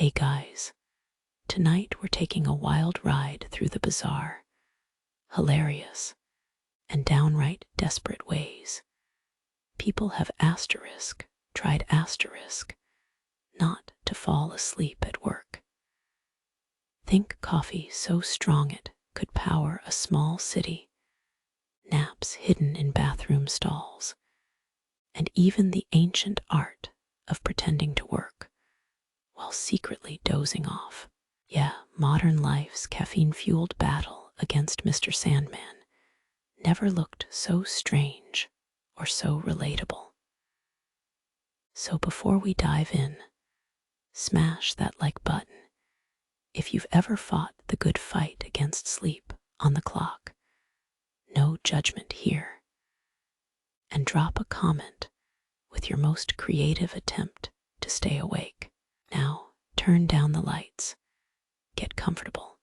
Hey guys, tonight we're taking a wild ride through the bizarre, hilarious, and downright desperate ways people have tried not to fall asleep at work. Think coffee so strong it could power a small city, naps hidden in bathroom stalls, and even the ancient art of pretending to work while secretly dozing off. Yeah, modern life's caffeine-fueled battle against Mr. Sandman never looked so strange or so relatable. So before we dive in, smash that like button if you've ever fought the good fight against sleep on the clock. No judgment here. And drop a comment with your most creative attempt to stay awake. Now, turn down the lights, get comfortable,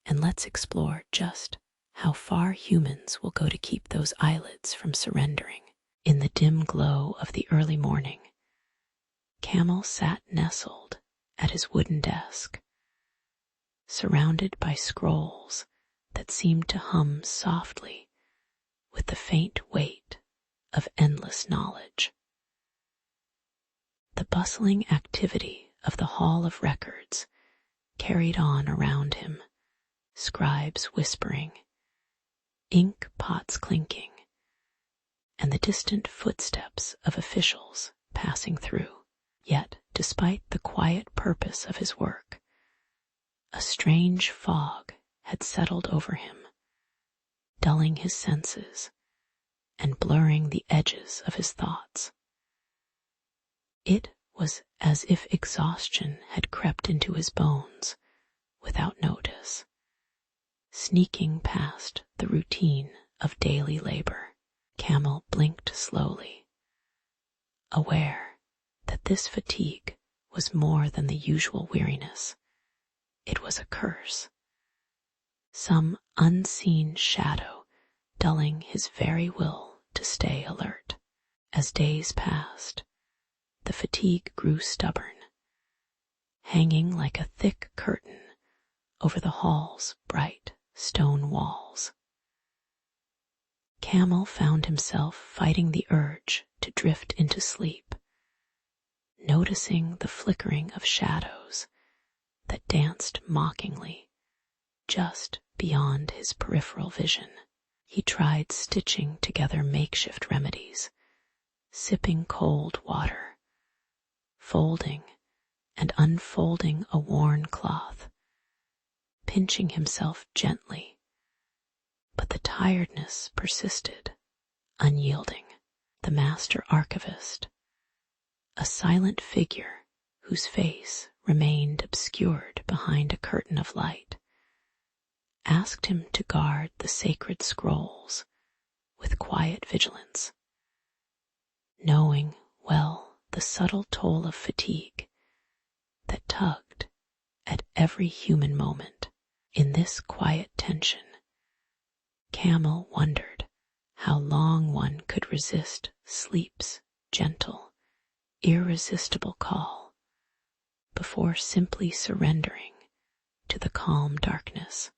and let's explore just how far humans will go to keep those eyelids from surrendering. In the dim glow of the early morning, Camel sat nestled at his wooden desk, surrounded by scrolls that seemed to hum softly with the faint weight of endless knowledge. The bustling activity of the Hall of Records carried on around him, scribes whispering, ink pots clinking, and the distant footsteps of officials passing through. Yet, despite the quiet purpose of his work, a strange fog had settled over him, dulling his senses and blurring the edges of his thoughts. It was as if exhaustion had crept into his bones without notice, sneaking past the routine of daily labor. Camel blinked slowly, aware that this fatigue was more than the usual weariness. It was a curse, some unseen shadow dulling his very will to stay alert. As days passed, the fatigue grew stubborn, hanging like a thick curtain over the hall's bright stone walls. Camel found himself fighting the urge to drift into sleep, noticing the flickering of shadows that danced mockingly just beyond his peripheral vision. He tried stitching together makeshift remedies, sipping cold water, folding and unfolding a worn cloth, pinching himself gently, but the tiredness persisted, unyielding. The master archivist, a silent figure whose face remained obscured behind a curtain of light, asked him to guard the sacred scrolls with quiet vigilance, knowing well the subtle toll of fatigue that tugged at every human moment. In this quiet tension, Camel wondered how long one could resist sleep's gentle, irresistible call before simply surrendering to the calm darkness.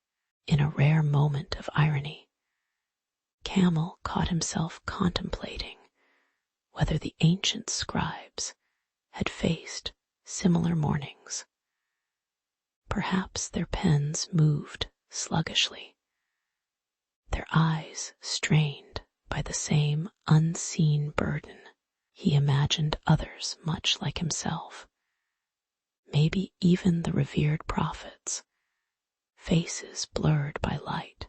In a rare moment of irony, Camel caught himself contemplating whether the ancient scribes had faced similar mornings. Perhaps their pens moved sluggishly, their eyes strained by the same unseen burden. He imagined others much like himself, maybe even the revered prophets, faces blurred by light,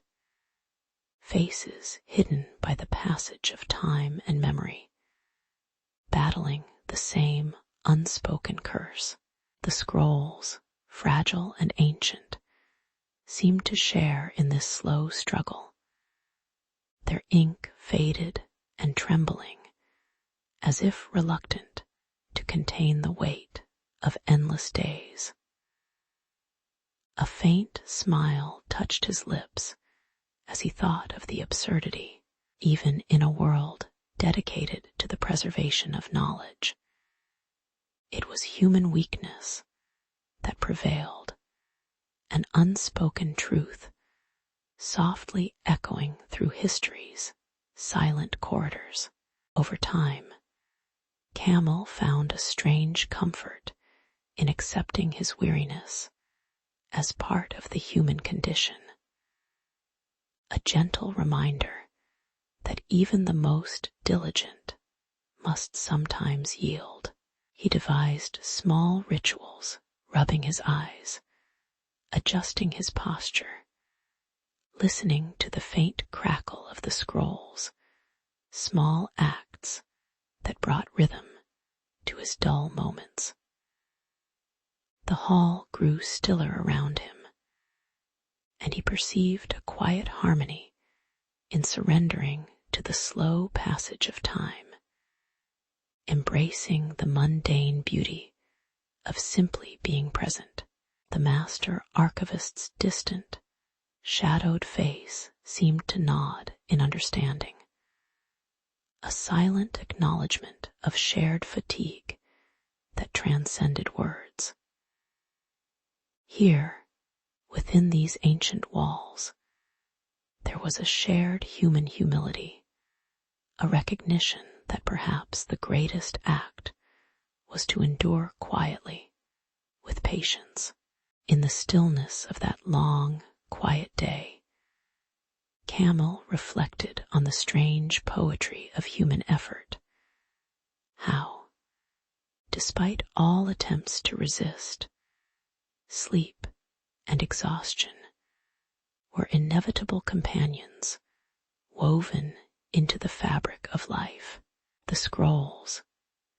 faces hidden by the passage of time and memory, battling the same unspoken curse. The scrolls, fragile and ancient, seemed to share in this slow struggle, their ink faded and trembling, as if reluctant to contain the weight of endless days. A faint smile touched his lips as he thought of the absurdity, even in a world dedicated to the preservation of knowledge. It was human weakness that prevailed, an unspoken truth softly echoing through history's silent corridors. Over time, Camel found a strange comfort in accepting his weariness as part of the human condition, a gentle reminder that even the most diligent must sometimes yield. He devised small rituals, rubbing his eyes, adjusting his posture, listening to the faint crackle of the scrolls, small acts that brought rhythm to his dull moments. The hall grew stiller around him, and he perceived a quiet harmony in surrendering to the slow passage of time, embracing the mundane beauty of simply being present. The master archivist's distant, shadowed face seemed to nod in understanding, a silent acknowledgement of shared fatigue that transcended words. Here, within these ancient walls, there was a shared human humility, a recognition that perhaps the greatest act was to endure quietly, with patience. In the stillness of that long, quiet day, Camel reflected on the strange poetry of human effort, how, despite all attempts to resist, sleep and exhaustion were inevitable companions woven into the fabric of life. The scrolls,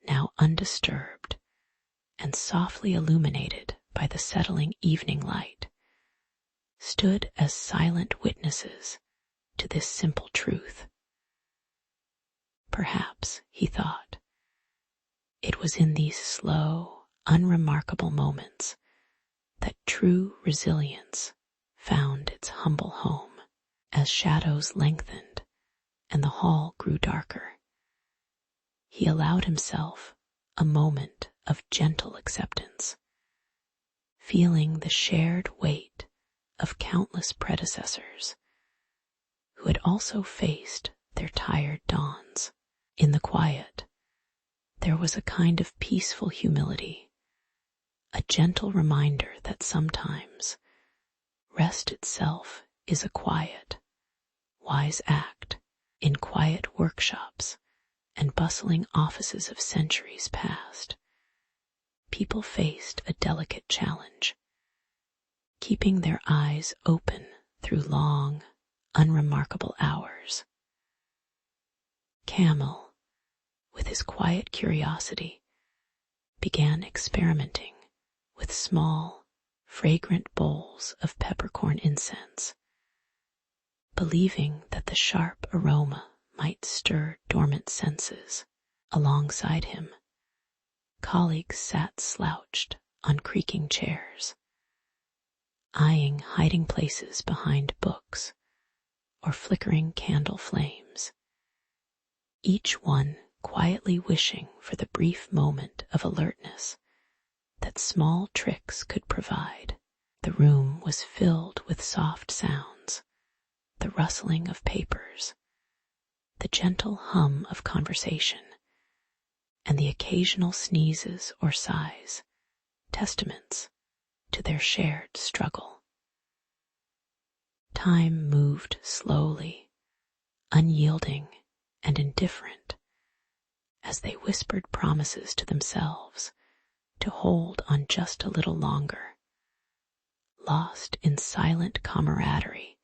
now undisturbed and softly illuminated by the settling evening light, stood as silent witnesses to this simple truth. Perhaps, he thought, it was in these slow, unremarkable moments that true resilience found its humble home. As shadows lengthened and the hall grew darker, he allowed himself a moment of gentle acceptance, feeling the shared weight of countless predecessors who had also faced their tired dawns. In the quiet, there was a kind of peaceful humility, a gentle reminder that sometimes rest itself is a quiet, wise act. In quiet workshops and bustling offices of centuries past, people faced a delicate challenge, keeping their eyes open through long, unremarkable hours. Camel, with his quiet curiosity, began experimenting with small, fragrant bowls of peppercorn incense, believing that the sharp aroma might stir dormant senses. Alongside him, colleagues sat slouched on creaking chairs, eyeing hiding places behind books or flickering candle flames, each one quietly wishing for the brief moment of alertness that small tricks could provide. The room was filled with soft sounds, the rustling of papers, the gentle hum of conversation, and the occasional sneezes or sighs, testaments to their shared struggle. Time moved slowly, unyielding and indifferent, as they whispered promises to themselves to hold on just a little longer, lost in silent camaraderie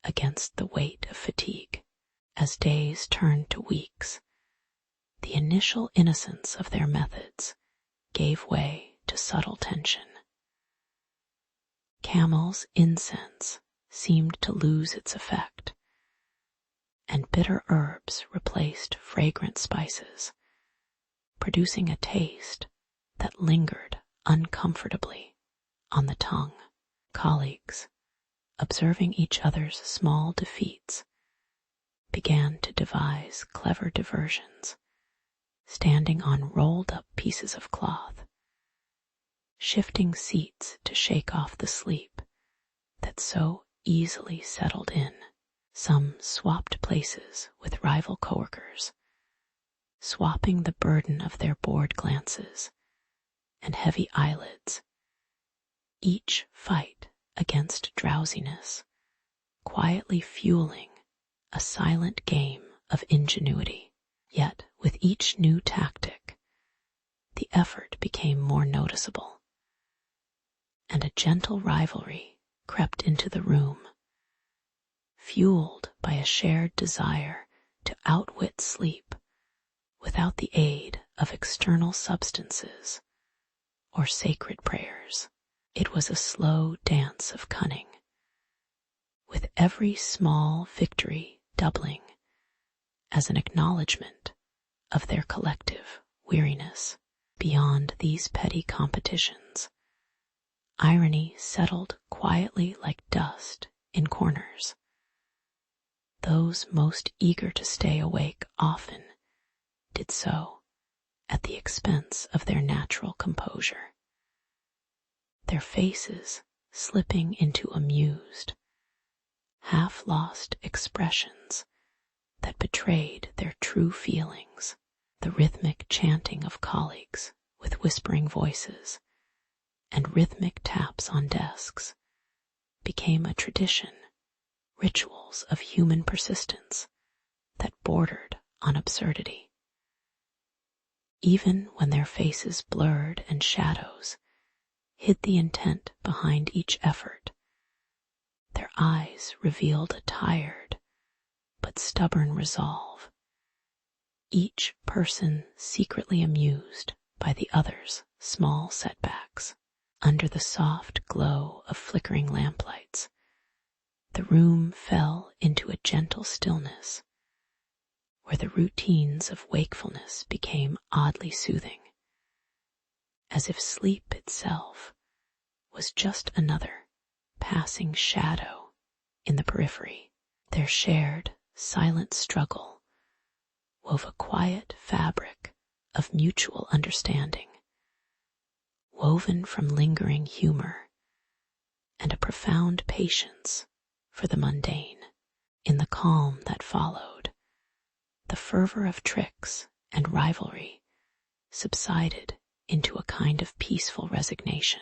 against the weight of fatigue. As days turned to weeks, the initial innocence of their methods gave way to subtle tension. Camel's incense seemed to lose its effect, and bitter herbs replaced fragrant spices, producing a taste that lingered uncomfortably on the tongue. Colleagues, observing each other's small defeats, began to devise clever diversions, standing on rolled-up pieces of cloth, shifting seats to shake off the sleep that so easily settled in. Some swapped places with rival coworkers, swapping the burden of their bored glances and heavy eyelids, each fight against drowsiness, quietly fueling a silent game of ingenuity. Yet, with each new tactic, the effort became more noticeable, and a gentle rivalry crept into the room, fueled by a shared desire to outwit sleep without the aid of external substances or sacred prayers. It was a slow dance of cunning, with every small victory doubling as an acknowledgement of their collective weariness. Beyond these petty competitions, irony settled quietly like dust in corners. Those most eager to stay awake often did so at the expense of their natural composure, their faces slipping into amused, half-lost expressions that betrayed their true feelings. The rhythmic chanting of colleagues with whispering voices and rhythmic taps on desks became a tradition, rituals of human persistence that bordered on absurdity. Even when their faces blurred and shadows hid the intent behind each effort, their eyes revealed a tired but stubborn resolve, each person secretly amused by the other's small setbacks. Under the soft glow of flickering lamplights, the room fell into a gentle stillness, where the routines of wakefulness became oddly soothing, as if sleep itself was just another passing shadow in the periphery. Their shared, silent struggle wove a quiet fabric of mutual understanding, woven from lingering humor and a profound patience for the mundane. In the calm that followed, the fervor of tricks and rivalry subsided into a kind of peaceful resignation.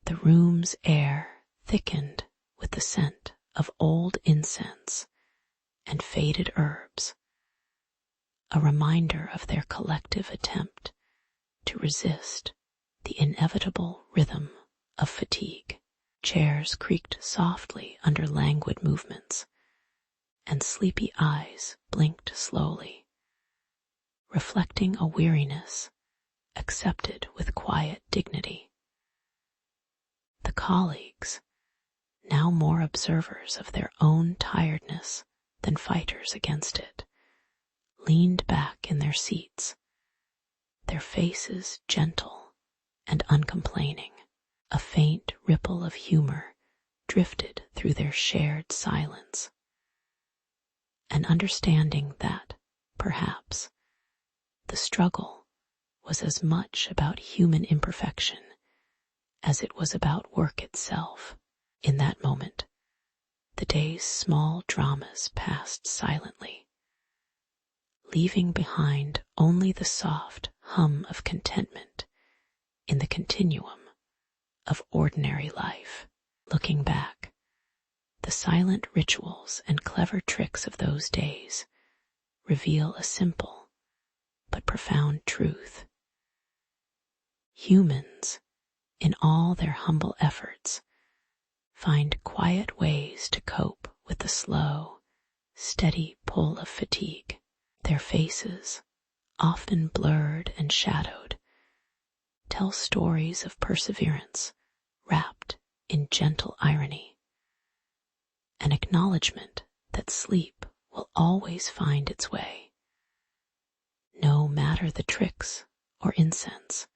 The room's air thickened with the scent of old incense and faded herbs, a reminder of their collective attempt to resist the inevitable rhythm of fatigue. Chairs creaked softly under languid movements, and sleepy eyes blinked slowly, reflecting a weariness accepted with quiet dignity. The colleagues, now more observers of their own tiredness than fighters against it, leaned back in their seats, their faces gentle and uncomplaining. A faint ripple of humor drifted through their shared silence, an understanding that, perhaps, the struggle was as much about human imperfection as it was about work itself. In that moment, the day's small dramas passed silently, leaving behind only the soft hum of contentment in the continuum of ordinary life. Looking back, the silent rituals and clever tricks of those days reveal a simple but profound truth. Humans, in all their humble efforts, find quiet ways to cope with the slow, steady pull of fatigue. Their faces, often blurred and shadowed, tell stories of perseverance wrapped in gentle irony, an acknowledgement that sleep will always find its way, no matter the tricks or incense,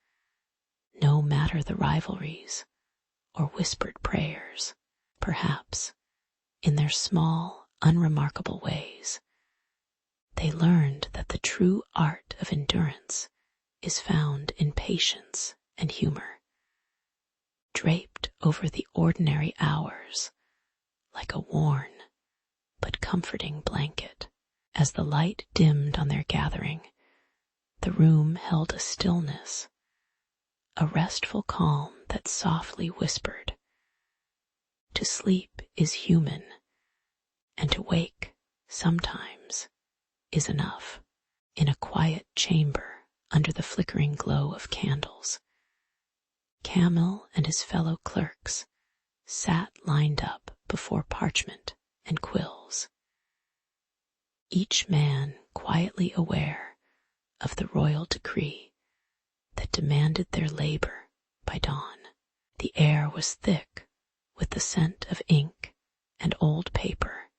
no matter the rivalries or whispered prayers. Perhaps, in their small, unremarkable ways, they learned that the true art of endurance is found in patience and humor, draped over the ordinary hours like a worn but comforting blanket. As the light dimmed on their gathering, the room held a stillness, a restful calm that softly whispered, "To sleep is human, and to wake sometimes is enough." In a quiet chamber under the flickering glow of candles, Camille and his fellow clerks sat lined up before parchment and quills, each man quietly aware of the royal decree that demanded their labor by dawn. The air was thick with the scent of ink and old paper,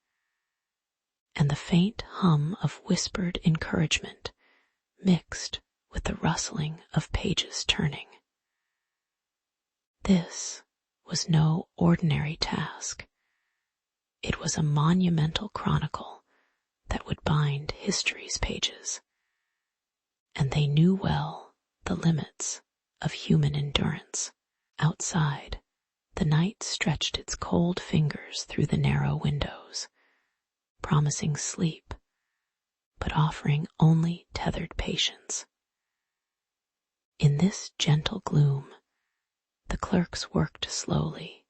and the faint hum of whispered encouragement mixed with the rustling of pages turning. This was no ordinary task. It was a monumental chronicle that would bind history's pages, and they knew well the limits of human endurance. Outside, the night stretched its cold fingers through the narrow windows, promising sleep, but offering only tethered patience. In this gentle gloom, the clerks worked slowly,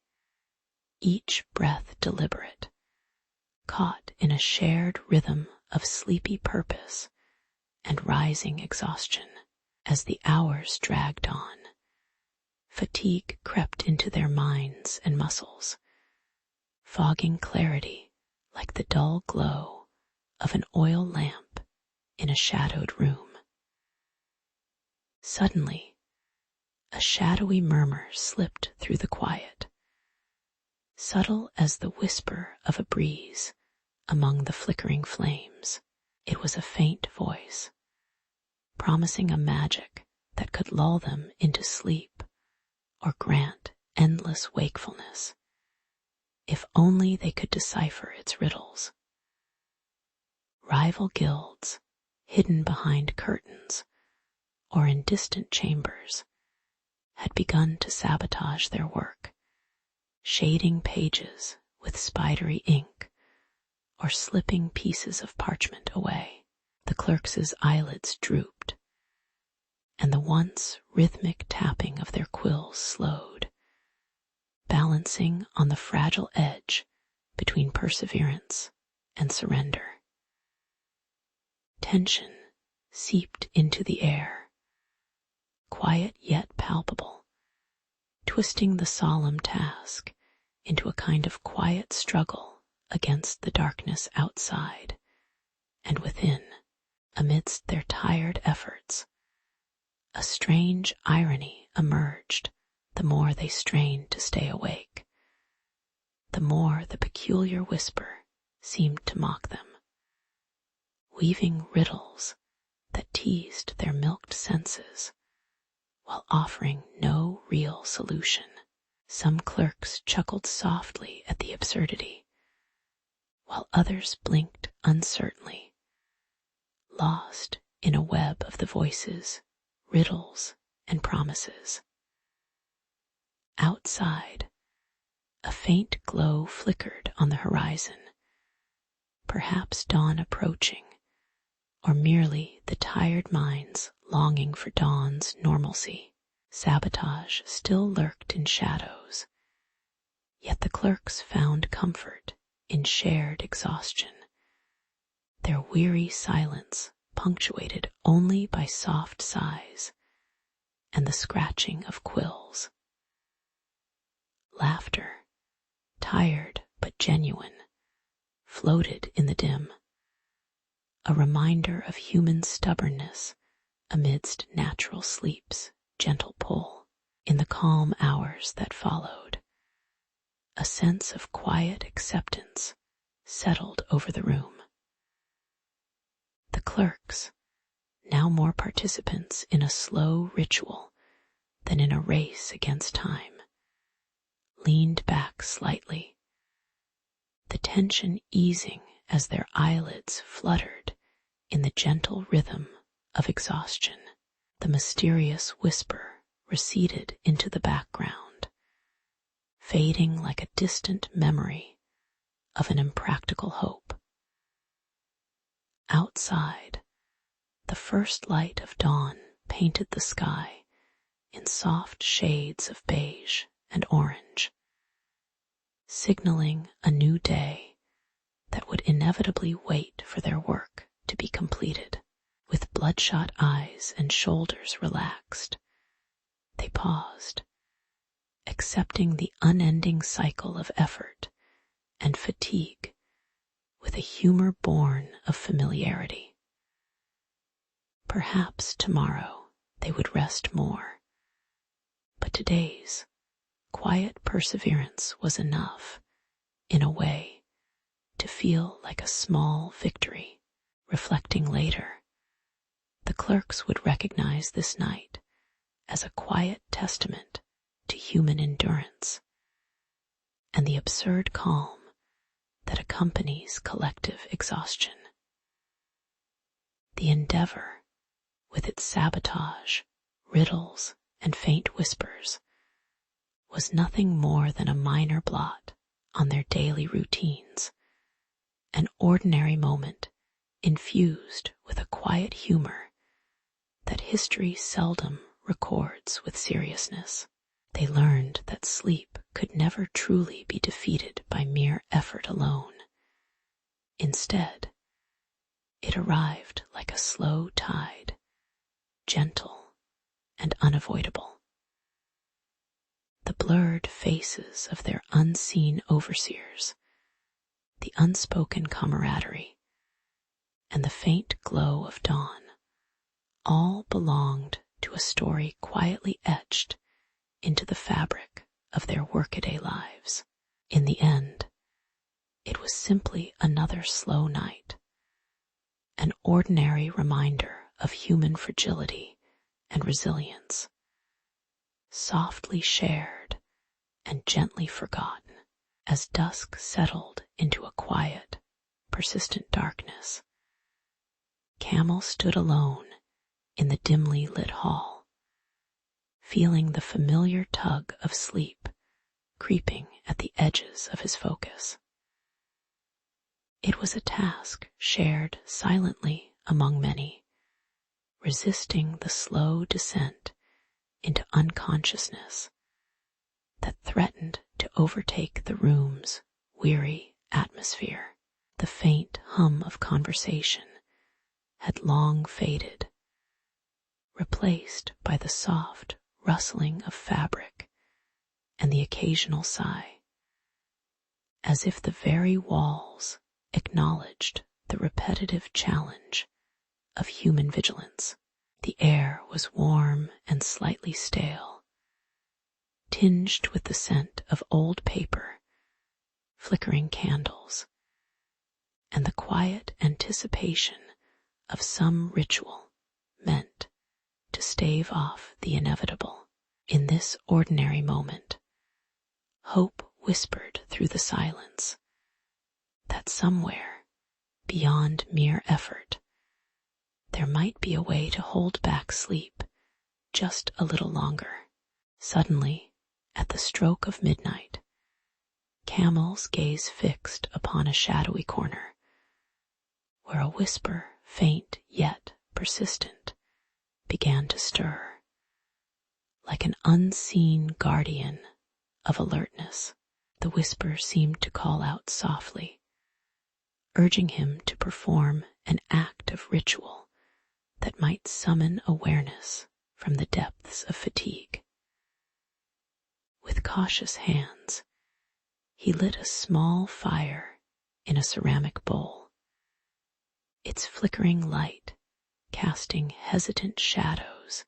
each breath deliberate, caught in a shared rhythm of sleepy purpose and rising exhaustion. As the hours dragged on, fatigue crept into their minds and muscles, fogging clarity like the dull glow of an oil lamp in a shadowed room. Suddenly, a shadowy murmur slipped through the quiet, subtle as the whisper of a breeze among the flickering flames. It was a faint voice, promising a magic that could lull them into sleep or grant endless wakefulness, if only they could decipher its riddles. Rival guilds, hidden behind curtains or in distant chambers, had begun to sabotage their work, shading pages with spidery ink or slipping pieces of parchment away. The clerks' eyelids drooped, and the once rhythmic tapping of their quills slowed, balancing on the fragile edge between perseverance and surrender. Tension seeped into the air, quiet yet palpable, twisting the solemn task into a kind of quiet struggle against the darkness outside and within. Amidst their tired efforts, a strange irony emerged. The more they strained to stay awake, the more the peculiar whisper seemed to mock them, weaving riddles that teased their milked senses while offering no real solution. Some clerks chuckled softly at the absurdity, while others blinked uncertainly, lost in a web of the voices, riddles, and promises. Outside, a faint glow flickered on the horizon, perhaps dawn approaching, or merely the tired minds longing for dawn's normalcy. Sabotage still lurked in shadows, yet the clerks found comfort in shared exhaustion, their weary silence punctuated only by soft sighs and the scratching of quills. Laughter, tired but genuine, floated in the dim, a reminder of human stubbornness amidst natural sleep's gentle pull. In the calm hours that followed, a sense of quiet acceptance settled over the room. The clerks, now more participants in a slow ritual than in a race against time, leaned back slightly, the tension easing as their eyelids fluttered in the gentle rhythm of exhaustion. The mysterious whisper receded into the background, fading like a distant memory of an impractical hope. Outside, the first light of dawn painted the sky in soft shades of beige and orange, signaling a new day that would inevitably wait for their work to be completed. With bloodshot eyes and shoulders relaxed, they paused, accepting the unending cycle of effort and fatigue with a humor born of familiarity. Perhaps tomorrow they would rest more, but today's quiet perseverance was enough, in a way, to feel like a small victory. Reflecting later, the clerks would recognize this night as a quiet testament to human endurance and the absurd calm that accompanies collective exhaustion. The endeavor, with its sabotage, riddles, and faint whispers, was nothing more than a minor blot on their daily routines, an ordinary moment infused with a quiet humor that history seldom records with seriousness. They learned that sleep could never truly be defeated by mere effort alone. Instead, it arrived like a slow tide, gentle and unavoidable. The blurred faces of their unseen overseers, the unspoken camaraderie, and the faint glow of dawn all belonged to a story quietly etched into the fabric of their workaday lives. In the end, it was simply another slow night, an ordinary reminder of human fragility and resilience, softly shared and gently forgotten. As dusk settled into a quiet, persistent darkness, Camel stood alone in the dimly lit hall, feeling the familiar tug of sleep creeping at the edges of his focus. It was a task shared silently among many, resisting the slow descent into unconsciousness that threatened to overtake the room's weary atmosphere. The faint hum of conversation had long faded, replaced by the soft rustling of fabric and the occasional sigh, as if the very walls acknowledged the repetitive challenge of human vigilance. The air was warm and slightly stale, tinged with the scent of old paper, flickering candles, and the quiet anticipation of some ritual meant to stave off the inevitable. In this ordinary moment, hope whispered through the silence that somewhere, beyond mere effort, there might be a way to hold back sleep just a little longer. Suddenly, at the stroke of midnight, Camel's gaze fixed upon a shadowy corner, where a whisper, faint yet persistent, began to stir, like an unseen guardian of alertness. The whisper seemed to call out softly, urging him to perform an act of ritual that might summon awareness from the depths of fatigue. With cautious hands, he lit a small fire in a ceramic bowl, its flickering light casting hesitant shadows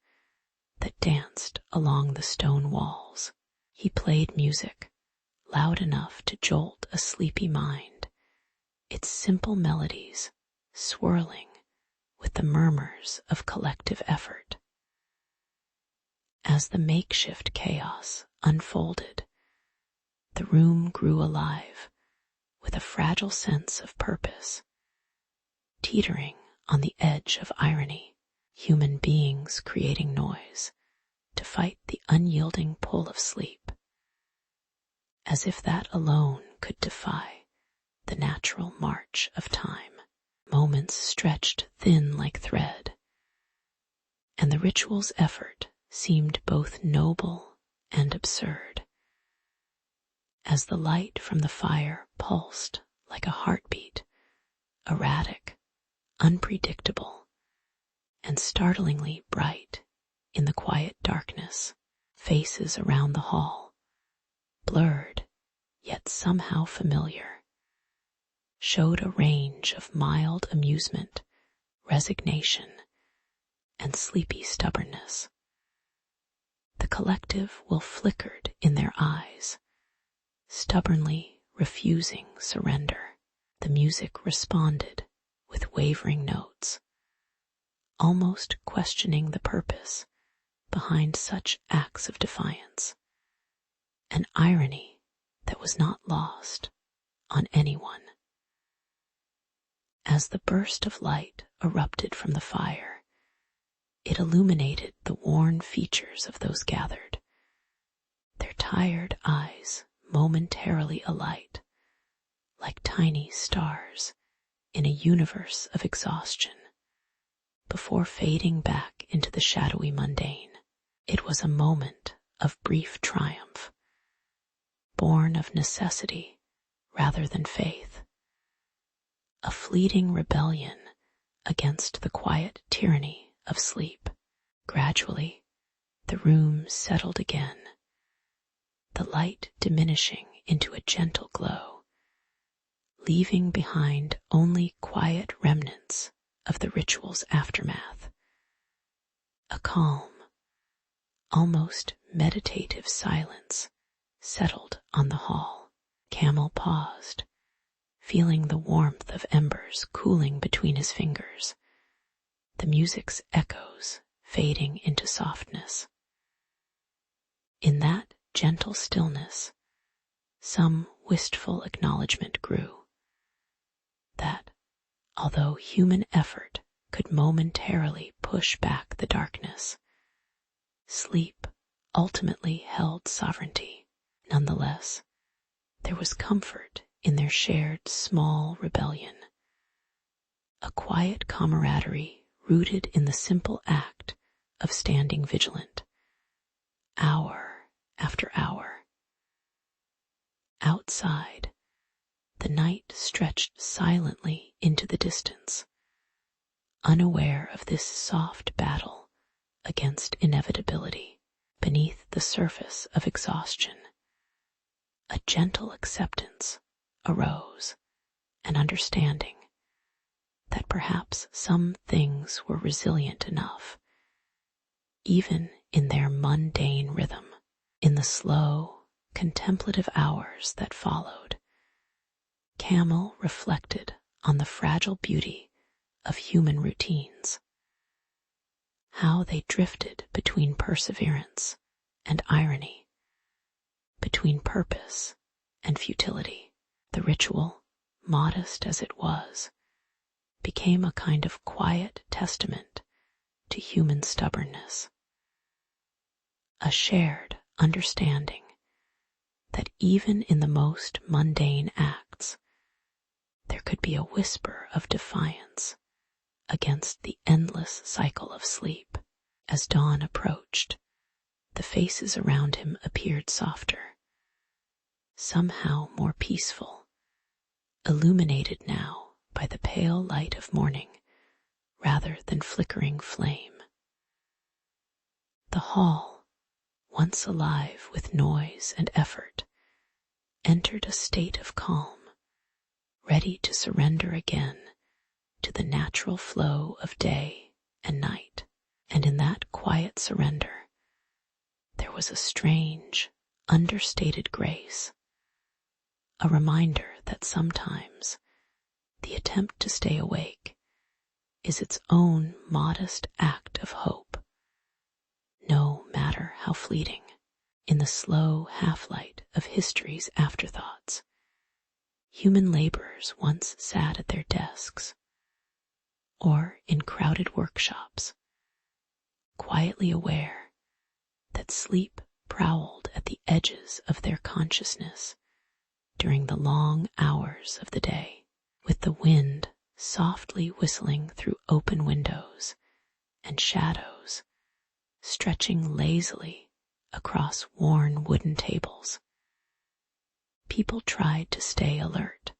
that danced along the stone walls. He played music loud enough to jolt a sleepy mind, its simple melodies swirling with the murmurs of collective effort. As the makeshift chaos unfolded, the room grew alive with a fragile sense of purpose, teetering on the edge of irony. Human beings creating noise, to fight the unyielding pull of sleep, as if that alone could defy the natural march of time. Moments stretched thin like thread, and the ritual's effort seemed both noble and absurd, as the light from the fire pulsed like a heartbeat, erratic, unpredictable, and startlingly bright in the quiet darkness. Faces around the hall, blurred yet somehow familiar, showed a range of mild amusement, resignation, and sleepy stubbornness. The collective will flickered in their eyes, stubbornly refusing surrender. The music responded with wavering notes, almost questioning the purpose behind such acts of defiance, an irony that was not lost on anyone. As the burst of light erupted from the fire, it illuminated the worn features of those gathered, their tired eyes momentarily alight, like tiny stars in a universe of exhaustion, before fading back into the shadowy mundane. It was a moment of brief triumph, born of necessity rather than faith, a fleeting rebellion against the quiet tyranny of sleep. Gradually, the room settled again, the light diminishing into a gentle glow, leaving behind only quiet remnants of the ritual's aftermath. A calm, almost meditative silence settled on the hall. Camel paused, feeling the warmth of embers cooling between his fingers, the music's echoes fading into softness. In that gentle stillness, some wistful acknowledgement grew that, although human effort could momentarily push back the darkness, sleep ultimately held sovereignty. Nonetheless, there was comfort in their shared small rebellion, a quiet camaraderie rooted in the simple act of standing vigilant, hour after hour. Outside, the night stretched silently into the distance, unaware of this soft battle against inevitability. Beneath the surface of exhaustion, a gentle acceptance arose, an understanding that perhaps some things were resilient enough, even in their mundane rhythm. In the slow, contemplative hours that followed, Camel reflected on the fragile beauty of human routines, how they drifted between perseverance and irony, between purpose and futility. The ritual, modest as it was, became a kind of quiet testament to human stubbornness, a shared understanding that even in the most mundane acts, there could be a whisper of defiance against the endless cycle of sleep. As dawn approached, the faces around him appeared softer, somehow more peaceful, illuminated now by the pale light of morning rather than flickering flame. The hall, once alive with noise and effort, entered a state of calm, ready to surrender again to the natural flow of day and night. And in that quiet surrender, there was a strange, understated grace, a reminder that sometimes the attempt to stay awake is its own modest act of hope, no matter how fleeting. In the slow half-light of history's afterthoughts, human laborers once sat at their desks, or in crowded workshops, quietly aware that sleep prowled at the edges of their consciousness during the long hours of the day, with the wind softly whistling through open windows and shadows stretching lazily across worn wooden tables. People tried to stay alert,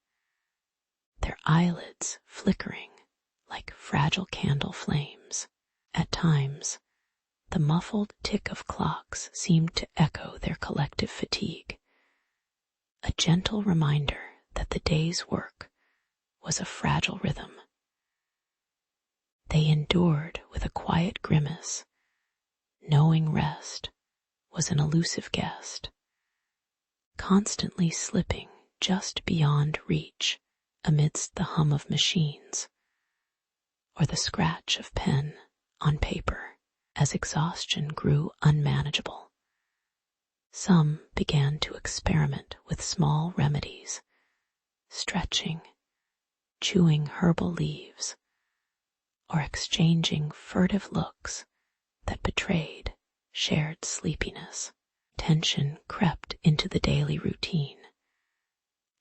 their eyelids flickering like fragile candle flames. At times, the muffled tick of clocks seemed to echo their collective fatigue, a gentle reminder that the day's work was a fragile rhythm. They endured with a quiet grimace, knowing rest was an elusive guest, constantly slipping just beyond reach amidst the hum of machines or the scratch of pen on paper. As exhaustion grew unmanageable, some began to experiment with small remedies, stretching, chewing herbal leaves, or exchanging furtive looks that betrayed shared sleepiness. Tension crept into the daily routine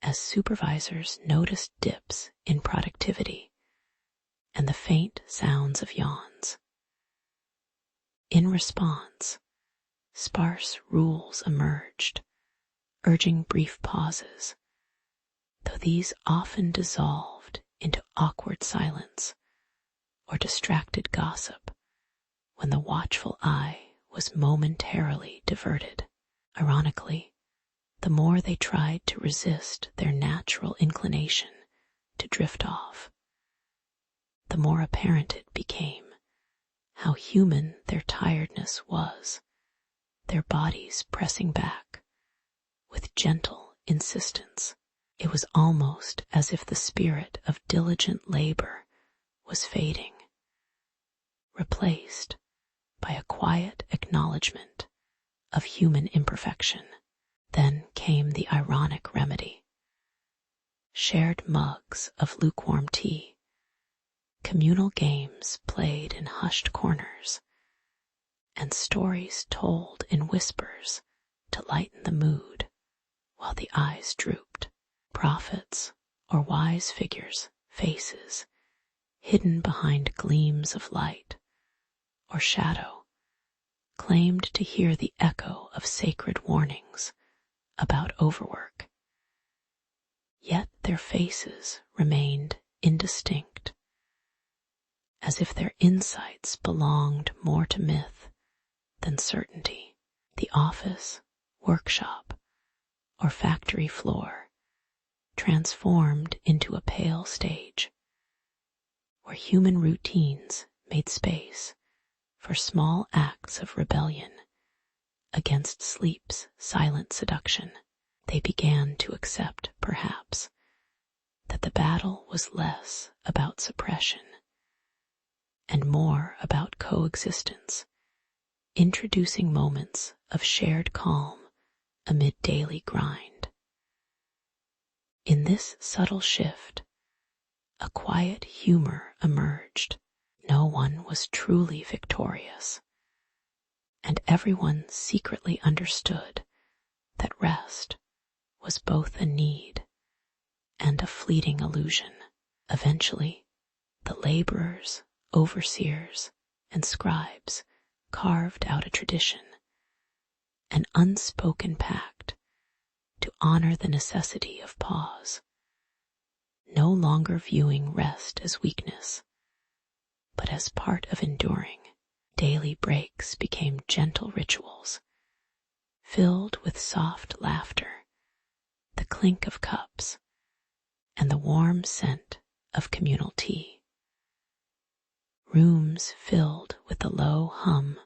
as supervisors noticed dips in productivity and the faint sounds of yawns. In response, sparse rules emerged, urging brief pauses, though these often dissolved into awkward silence or distracted gossip when the watchful eye was momentarily diverted. Ironically, the more they tried to resist their natural inclination to drift off, the more apparent it became how human their tiredness was, their bodies pressing back with gentle insistence. It was almost as if the spirit of diligent labor was fading, replaced by a quiet acknowledgement of human imperfection. Then came the ironic remedy: shared mugs of lukewarm tea, communal games played in hushed corners, and stories told in whispers to lighten the mood while the eyes drooped. Prophets or wise figures' faces, hidden behind gleams of light or shadow, claimed to hear the echo of sacred warnings about overwork. Yet their faces remained indistinct, as if their insights belonged more to myth than certainty. The office, workshop, or factory floor transformed into a pale stage, where human routines made space for small acts of rebellion against sleep's silent seduction. They began to accept, perhaps, that the battle was less about suppression and more about coexistence, introducing moments of shared calm amid daily grind. In this subtle shift, a quiet humor emerged. No one was truly victorious, and everyone secretly understood that rest was both a need and a fleeting illusion. Eventually, the laborers, overseers, and scribes carved out a tradition, an unspoken pact to honor the necessity of pause, no longer viewing rest as weakness, but as part of enduring. Daily breaks became gentle rituals, filled with soft laughter, the clink of cups, and the warm scent of communal tea. Rooms filled with the low hum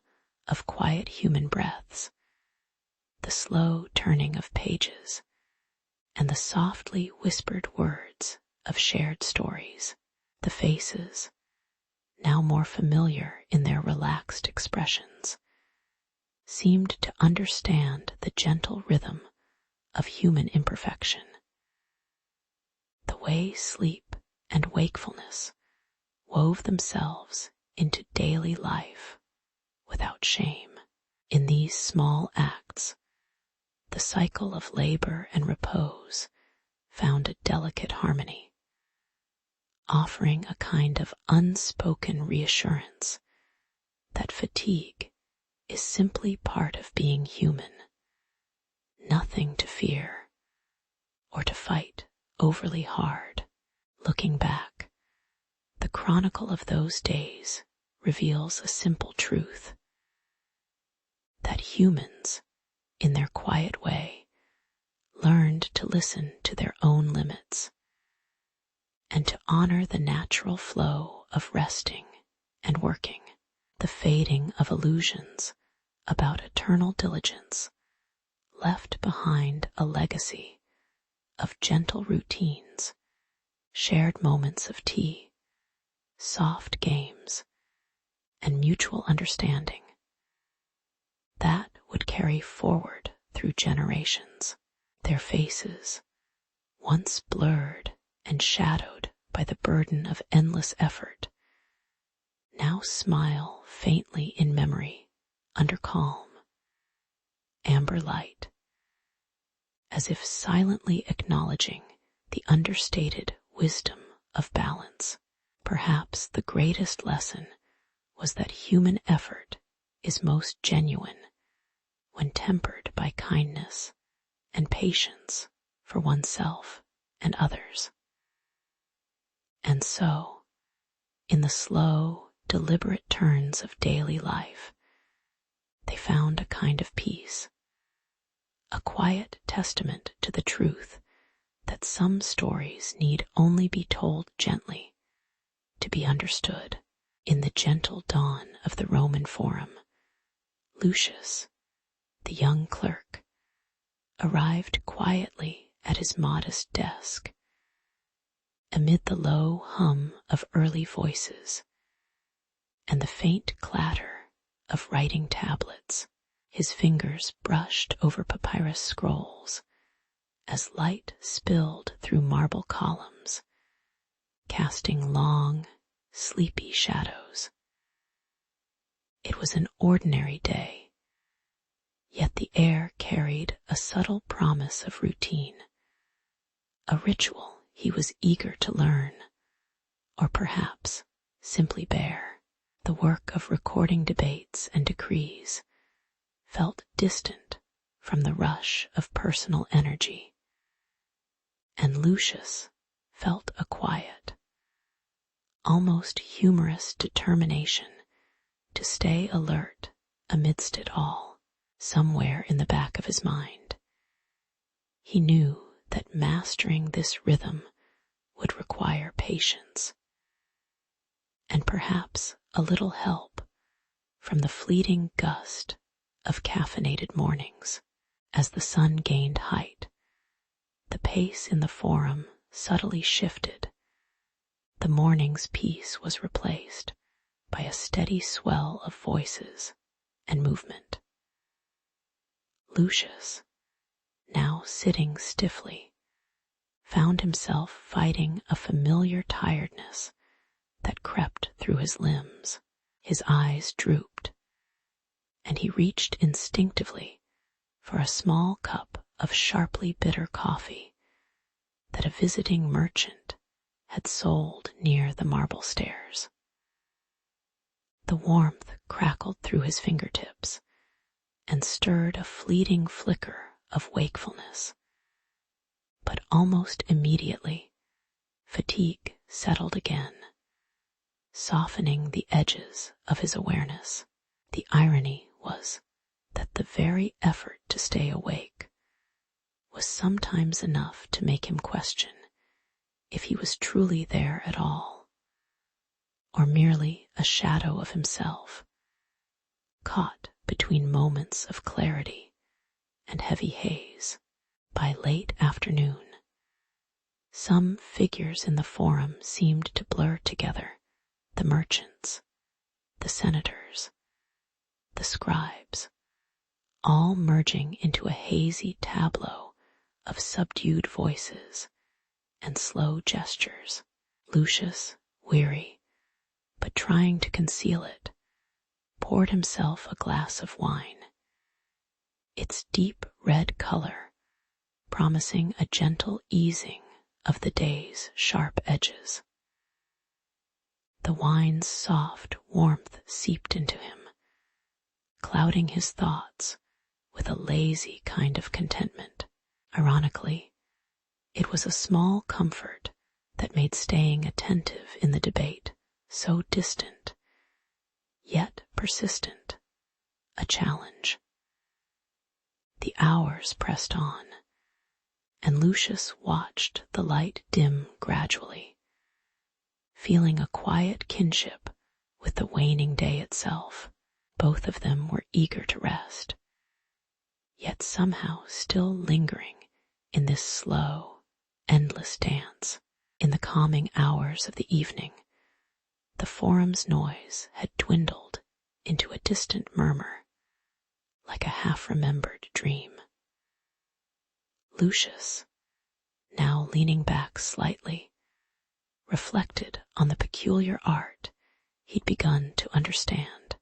of quiet human breaths, the slow turning of pages, and the softly whispered words of shared stories. The faces, now more familiar in their relaxed expressions, seemed to understand the gentle rhythm of human imperfection. The way sleep and wakefulness wove themselves into daily life without shame. In these small acts, the cycle of labor and repose found a delicate harmony, offering a kind of unspoken reassurance that fatigue is simply part of being human, nothing to fear or to fight overly hard. Looking back, the chronicle of those days reveals a simple truth: that humans, in their quiet way, learned to listen to their own limits and to honor the natural flow of resting and working. The fading of illusions about eternal diligence left behind a legacy of gentle routines, shared moments of tea, soft games, and mutual understanding that would carry forward through generations. Their faces, once blurred and shadowed by the burden of endless effort, now smile faintly in memory under calm, amber light, as if silently acknowledging the understated wisdom of balance. Perhaps the greatest lesson was that human effort is most genuine when tempered by kindness and patience for oneself and others. And so, in the slow, deliberate turns of daily life, they found a kind of peace, a quiet testament to the truth that some stories need only be told gently to be understood. In the gentle dawn of the Roman Forum, Lucius, the young clerk, arrived quietly at his modest desk. Amid the low hum of early voices and the faint clatter of writing tablets, his fingers brushed over papyrus scrolls as light spilled through marble columns, casting long, sleepy shadows. It was an ordinary day, yet the air carried a subtle promise of routine, a ritual he was eager to learn, or perhaps simply bear. The work of recording debates and decrees felt distant from the rush of personal energy, and Lucius felt a quiet, almost humorous determination to stay alert amidst it all. Somewhere in the back of his mind, he knew that mastering this rhythm would require patience, and perhaps a little help from the fleeting gust of caffeinated mornings. As the sun gained height, the pace in the forum subtly shifted. The morning's peace was replaced by a steady swell of voices and movement. Lucius, now sitting stiffly, found himself fighting a familiar tiredness that crept through his limbs. His eyes drooped, and he reached instinctively for a small cup of sharply bitter coffee that a visiting merchant had sold near the marble stairs. The warmth crackled through his fingertips and stirred a fleeting flicker of wakefulness. But almost immediately, fatigue settled again, softening the edges of his awareness. The irony was that the very effort to stay awake was sometimes enough to make him question if he was truly there at all, or merely a shadow of himself, caught between moments of clarity and heavy haze. By late afternoon, some figures in the forum seemed to blur together: the merchants, the senators, the scribes, all merging into a hazy tableau of subdued voices and slow gestures. Lucius, weary, but trying to conceal it, poured himself a glass of wine its deep red color promising a gentle easing of the day's sharp edges. The wine's soft warmth seeped into him, clouding his thoughts with a lazy kind of contentment. Ironically, it was a small comfort that made staying attentive in the debate so distant, yet persistent, a challenge. The hours pressed on, and Lucius watched the light dim gradually, feeling a quiet kinship with the waning day itself. Both of them were eager to rest, yet somehow still lingering in this slow, endless dance. In the calming hours of the evening, the forum's noise had dwindled into a distant murmur, like a half-remembered dream. Lucius, now leaning back slightly, reflected on the peculiar art he'd begun to understand,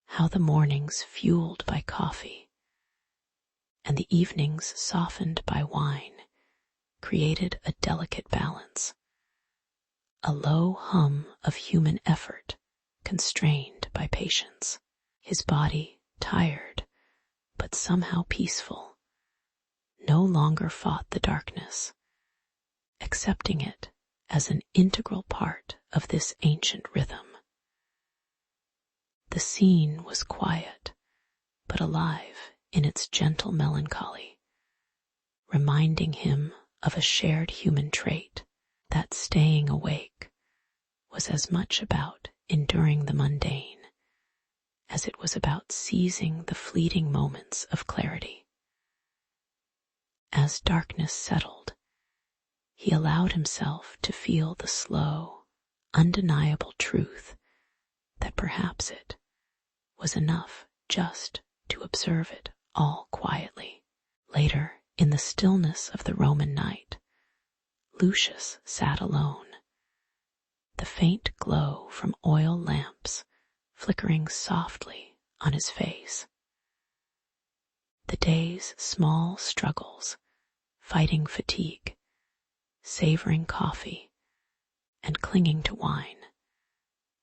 how the mornings fueled by coffee and the evenings softened by wine created a delicate balance, a low hum of human effort constrained by patience. His body, tired but somehow peaceful, no longer fought the darkness, accepting it as an integral part of this ancient rhythm. The scene was quiet, but alive in its gentle melancholy, reminding him of a shared human trait, that staying awake was as much about enduring the mundane as it was about seizing the fleeting moments of clarity. As darkness settled, he allowed himself to feel the slow, undeniable truth that perhaps it was enough just to observe it all quietly. Later, in the stillness of the Roman night, Lucius sat alone, the faint glow from oil lamps flickering softly on his face. The day's small struggles, fighting fatigue, savoring coffee, and clinging to wine,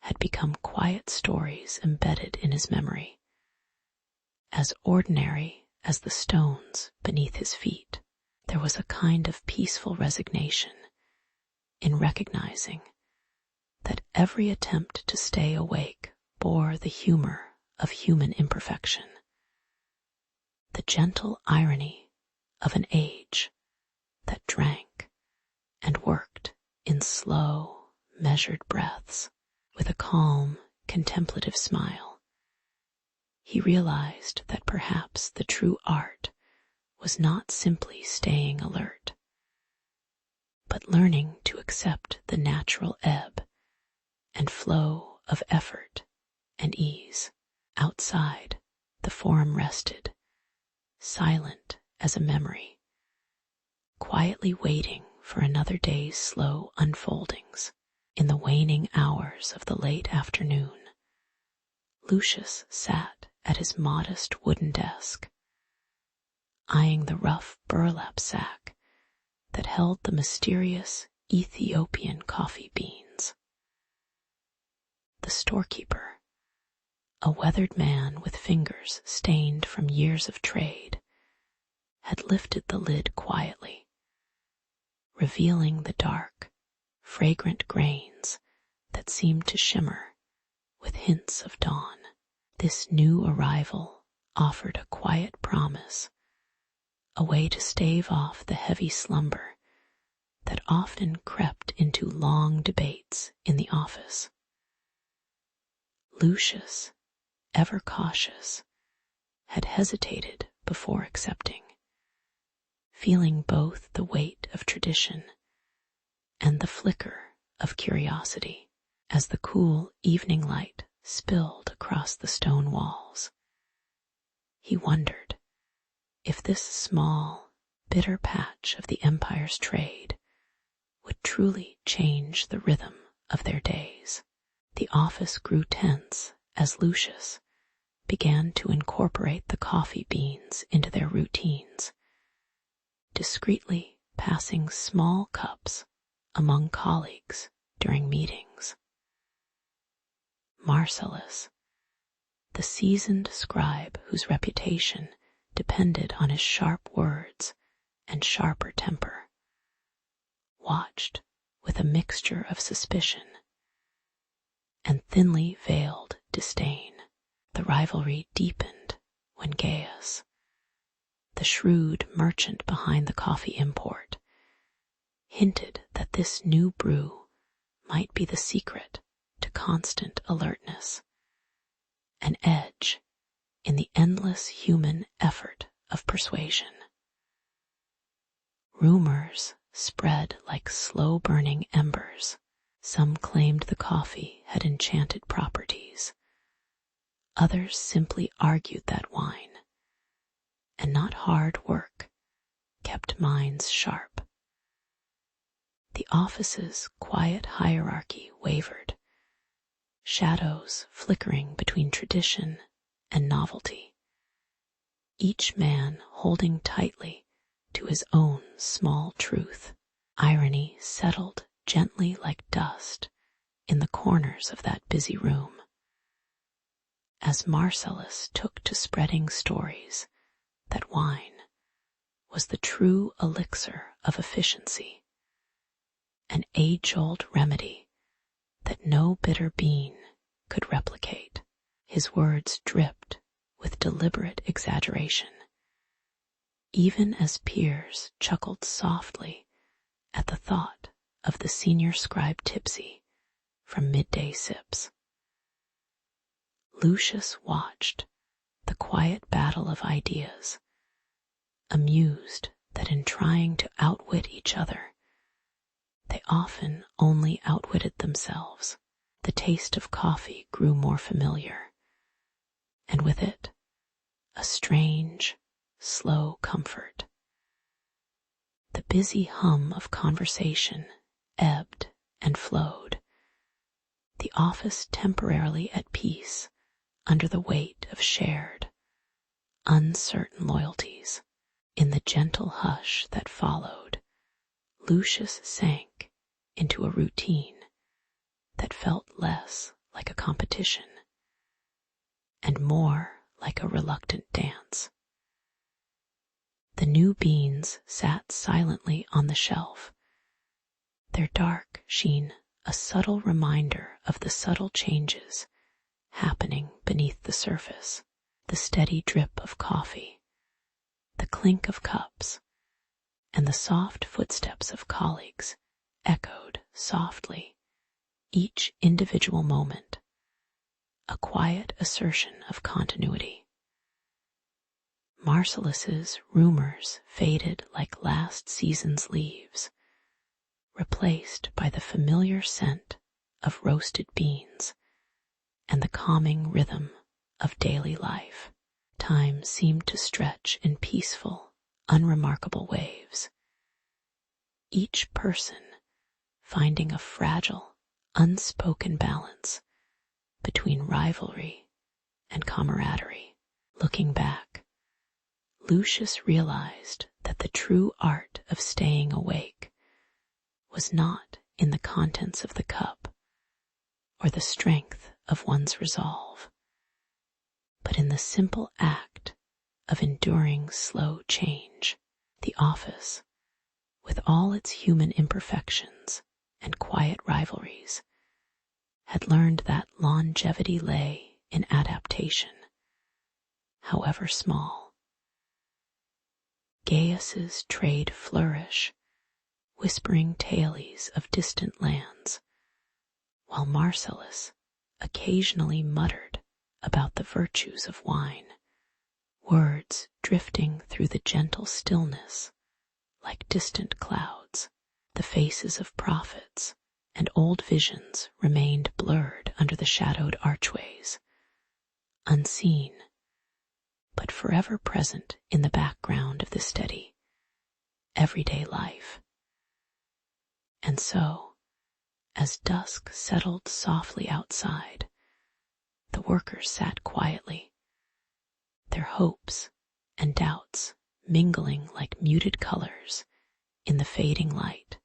had become quiet stories embedded in his memory, as ordinary as the stones beneath his feet. There was a kind of peaceful resignation in recognizing that every attempt to stay awake bore the humor of human imperfection, the gentle irony of an age that drank and worked in slow, measured breaths. With a calm, contemplative smile, he realized that perhaps the true art was not simply staying alert, but learning to accept the natural ebb and flow of effort and ease. Outside, the forum rested, silent as a memory, quietly waiting for another day's slow unfoldings. In the waning hours of the late afternoon, Lucius sat at his modest wooden desk, eyeing the rough burlap sack that held the mysterious Ethiopian coffee beans. The storekeeper, a weathered man with fingers stained from years of trade, had lifted the lid quietly, revealing the dark, fragrant grains that seemed to shimmer with hints of dawn. This new arrival offered a quiet promise, a way to stave off the heavy slumber that often crept into long debates in the office. Lucius, ever cautious, had hesitated before accepting, feeling both the weight of tradition and the flicker of curiosity. As the cool evening light spilled across the stone walls, he wondered if this small, bitter patch of the empire's trade would truly change the rhythm of their days. The office grew tense as Lucius, began to incorporate the coffee beans into their routines, discreetly passing small cups among colleagues during meetings. Marcellus, the seasoned scribe whose reputation depended on his sharp words and sharper temper, watched with a mixture of suspicion and thinly veiled disdain. The rivalry deepened when Gaius, the shrewd merchant behind the coffee import, hinted that this new brew might be the secret to constant alertness, an edge in the endless human effort of persuasion. Rumors spread like slow-burning embers. Some claimed the coffee had enchanted properties. Others simply argued that wine, and not hard work, kept minds sharp. The office's quiet hierarchy wavered, shadows flickering between tradition and novelty, each man holding tightly to his own small truth. Irony settled gently like dust in the corners of that busy room. As Marcellus took to spreading stories that wine was the true elixir of efficiency, an age-old remedy that no bitter bean could replicate, his words dripped with deliberate exaggeration, even as peers chuckled softly at the thought of the senior scribe tipsy from midday sips. Lucius watched the quiet battle of ideas, amused that in trying to outwit each other, they often only outwitted themselves. The taste of coffee grew more familiar, and with it, a strange, slow comfort. The busy hum of conversation ebbed and flowed, the office temporarily at peace under the weight of shared, uncertain loyalties. In the gentle hush that followed, Lucius sank into a routine that felt less like a competition and more like a reluctant dance. The new beans sat silently on the shelf, their dark sheen a subtle reminder of the subtle changes happening beneath the surface. The steady drip of coffee, the clink of cups, and the soft footsteps of colleagues echoed softly, each individual moment, a quiet assertion of continuity. Marcellus's rumors faded like last season's leaves, replaced by the familiar scent of roasted beans and the calming rhythm of daily life. Time seemed to stretch in peaceful, unremarkable waves, each person finding a fragile, unspoken balance between rivalry and camaraderie. Looking back, Lucius realized that the true art of staying awake was not in the contents of the cup or the strength of one's resolve, but in the simple act of enduring slow change. The office, with all its human imperfections and quiet rivalries, had learned that longevity lay in adaptation, however small. Gaius's trade flourish, whispering tales of distant lands, while Marcellus occasionally muttered about the virtues of wine, words drifting through the gentle stillness like distant clouds. The faces of prophets and old visions remained blurred under the shadowed archways, unseen, but forever present in the background of the steady, everyday life. And so, as dusk settled softly outside, the workers sat quietly, their hopes and doubts mingling like muted colors in the fading light,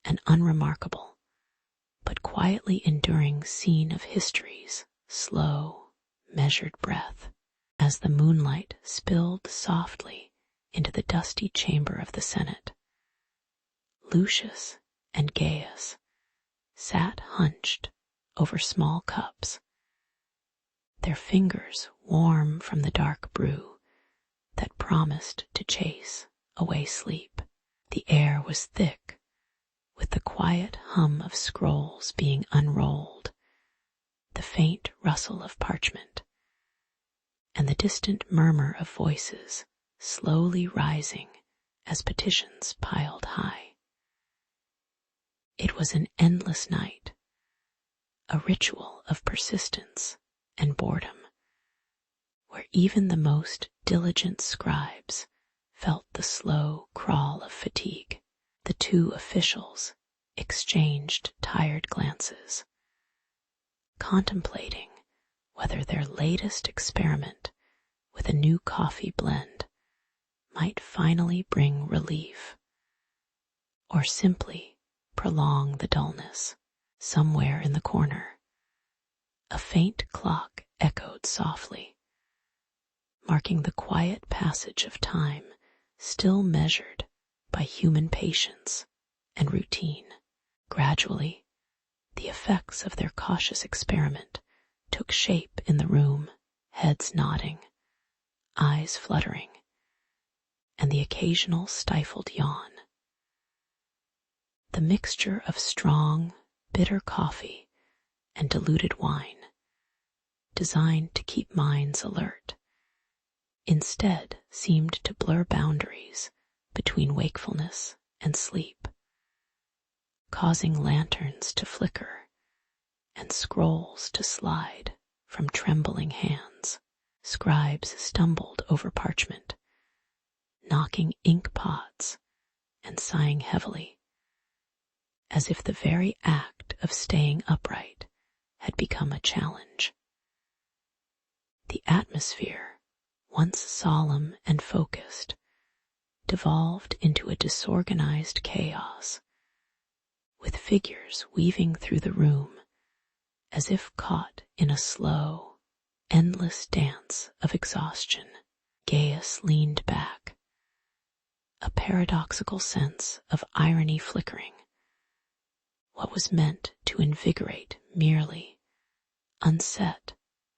an unremarkable but quietly enduring scene of history's slow, measured breath. As the moonlight spilled softly into the dusty chamber of the Senate, Lucius and Gaius sat hunched over small cups, their fingers warm from the dark brew that promised to chase away sleep. The air was thick with the quiet hum of scrolls being unrolled, the faint rustle of parchment, and the distant murmur of voices slowly rising as petitions piled high. It was an endless night, a ritual of persistence and boredom, where even the most diligent scribes felt the slow crawl of fatigue. The two officials exchanged tired glances, contemplating whether their latest experiment with a new coffee blend might finally bring relief, or simply prolong the dullness. Somewhere in the corner, a faint clock echoed softly, marking the quiet passage of time still measured by human patience and routine. Gradually, the effects of their cautious experiment took shape in the room, heads nodding, eyes fluttering, and the occasional stifled yawn. The mixture of strong, bitter coffee and diluted wine, designed to keep minds alert, instead seemed to blur boundaries between wakefulness and sleep, causing lanterns to flicker and scrolls to slide from trembling hands. Scribes stumbled over parchment, knocking ink pots and sighing heavily, as if the very act of staying upright had become a challenge. The atmosphere, once solemn and focused, devolved into a disorganized chaos, with figures weaving through the room as if caught in a slow, endless dance of exhaustion. Gaius leaned back, a paradoxical sense of irony flickering. What was meant to invigorate merely unset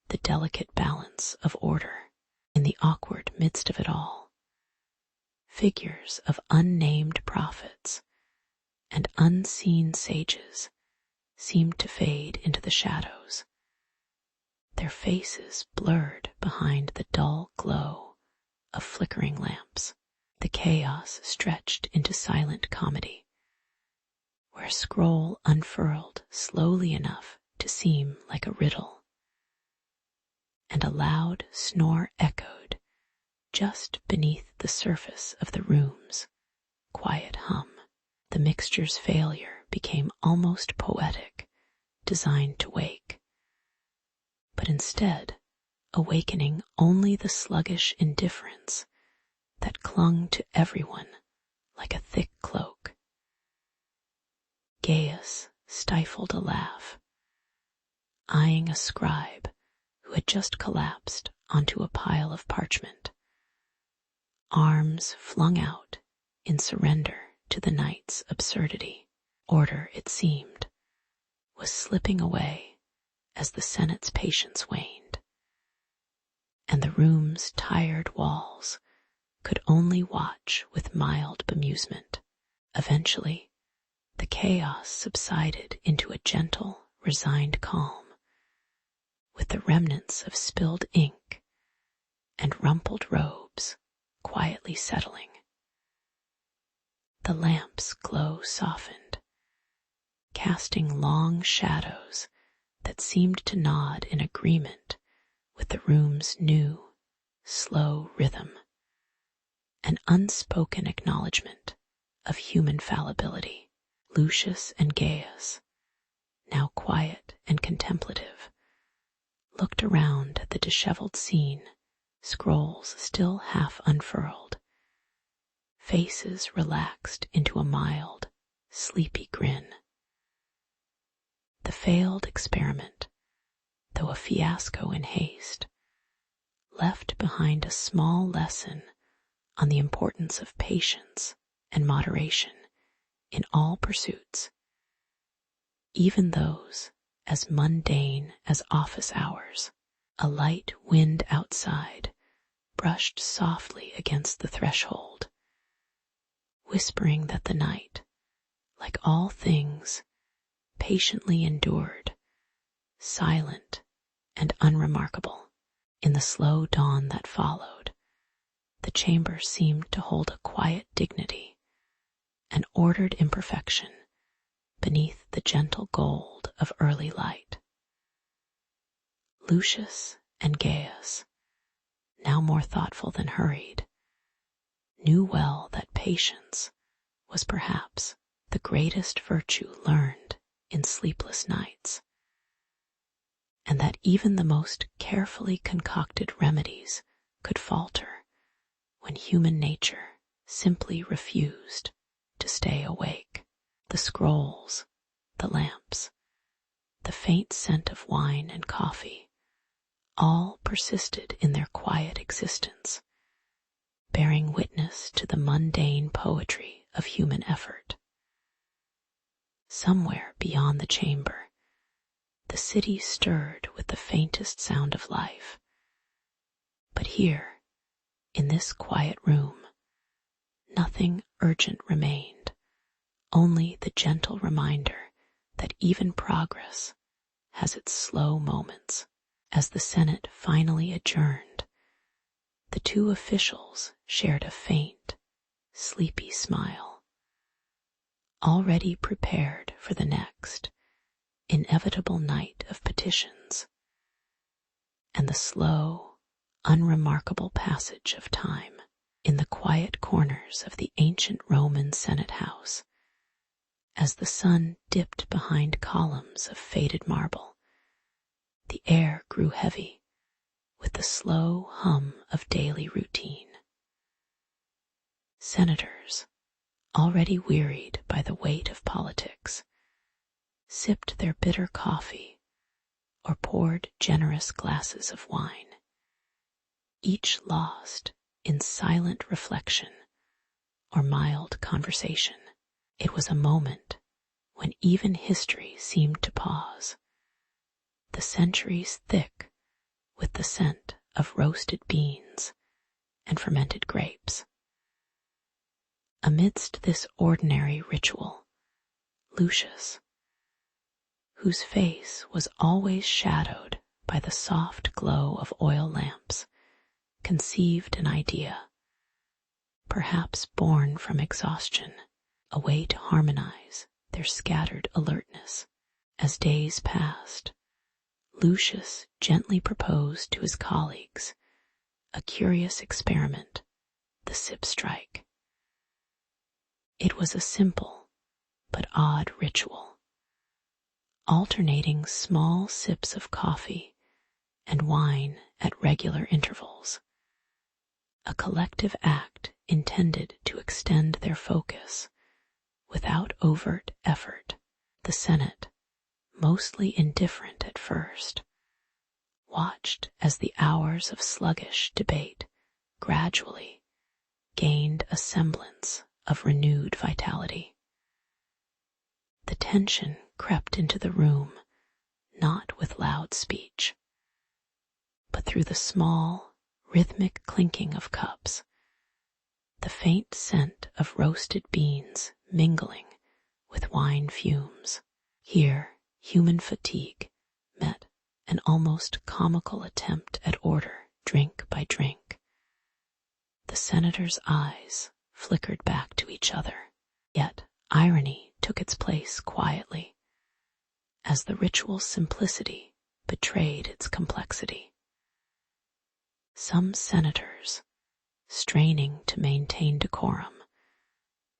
the delicate balance of order. In the awkward midst of it all, figures of unnamed prophets and unseen sages seemed to fade into the shadows, their faces blurred behind the dull glow of flickering lamps. The chaos stretched into silent comedy, where a scroll unfurled slowly enough to seem like a riddle, and a loud snore echoed just beneath the surface of the room's quiet hum. The mixture's failure became almost poetic, designed to wake, but instead awakening only the sluggish indifference that clung to everyone like a thick cloak. Gaius stifled a laugh, eyeing a scribe who had just collapsed onto a pile of parchment, arms flung out in surrender to the night's absurdity. Order, it seemed, was slipping away as the Senate's patience waned, and the room's tired walls could only watch with mild bemusement. Eventually, the chaos subsided into a gentle, resigned calm, with the remnants of spilled ink and rumpled robes quietly settling. The lamp's glow softened, casting long shadows that seemed to nod in agreement with the room's new, slow rhythm, an unspoken acknowledgement of human fallibility. Lucius and Gaius, now quiet and contemplative, looked around at the disheveled scene scrolls still half unfurled, faces relaxed into a mild, sleepy grin. The failed experiment, though a fiasco in haste, left behind a small lesson on the importance of patience and moderation in all pursuits, even those as mundane as office hours. A light wind outside brushed softly against the threshold, whispering that the night, like all things, patiently endured, silent and unremarkable. In the slow dawn that followed, the chamber seemed to hold a quiet dignity, an ordered imperfection beneath the gentle gold of early light. Lucius and Gaius, now more thoughtful than hurried, knew well that patience was perhaps the greatest virtue learned in sleepless nights, and that even the most carefully concocted remedies could falter when human nature simply refused to stay awake. The scrolls, the lamps, the faint scent of wine and coffee, all persisted in their quiet existence, bearing witness to the mundane poetry of human effort. Somewhere beyond the chamber, the city stirred with the faintest sound of life. But here, in this quiet room, nothing urgent remained, only the gentle reminder that even progress has its slow moments. As the Senate finally adjourned, the two officials shared a faint, sleepy smile, already prepared for the next inevitable night of petitions and the slow, unremarkable passage of time. In the quiet corners of the ancient Roman Senate house, as the sun dipped behind columns of faded marble, the air grew heavy with the slow hum of daily routine. Senators, already wearied by the weight of politics, sipped their bitter coffee or poured generous glasses of wine, each lost in silent reflection or mild conversation. It was a moment when even history seemed to pause, the centuries thick with the scent of roasted beans and fermented grapes. Amidst this ordinary ritual, Lucius, whose face was always shadowed by the soft glow of oil lamps, conceived an idea, perhaps born from exhaustion, a way to harmonize their scattered alertness. As days passed, Lucius gently proposed to his colleagues a curious experiment, the sip strike. It was a simple but odd ritual, alternating small sips of coffee and wine at regular intervals, a collective act intended to extend their focus without overt effort. The Senate, mostly indifferent at first, watched as the hours of sluggish debate gradually gained a semblance of renewed vitality. The tension crept into the room not with loud speech, but through the small, rhythmic clinking of cups, the faint scent of roasted beans mingling with wine fumes. Here, human fatigue met an almost comical attempt at order, drink by drink. The senators' eyes flickered back to each other, yet irony took its place quietly, as the ritual's simplicity betrayed its complexity. Some senators, straining to maintain decorum,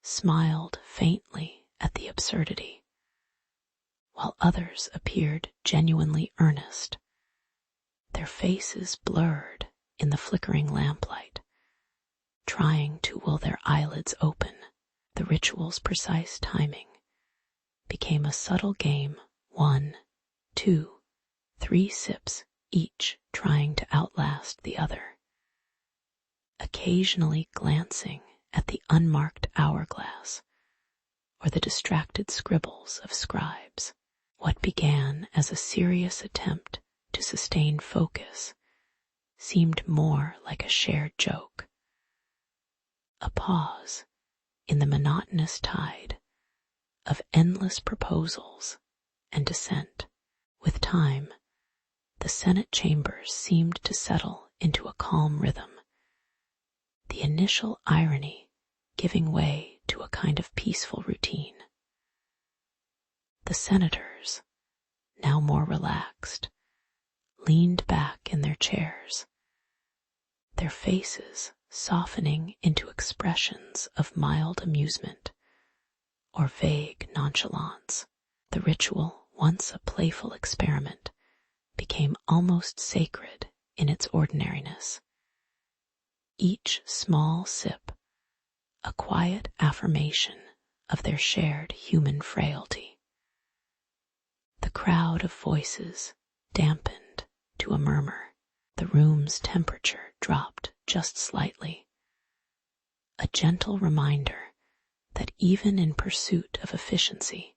smiled faintly at the absurdity, while others appeared genuinely earnest, their faces blurred in the flickering lamplight, trying to will their eyelids open. The ritual's precise timing became a subtle game, 1, 2, 3 sips, each trying to outlast the other. Occasionally glancing at the unmarked hourglass or the distracted scribbles of scribes, what began as a serious attempt to sustain focus seemed more like a shared joke. A pause in the monotonous tide of endless proposals and dissent. With time, the Senate chambers seemed to settle into a calm rhythm, the initial irony giving way to a kind of peaceful routine. The senators, now more relaxed, leaned back in their chairs, their faces softening into expressions of mild amusement or vague nonchalance. The ritual, once a playful experiment, became almost sacred in its ordinariness. Each small sip, a quiet affirmation of their shared human frailty. The crowd of voices dampened to a murmur. The room's temperature dropped just slightly, a gentle reminder that even in pursuit of efficiency,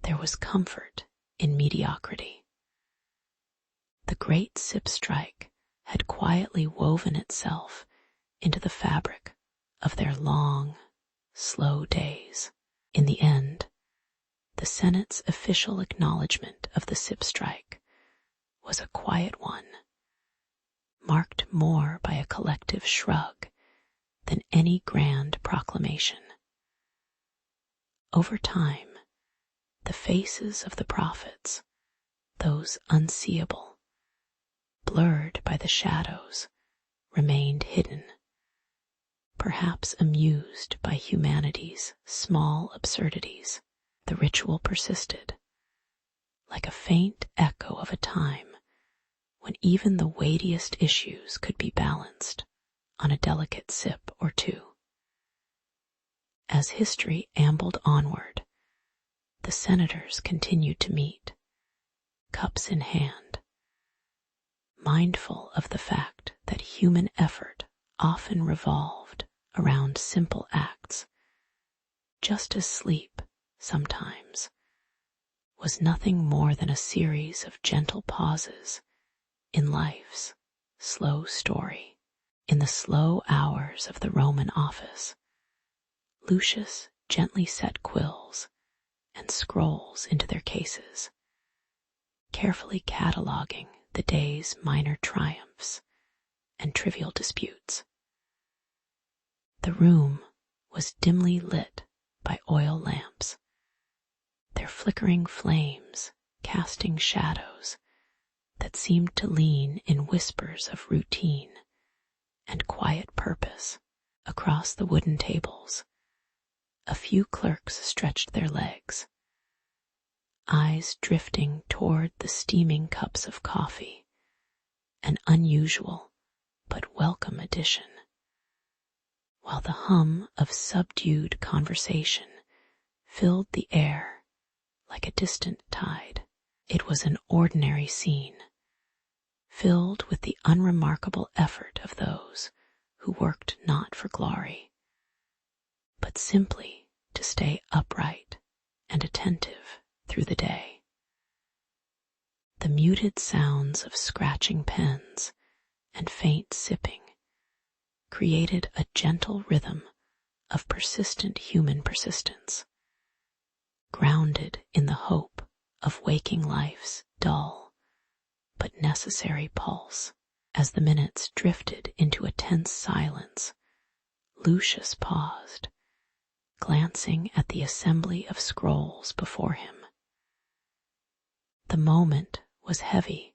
there was comfort in mediocrity. The great sip strike had quietly woven itself into the fabric of their long, slow days. In the end, the Senate's official acknowledgement of the sip strike was a quiet one, marked more by a collective shrug than any grand proclamation. Over time, the faces of the prophets, those unseeable, blurred by the shadows, remained hidden, perhaps amused by humanity's small absurdities. The ritual persisted, like a faint echo of a time when even the weightiest issues could be balanced on a delicate sip or two. As history ambled onward, the senators continued to meet, cups in hand, mindful of the fact that human effort often revolved around simple acts, just as sleep, sometimes, was nothing more than a series of gentle pauses in life's slow story. In the slow hours of the Roman office, Lucius gently set quills and scrolls into their cases, carefully cataloging the day's minor triumphs and trivial disputes. The room was dimly lit by oil lamps, their flickering flames casting shadows that seemed to lean in whispers of routine and quiet purpose. Across the wooden tables, a few clerks stretched their legs, eyes drifting toward the steaming cups of coffee, an unusual but welcome addition, while the hum of subdued conversation filled the air like a distant tide. It was an ordinary scene, filled with the unremarkable effort of those who worked not for glory, but simply to stay upright and attentive through the day. The muted sounds of scratching pens and faint sipping created a gentle rhythm of persistent human persistence, grounded in the hope of waking life's dull but necessary pulse. As the minutes drifted into a tense silence, Lucius paused, glancing at the assembly of scrolls before him. The moment was heavy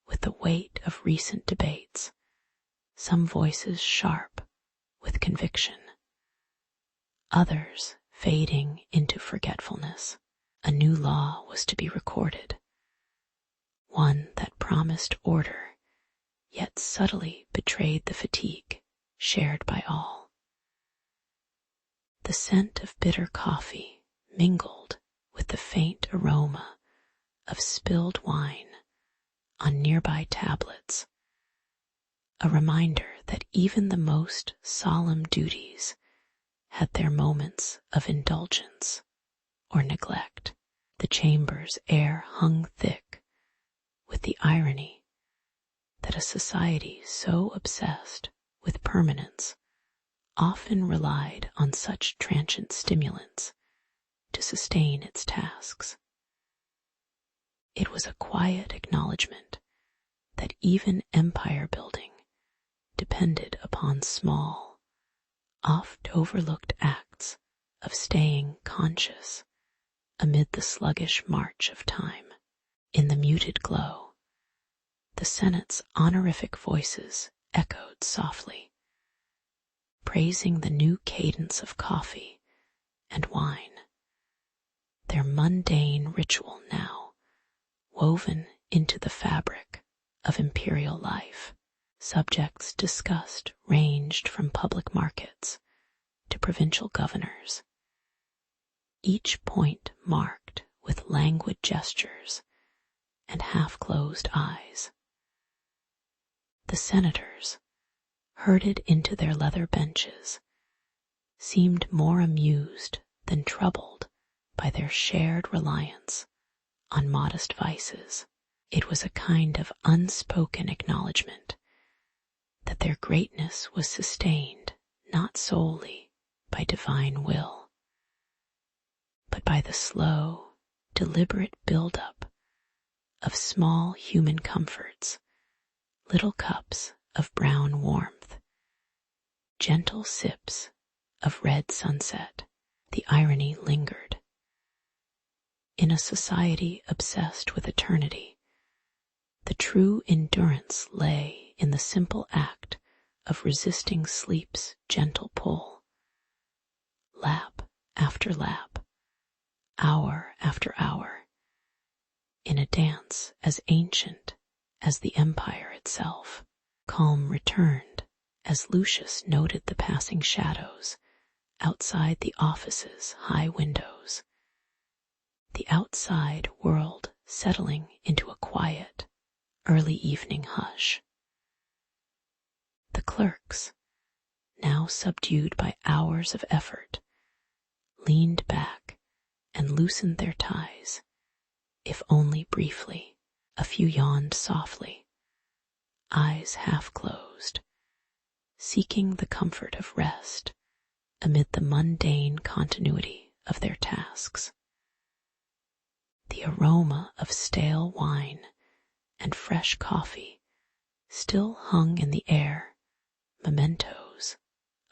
with the weight of recent debates, some voices sharp with conviction, others fading into forgetfulness. A new law was to be recorded, one that promised order, yet subtly betrayed the fatigue shared by all. The scent of bitter coffee mingled with the faint aroma of spilled wine on nearby tablets, a reminder that even the most solemn duties had their moments of indulgence or neglect. The chamber's air hung thick with the irony that a society so obsessed with permanence often relied on such transient stimulants to sustain its tasks. It was a quiet acknowledgement that even empire building depended upon small, oft overlooked acts of staying conscious amid the sluggish march of time. In the muted glow, the Senate's honorific voices echoed softly, praising the new cadence of coffee and wine, their mundane ritual now woven into the fabric of imperial life. Subjects discussed ranged from public markets to provincial governors, each point marked with languid gestures and half-closed eyes. The senators, herded into their leather benches, seemed more amused than troubled by their shared reliance on modest vices. It was a kind of unspoken acknowledgement that their greatness was sustained not solely by divine will, but by the slow, deliberate build-up of small human comforts, little cups of brown warmth, gentle sips of red sunset. The irony lingered. In a society obsessed with eternity, the true endurance lay in the simple act of resisting sleep's gentle pull. Lap after lap, hour after hour, in a dance as ancient as the empire itself. Calm returned as Lucius noted the passing shadows outside the office's high windows, the outside world settling into a quiet, early evening hush. The clerks, now subdued by hours of effort, leaned back and loosened their ties, if only briefly. A few yawned softly, eyes half closed, seeking the comfort of rest amid the mundane continuity of their tasks. The aroma of stale wine and fresh coffee still hung in the air, mementos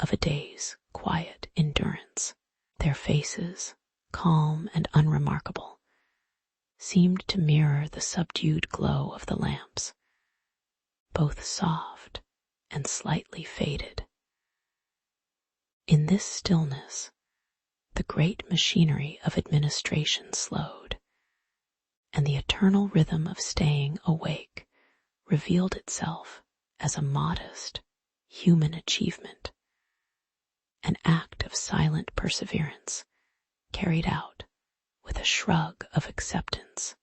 of a day's quiet endurance. Their faces, calm and unremarkable, seemed to mirror the subdued glow of the lamps, both soft and slightly faded. In this stillness, the great machinery of administration slowed, and the eternal rhythm of staying awake revealed itself as a modest, human achievement, an act of silent perseverance carried out with a shrug of acceptance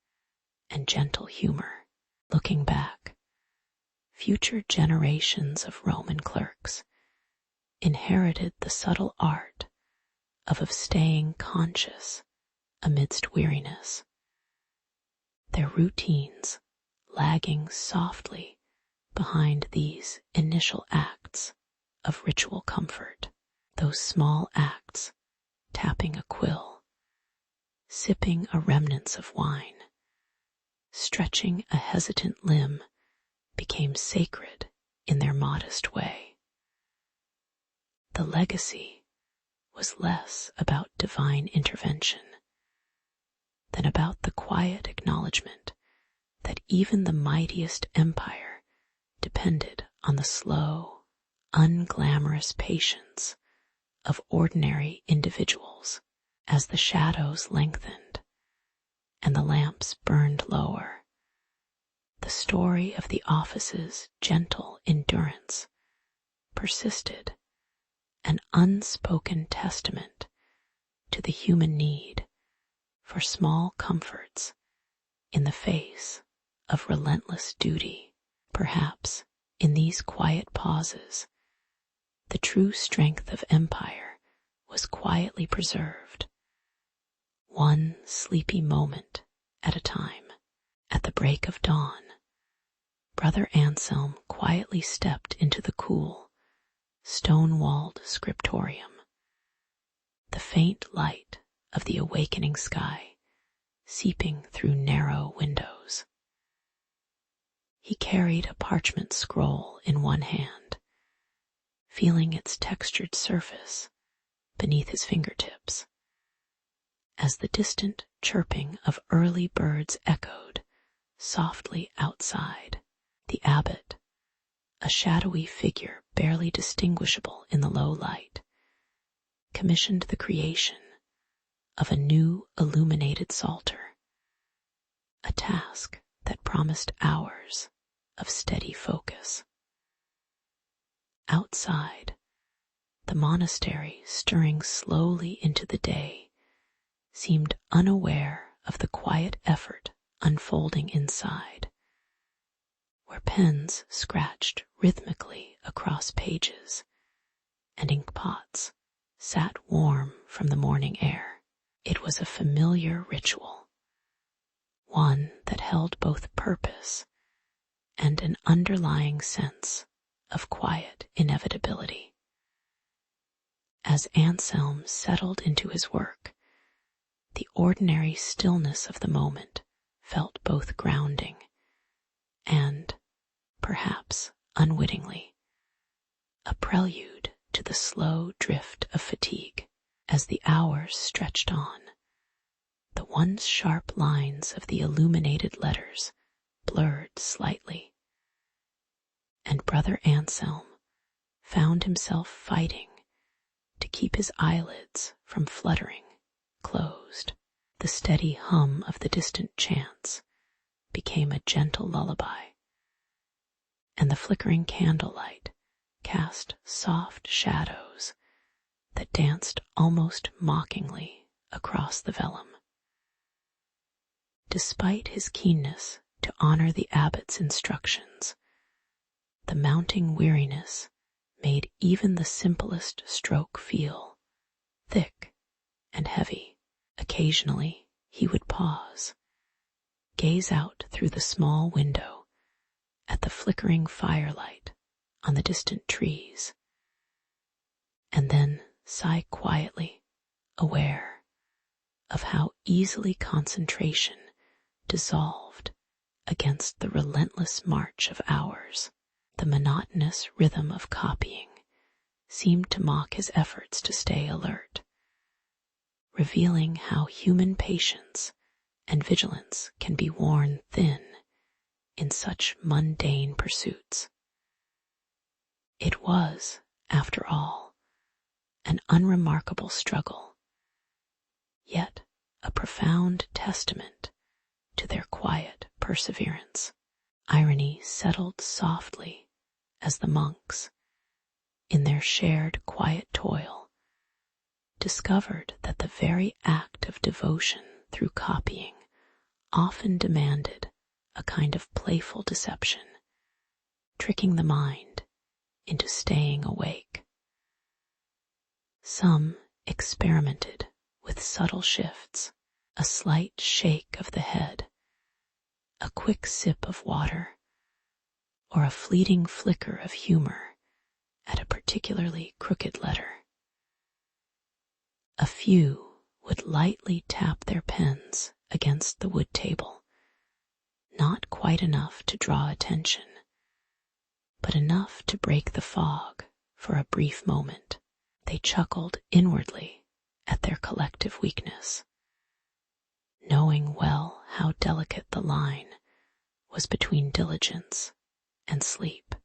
and gentle humor. Looking back, future generations of Roman clerks inherited the subtle art of staying conscious amidst weariness, their routines lagging softly behind these initial acts of ritual comfort. Those small acts, tapping a quill, sipping a remnants of wine, stretching a hesitant limb, became sacred in their modest way. The legacy was less about divine intervention than about the quiet acknowledgement that even the mightiest empire depended on the slow, unglamorous patience of ordinary individuals. As the shadows lengthened and the lamps burned lower, The story of the office's gentle endurance persisted, an unspoken testament to the human need for small comforts in the face of relentless duty. Perhaps in these quiet pauses, the true strength of empire was quietly preserved, one sleepy moment at a time. At the break of dawn, Brother Anselm quietly stepped into the cool, stone-walled scriptorium. The faint light of the awakening sky seeping through narrow windows. He carried a parchment scroll in one hand, feeling its textured surface beneath his fingertips. As the distant chirping of early birds echoed softly outside, the abbot, a shadowy figure barely distinguishable in the low light, commissioned the creation of a new illuminated psalter, a task that promised hours of steady focus. Outside, the monastery, stirring slowly into the day, seemed unaware of the quiet effort unfolding inside, where pens scratched rhythmically across pages and inkpots sat warm from the morning air. It was a familiar ritual, one that held both purpose and an underlying sense of quiet inevitability. As Anselm settled into his work, the ordinary stillness of the moment felt both grounding and, perhaps unwittingly, a prelude to the slow drift of fatigue. As the hours stretched on, the once sharp lines of the illuminated letters blurred slightly, and Brother Anselm found himself fighting to keep his eyelids from fluttering closed. The steady hum of the distant chants became a gentle lullaby, and the flickering candlelight cast soft shadows that danced almost mockingly across the vellum. Despite his keenness to honor the abbot's instructions, the mounting weariness made even the simplest stroke feel thick and heavy. Occasionally he would pause, gaze out through the small window at the flickering firelight on the distant trees, and then sigh quietly, aware of how easily concentration dissolved against the relentless march of hours. The monotonous rhythm of copying seemed to mock his efforts to stay alert, revealing how human patience and vigilance can be worn thin in such mundane pursuits. It was, after all, an unremarkable struggle, yet a profound testament to their quiet perseverance. Irony settled softly as the monks, in their shared quiet toil, discovered that the very act of devotion through copying often demanded a kind of playful deception, tricking the mind into staying awake. Some experimented with subtle shifts, a slight shake of the head, a quick sip of water, or a fleeting flicker of humor at a particularly crooked letter. A few would lightly tap their pens against the wood table, not quite enough to draw attention, but enough to break the fog for a brief moment. They chuckled inwardly at their collective weakness, knowing well how delicate the line was between diligence and sleep.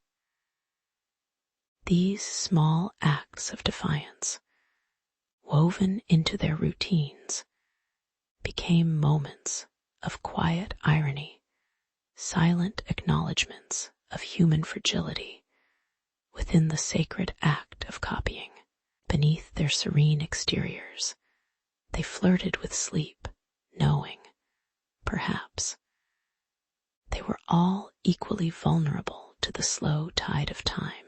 These small acts of defiance, woven into their routines, became moments of quiet irony silent acknowledgments of human fragility within the sacred act of copying. Beneath their serene exteriors, they flirted with sleep, knowing, perhaps, they were all equally vulnerable to the slow tide of time.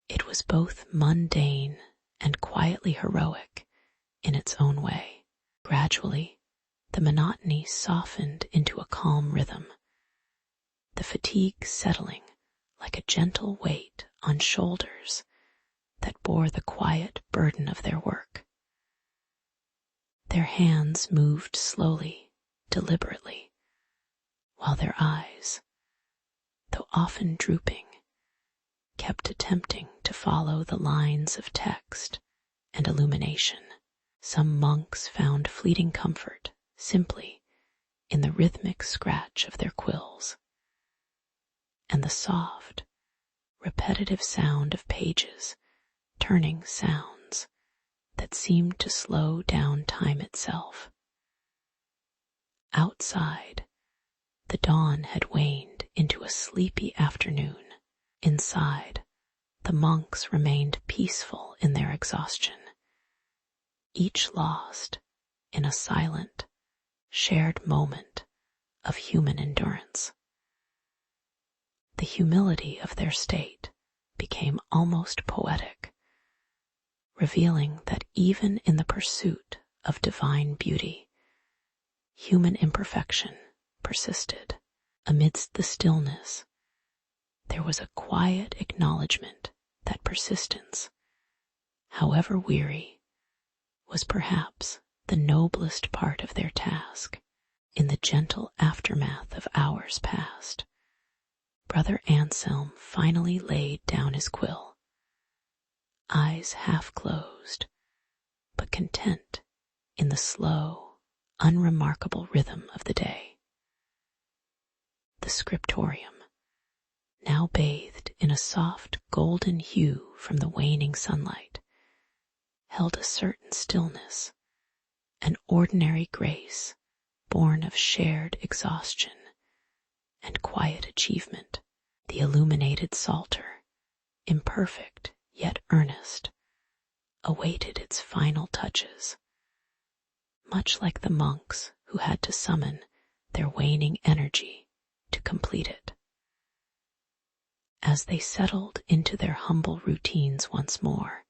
It was both mundane and quietly heroic in its own way. Gradually, the monotony softened into a calm rhythm, the fatigue settling like a gentle weight on shoulders that bore the quiet burden of their work. Their hands moved slowly, deliberately, while their eyes, though often drooping, kept attempting to follow the lines of text and illumination. Some monks found fleeting comfort simply in the rhythmic scratch of their quills, and the soft, repetitive sound of pages turning sounds that seemed to slow down time itself. Outside, the dawn had waned into a sleepy afternoon. Inside, the monks remained peaceful in their exhaustion, each lost in a silent, shared moment of human endurance. The humility of their state became almost poetic, revealing that even in the pursuit of divine beauty, human imperfection persisted. Amidst the stillness, there was a quiet acknowledgement that persistence, however weary, was perhaps the noblest part of their task. In the gentle aftermath of hours past, Brother Anselm finally laid down his quill, eyes half closed, but content in the slow, unremarkable rhythm of the day. The scriptorium, now bathed in a soft golden hue from the waning sunlight, held a certain stillness, an ordinary grace born of shared exhaustion and quiet achievement. The illuminated psalter, imperfect yet earnest, awaited its final touches, much like the monks who had to summon their waning energy to complete it. As they settled into their humble routines once more,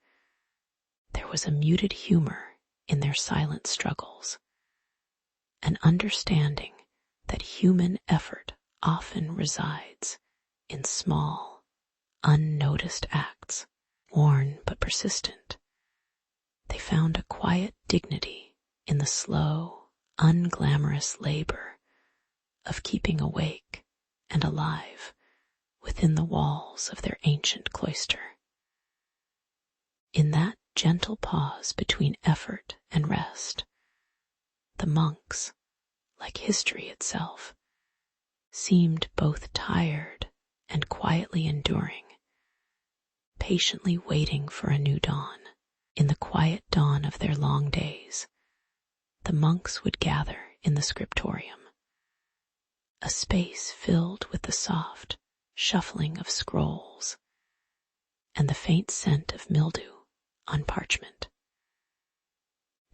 there was a muted humor in their silent struggles, an understanding that human effort often resides in small, unnoticed acts, worn but persistent. They found a quiet dignity in the slow, unglamorous labor of keeping awake and alive within the walls of their ancient cloister. In that gentle pause between effort and rest, the monks, like history itself, seemed both tired and quietly enduring, patiently waiting for a new dawn. In the quiet dawn of their long days, the monks would gather in the scriptorium, a space filled with the soft shuffling of scrolls and the faint scent of mildew on parchment.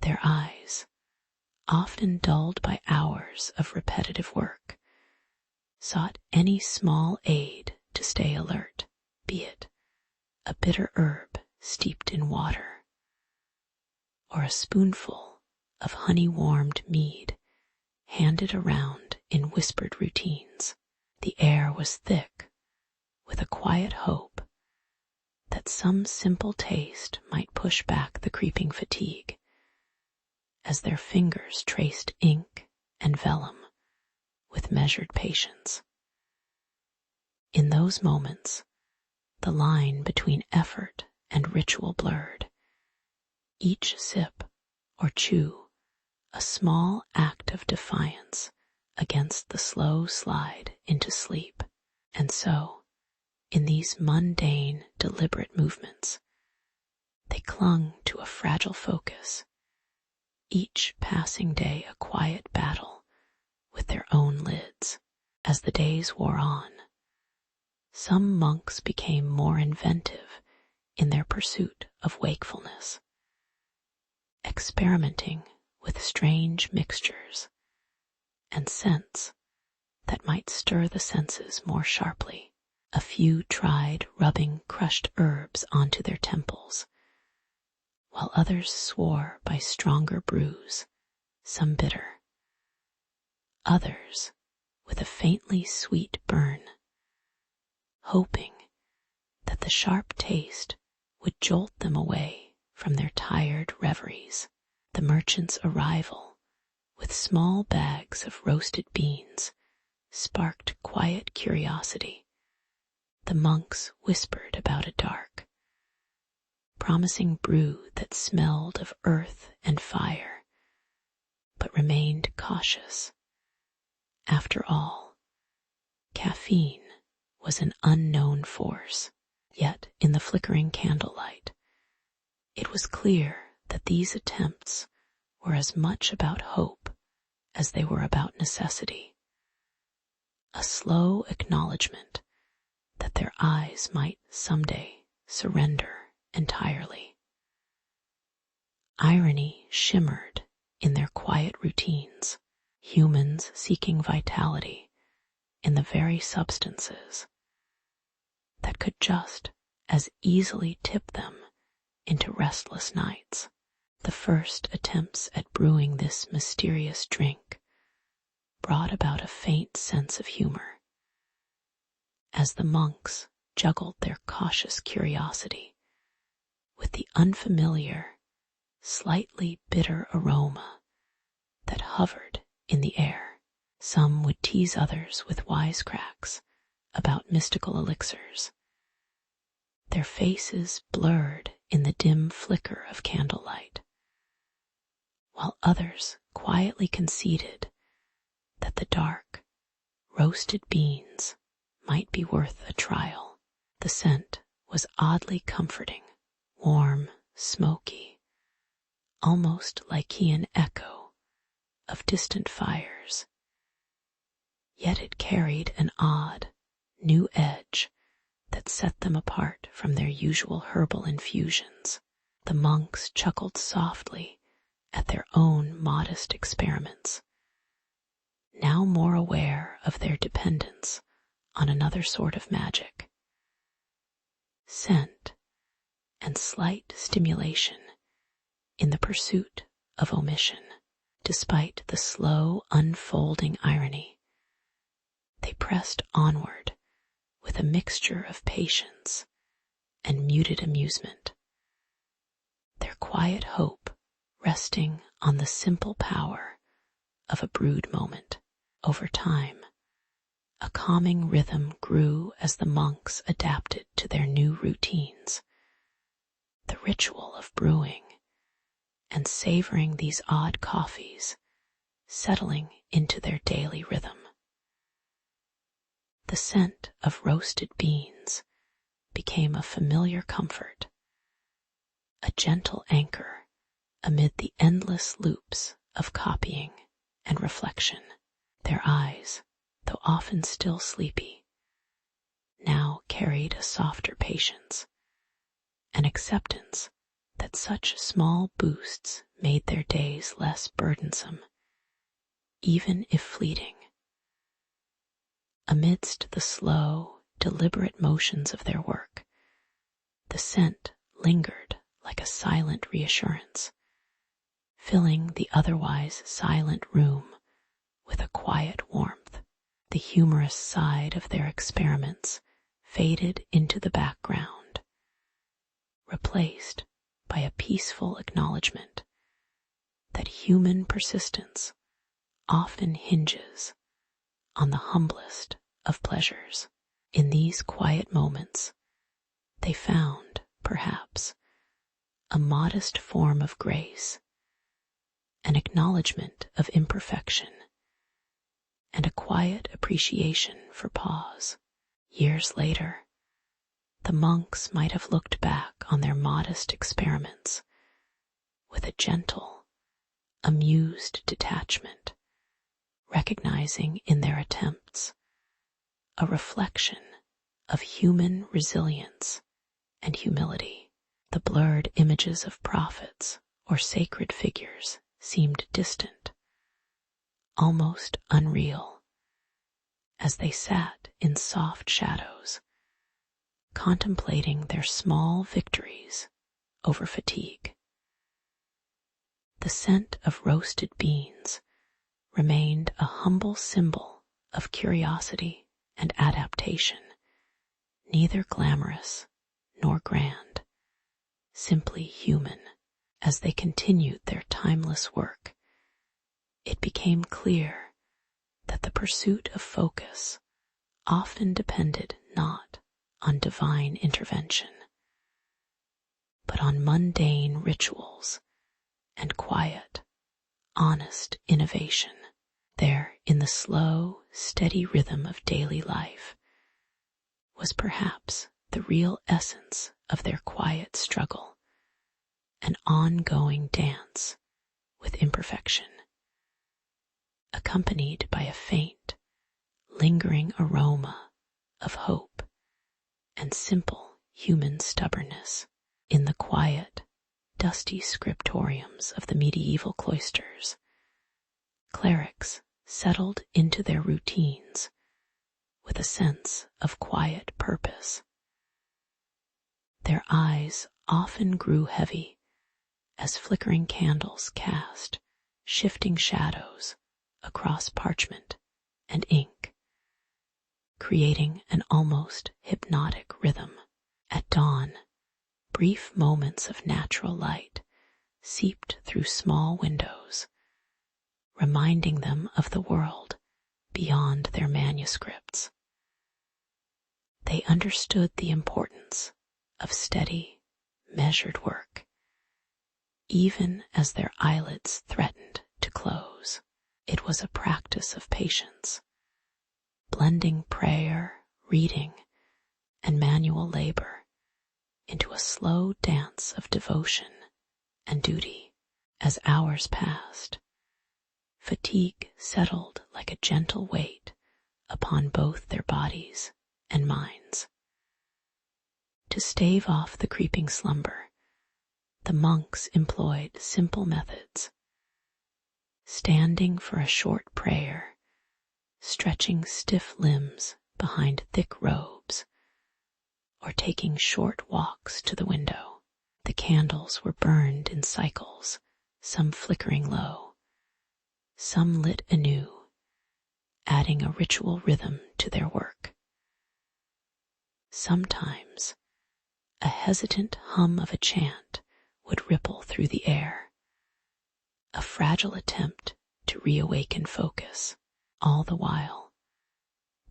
Their eyes, often dulled by hours of repetitive work, sought any small aid to stay alert, be it a bitter herb steeped in water, or a spoonful of honey-warmed mead handed around in whispered routines. The air was thick with a quiet hope that some simple taste might push back the creeping fatigue as their fingers traced ink and vellum with measured patience. In those moments, the line between effort and ritual blurred, each sip or chew a small act of defiance against the slow slide into sleep. And so, in these mundane, deliberate movements, they clung to a fragile focus, each passing day a quiet battle with their own lids. As the days wore on, some monks became more inventive in their pursuit of wakefulness, experimenting with strange mixtures and scents that might stir the senses more sharply. A few tried rubbing crushed herbs onto their temples, while others swore by stronger brews, some bitter, others with a faintly sweet burn, hoping that the sharp taste would jolt them away from their tired reveries. The merchant's arrival with small bags of roasted beans sparked quiet curiosity. The monks whispered about a dark, promising brew that smelled of earth and fire, but remained cautious. After all, caffeine was an unknown force, yet in the flickering candlelight, it was clear that these attempts were as much about hope as they were about necessity. A slow acknowledgement that their eyes might someday surrender entirely. Irony shimmered in their quiet routines, humans seeking vitality in the very substances that could just as easily tip them into restless nights. The first attempts at brewing this mysterious drink brought about a faint sense of humor, as the monks juggled their cautious curiosity with the unfamiliar, slightly bitter aroma that hovered in the air. Some would tease others with wisecracks about mystical elixirs, their faces blurred in the dim flicker of candlelight, while others quietly conceded that the dark, roasted beans might be worth a trial. The scent was oddly comforting, warm, smoky, almost like an echo of distant fires. Yet it carried an odd, new edge that set them apart from their usual herbal infusions. The monks chuckled softly at their own modest experiments, now more aware of their dependence on another sort of magic. Scent and slight stimulation in the pursuit of omission. Despite the slow unfolding irony, they pressed onward with a mixture of patience and muted amusement, their quiet hope resting on the simple power of a brewed moment. Over time, a calming rhythm grew as the monks adapted to their new routines. The ritual of brewing and savoring these odd coffees settling into their daily rhythm. The scent of roasted beans became a familiar comfort, a gentle anchor amid the endless loops of copying and reflection. Their eyes, though often still sleepy, now carried a softer patience, an acceptance that such small boosts made their days less burdensome, even if fleeting. Amidst the slow, deliberate motions of their work, the scent lingered like a silent reassurance, filling the otherwise silent room with a quiet warmth. The humorous side of their experiments faded into the background, replaced by a peaceful acknowledgement that human persistence often hinges on the humblest of pleasures. In these quiet moments, they found, perhaps, a modest form of grace, an acknowledgement of imperfection, and a quiet appreciation for pause. Years later, the monks might have looked back on their modest experiments with a gentle, amused detachment, recognizing in their attempts a reflection of human resilience and humility. The blurred images of prophets or sacred figures seemed distant, almost unreal, as they sat in soft shadows, contemplating their small victories over fatigue. The scent of roasted beans remained a humble symbol of curiosity and adaptation, neither glamorous nor grand, simply human. As they continued their timeless work, it became clear that the pursuit of focus often depended not on divine intervention, but on mundane rituals and quiet, honest innovation. There, in the slow, steady rhythm of daily life, was perhaps the real essence of their quiet struggle, an ongoing dance with imperfection, accompanied by a faint, lingering aroma of hope and simple human stubbornness. In the quiet, dusty scriptoriums of the medieval cloisters, clerics settled into their routines with a sense of quiet purpose. Their eyes often grew heavy as flickering candles cast shifting shadows across parchment and ink, creating an almost hypnotic rhythm. At dawn, brief moments of natural light seeped through small windows, reminding them of the world beyond their manuscripts. They understood the importance of steady, measured work, even as their eyelids threatened to close. It was a practice of patience, blending prayer, reading, and manual labor into a slow dance of devotion and duty. As hours passed, fatigue settled like a gentle weight upon both their bodies and minds. To stave off the creeping slumber, the monks employed simple methods, standing for a short prayer, stretching stiff limbs behind thick robes, or taking short walks to the window. The candles were burned in cycles, some flickering low, some lit anew, adding a ritual rhythm to their work. Sometimes a hesitant hum of a chant would ripple through the air, a fragile attempt to reawaken focus. All the while,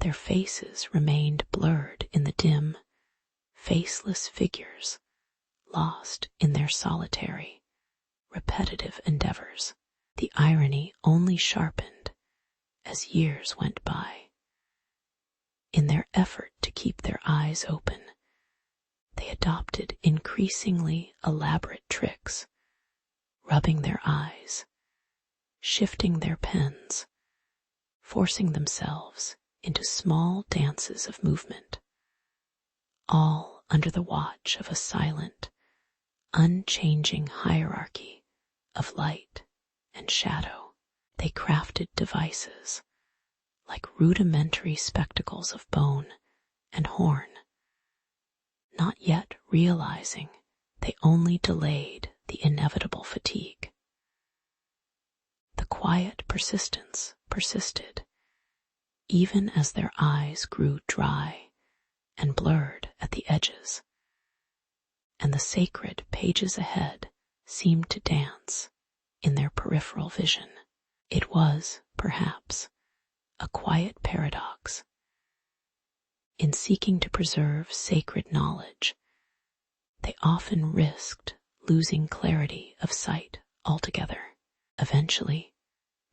their faces remained blurred in the dim, faceless figures lost in their solitary, repetitive endeavors. The irony only sharpened as years went by. In their effort to keep their eyes open, they adopted increasingly elaborate tricks, rubbing their eyes, shifting their pens, forcing themselves into small dances of movement, all under the watch of a silent, unchanging hierarchy of light and shadow. They crafted devices like rudimentary spectacles of bone and horn, not yet realizing they only delayed the inevitable fatigue. The quiet persistence persisted, even as their eyes grew dry and blurred at the edges, and the sacred pages ahead seemed to dance in their peripheral vision. It was, perhaps, a quiet paradox. In seeking to preserve sacred knowledge, they often risked losing clarity of sight altogether. Eventually,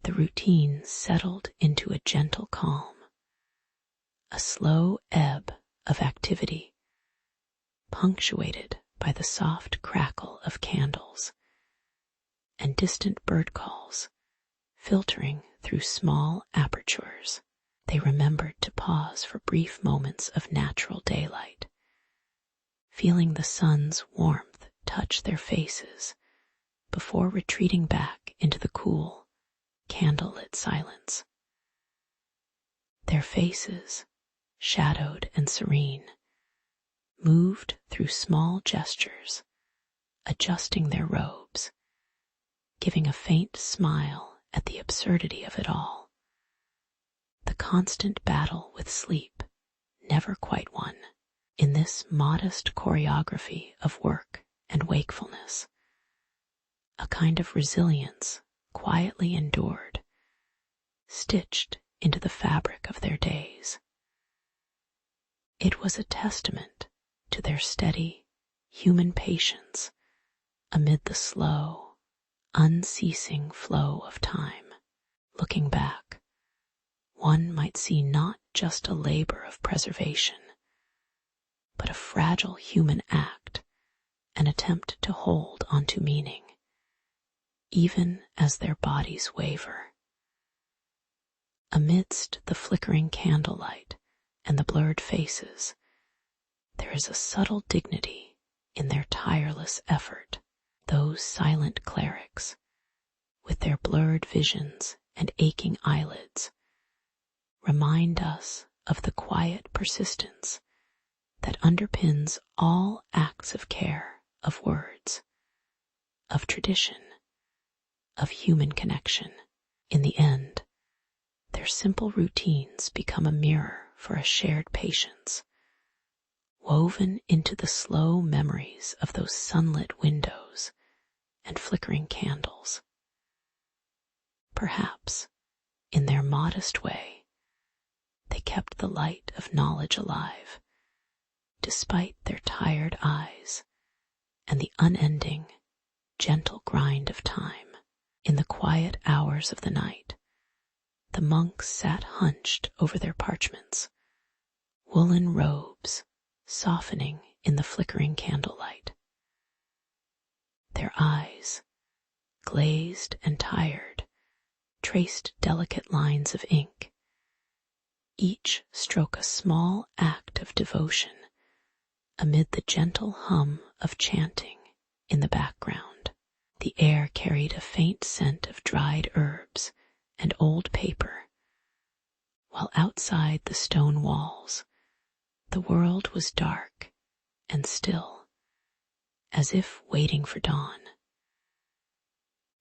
the routine settled into a gentle calm, a slow ebb of activity, punctuated by the soft crackle of candles and distant bird calls filtering through small apertures. They remembered to pause for brief moments of natural daylight, feeling the sun's warmth touch their faces before retreating back into the cool, candlelit silence. Their faces, shadowed and serene, moved through small gestures, adjusting their robes, giving a faint smile at the absurdity of it all. The constant battle with sleep, never quite won, in this modest choreography of work and wakefulness. A kind of resilience quietly endured, stitched into the fabric of their days. It was a testament to their steady, human patience amid the slow, unceasing flow of time. Looking back, one might see not just a labor of preservation, but a fragile human act, an attempt to hold onto meaning, even as their bodies waver. Amidst the flickering candlelight and the blurred faces, there is a subtle dignity in their tireless effort. Those silent clerics, with their blurred visions and aching eyelids, remind us of the quiet persistence that underpins all acts of care, of words, of tradition, of human connection. In the end, their simple routines become a mirror for a shared patience, woven into the slow memories of those sunlit windows and flickering candles. Perhaps, in their modest way, they kept the light of knowledge alive, despite their tired eyes and the unending, gentle grind of time. In the quiet hours of the night, the monks sat hunched over their parchments, woolen robes softening in the flickering candlelight. Their eyes, glazed and tired, traced delicate lines of ink, each stroke a small act of devotion amid the gentle hum of chanting in the background. The air carried a faint scent of dried herbs and old paper, while outside the stone walls, the world was dark and still, as if waiting for dawn.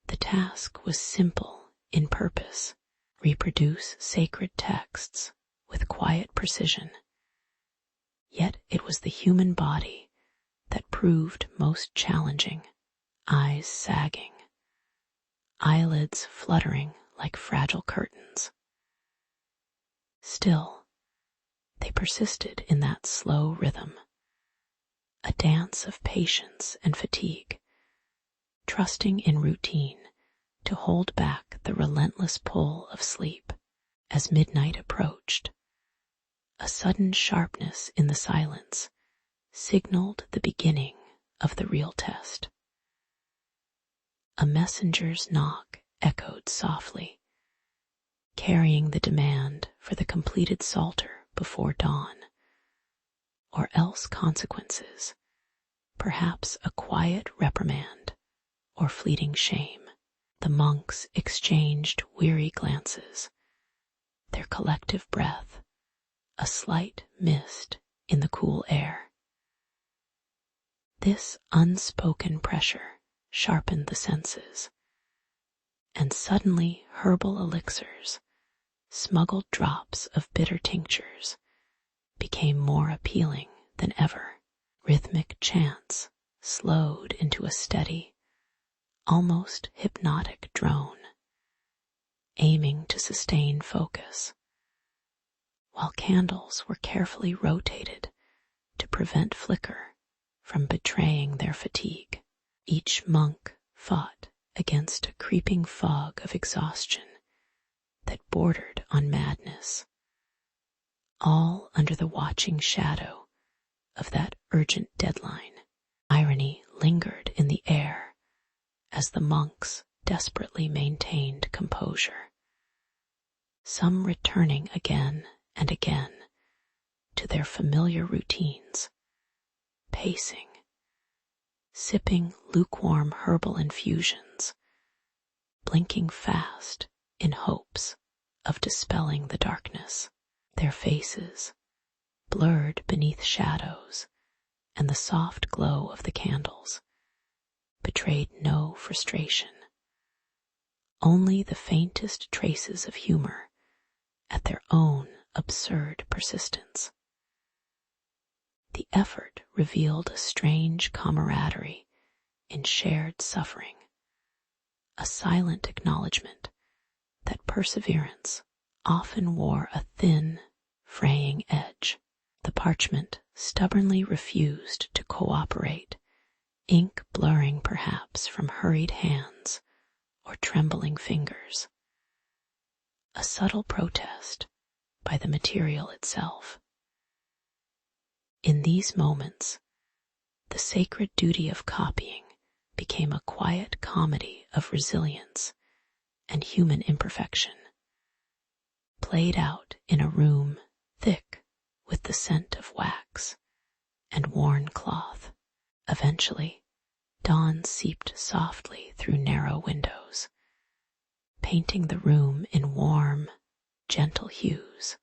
The task was simple in purpose: reproduce sacred texts with quiet precision. Yet it was the human body that proved most challenging, eyes sagging, eyelids fluttering like fragile curtains. Still, they persisted in that slow rhythm, a dance of patience and fatigue, trusting in routine to hold back the relentless pull of sleep. As midnight approached, a sudden sharpness in the silence signaled the beginning of the real test. A messenger's knock echoed softly, carrying the demand for the completed psalter before dawn, or else consequences, perhaps a quiet reprimand or fleeting shame. The monks exchanged weary glances, their collective breath a slight mist in the cool air. This unspoken pressure sharpened the senses, and suddenly herbal elixirs, smuggled drops of bitter tinctures, became more appealing than ever. Rhythmic chants slowed into a steady, almost hypnotic drone, aiming to sustain focus, while candles were carefully rotated to prevent flicker from betraying their fatigue. Each monk fought against a creeping fog of exhaustion that bordered on madness, all under the watching shadow of that urgent deadline. Irony lingered in the air as the monks desperately maintained composure. some returning again and again to their familiar routines, pacing, sipping lukewarm herbal infusions, blinking fast in hopes of dispelling the darkness. Their faces, blurred beneath shadows and the soft glow of the candles, betrayed no frustration, only the faintest traces of humor at their own absurd persistence. The effort revealed a strange camaraderie in shared suffering, a silent acknowledgement that perseverance often wore a thin, fraying edge. The parchment stubbornly refused to cooperate, ink blurring perhaps from hurried hands or trembling fingers. A subtle protest by the material itself. In these moments, the sacred duty of copying became a quiet comedy of resilience and human imperfection, played out in a room thick with the scent of wax and worn cloth. Eventually, dawn seeped softly through narrow windows, painting the room in warm, gentle hues,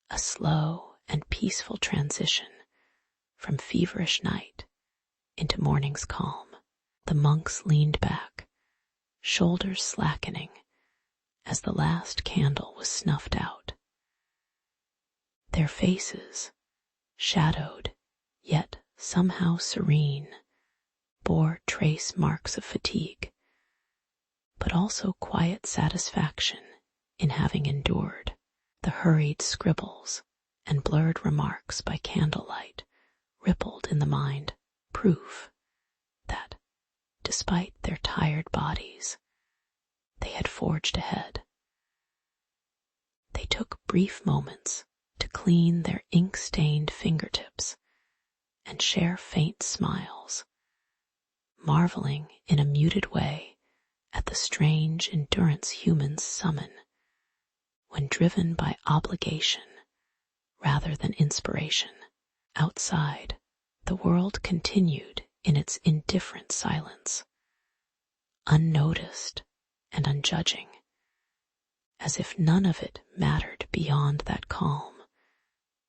a slow and peaceful transition from feverish night into morning's calm. The monks leaned back, shoulders slackening, as the last candle was snuffed out. Their faces, shadowed yet somehow serene, bore trace marks of fatigue, but also quiet satisfaction in having endured. The hurried scribbles and blurred remarks by candlelight rippled in the mind, proof that, despite their tired bodies, they had forged ahead. They took brief moments to clean their ink-stained fingertips and share faint smiles, marveling in a muted way at the strange endurance humans summon when driven by obligation rather than inspiration. Outside, the world continued in its indifferent silence, unnoticed and unjudging, as if none of it mattered beyond that calm,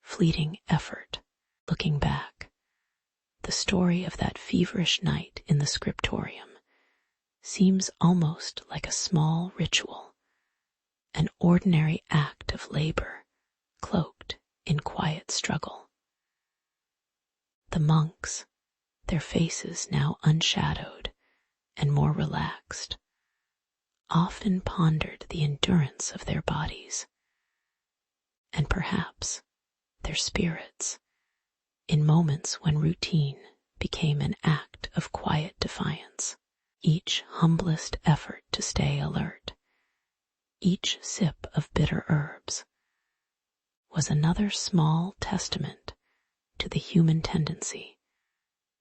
fleeting effort. Looking back, the story of that feverish night in the scriptorium seems almost like a small ritual, an ordinary act of labor cloaked in quiet struggle. The monks, their faces now unshadowed and more relaxed, often pondered the endurance of their bodies, and perhaps their spirits, in moments when routine became an act of quiet defiance. Each humblest effort to stay alert, each sip of bitter herbs, was another small testament to the human tendency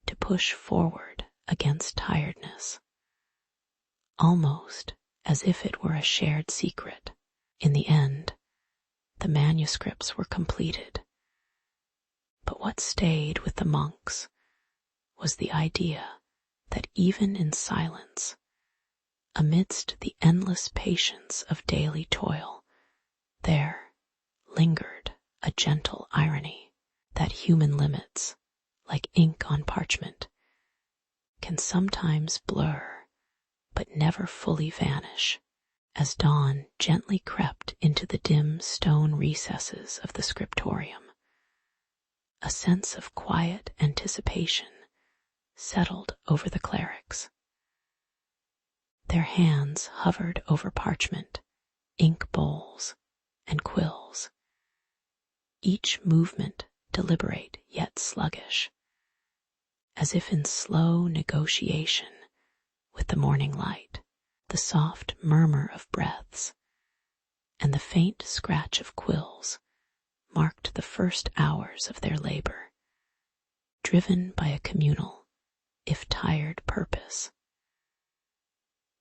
to push forward against tiredness, almost as if it were a shared secret. In the end, the manuscripts were completed, but what stayed with the monks was the idea that even in silence, amidst the endless patience of daily toil, there lingered a gentle irony that human limits, like ink on parchment, can sometimes blur but never fully vanish. As dawn gently crept into the dim stone recesses of the scriptorium, a sense of quiet anticipation settled over the clerics. Their hands hovered over parchment, ink bowls, and quills, each movement deliberate yet sluggish, as if in slow negotiation with the morning light. The soft murmur of breaths and the faint scratch of quills marked the first hours of their labor, driven by a communal, if tired, purpose.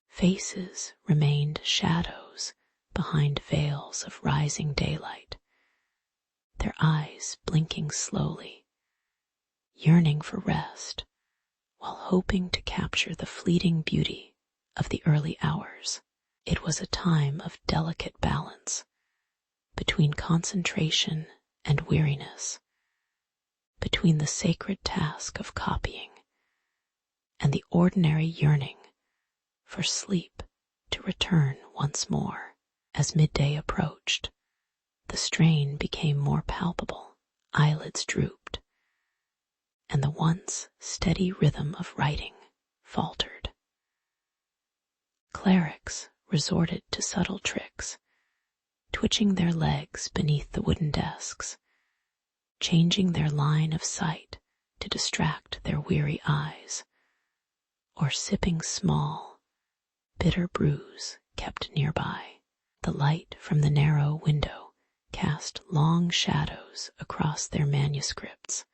Faces remained shadows behind veils of rising daylight, their eyes blinking slowly, yearning for rest while hoping to capture the fleeting beauty of the early hours. It was a time of delicate balance between concentration and weariness, between the sacred task of copying and the ordinary yearning for sleep to return once more. As midday approached, the strain became more palpable, eyelids drooped, and the once steady rhythm of writing faltered. Clerics resorted to subtle tricks, twitching their legs beneath the wooden desks, changing their line of sight to distract their weary eyes, or sipping small, bitter brews kept nearby. The light from the narrow window cast long shadows across their manuscripts,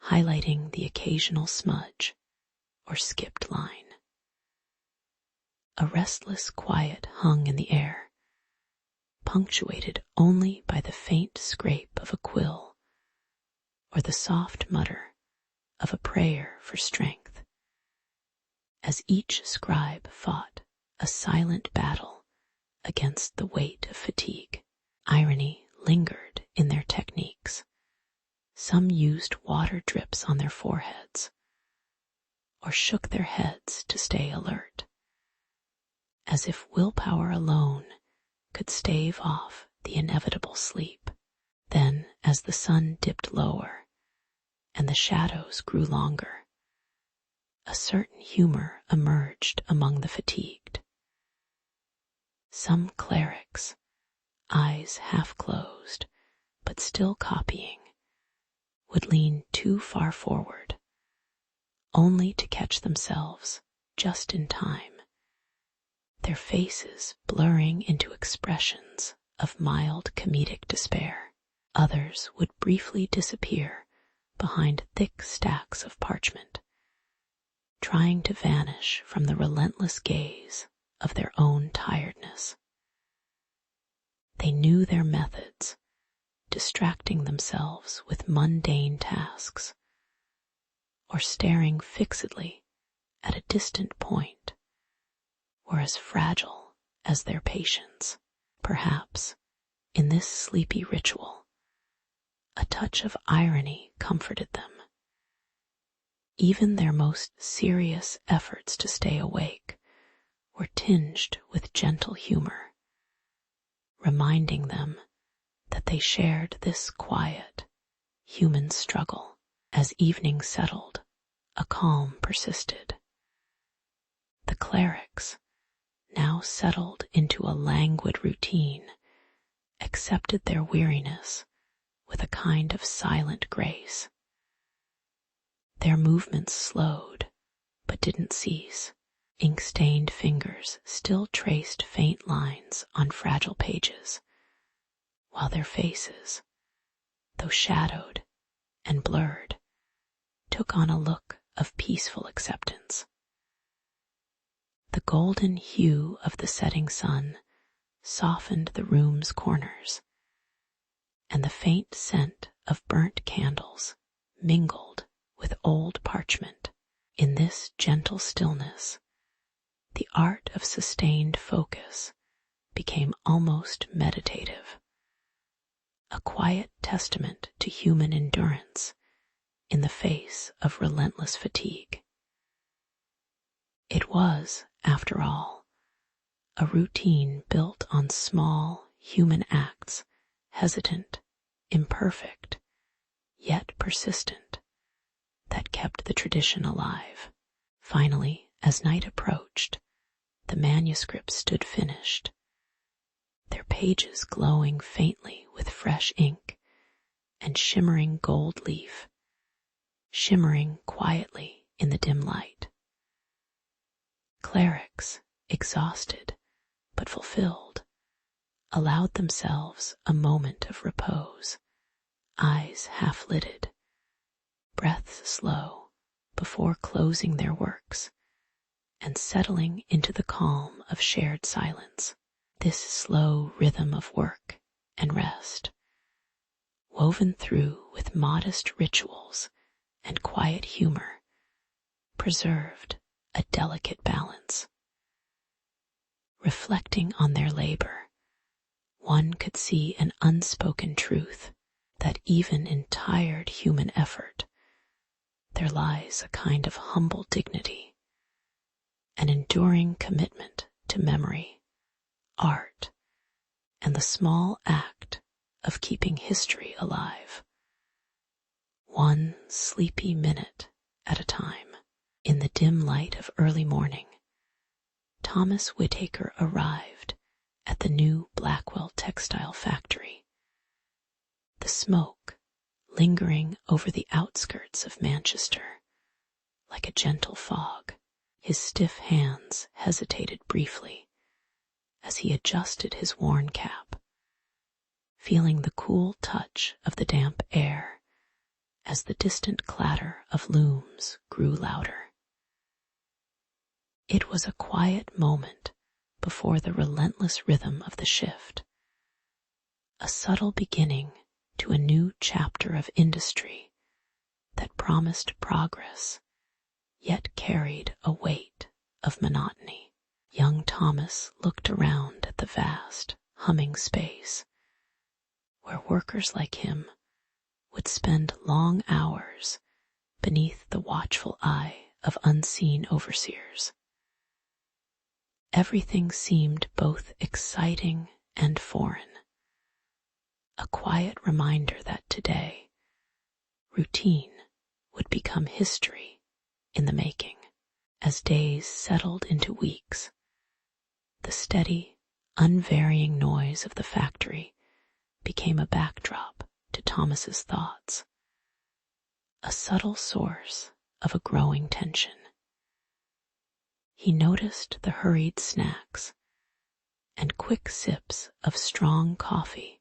highlighting the occasional smudge or skipped line. A restless quiet hung in the air, punctuated only by the faint scrape of a quill or the soft mutter of a prayer for strength, as each scribe fought a silent battle against the weight of fatigue. Irony lingered in their techniques. Some used water drips on their foreheads or shook their heads to stay alert, as if willpower alone could stave off the inevitable sleep. Then, as the sun dipped lower and the shadows grew longer, a certain humor emerged among the fatigued. Some clerics, eyes half closed but still copying, would lean too far forward, only to catch themselves just in time, their faces blurring into expressions of mild comedic despair. Others would briefly disappear behind thick stacks of parchment, trying to vanish from the relentless gaze of their own tiredness. They knew their methods, distracting themselves with mundane tasks, or staring fixedly at a distant point, were as fragile as their patience. Perhaps, in this sleepy ritual, a touch of irony comforted them. Even their most serious efforts to stay awake were tinged with gentle humor, reminding them that they shared this quiet, human struggle. As evening settled, a calm persisted. The clerics, now settled into a languid routine, accepted their weariness with a kind of silent grace. Their movements slowed, but didn't cease. Ink-stained fingers still traced faint lines on fragile pages, while their faces, though shadowed and blurred, took on a look of peaceful acceptance. The golden hue of the setting sun softened the room's corners, and the faint scent of burnt candles mingled with old parchment. In this gentle stillness, the art of sustained focus became almost meditative, a quiet testament to human endurance in the face of relentless fatigue. It was, after all, a routine built on small human acts, hesitant, imperfect, yet persistent, that kept the tradition alive. Finally, as night approached, the manuscripts stood finished, their pages glowing faintly with fresh ink and shimmering gold leaf, shimmering quietly in the dim light. Clerics, exhausted but fulfilled, allowed themselves a moment of repose, eyes half-lidded, breaths slow, before closing their works and settling into the calm of shared silence. This slow rhythm of work and rest, woven through with modest rituals and quiet humor, preserved a delicate balance. Reflecting on their labor, one could see an unspoken truth that even in tired human effort, there lies a kind of humble dignity, an enduring commitment to memory, art, and the small act of keeping history alive, one sleepy minute at a time. In the dim light of early morning, Thomas Whittaker arrived at the new Blackwell textile factory. The smoke, lingering over the outskirts of Manchester, like a gentle fog, his stiff hands hesitated briefly as he adjusted his worn cap, feeling the cool touch of the damp air as the distant clatter of looms grew louder. It was a quiet moment before the relentless rhythm of the shift, a subtle beginning to a new chapter of industry that promised progress, yet carried a weight of monotony. Young Thomas looked around at the vast, humming space, where workers like him would spend long hours beneath the watchful eye of unseen overseers. Everything seemed both exciting and foreign, a quiet reminder that today, routine would become history in the making. As days settled into weeks, the steady, unvarying noise of the factory became a backdrop to Thomas's thoughts, a subtle source of a growing tension. He noticed the hurried snacks and quick sips of strong coffee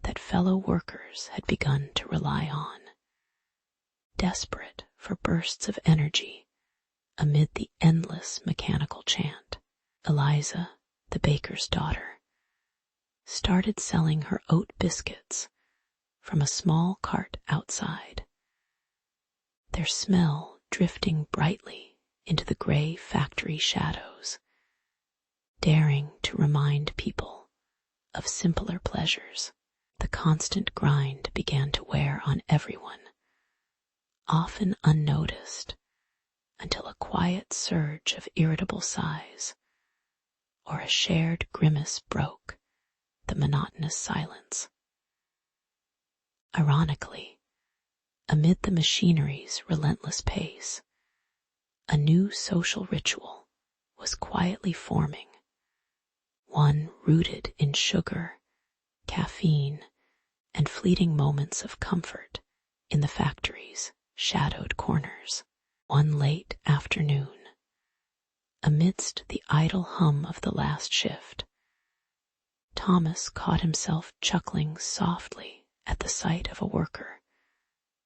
that fellow workers had begun to rely on, desperate for bursts of energy amid the endless mechanical chant. Eliza, the baker's daughter, started selling her oat biscuits from a small cart outside, their smell drifting brightly into the gray factory shadows, daring to remind people of simpler pleasures. The constant grind began to wear on everyone, often unnoticed, until a quiet surge of irritable sighs or a shared grimace broke the monotonous silence. Ironically, amid the machinery's relentless pace, a new social ritual was quietly forming, one rooted in sugar, caffeine, and fleeting moments of comfort in the factory's shadowed corners. One late afternoon, amidst the idle hum of the last shift, Thomas caught himself chuckling softly at the sight of a worker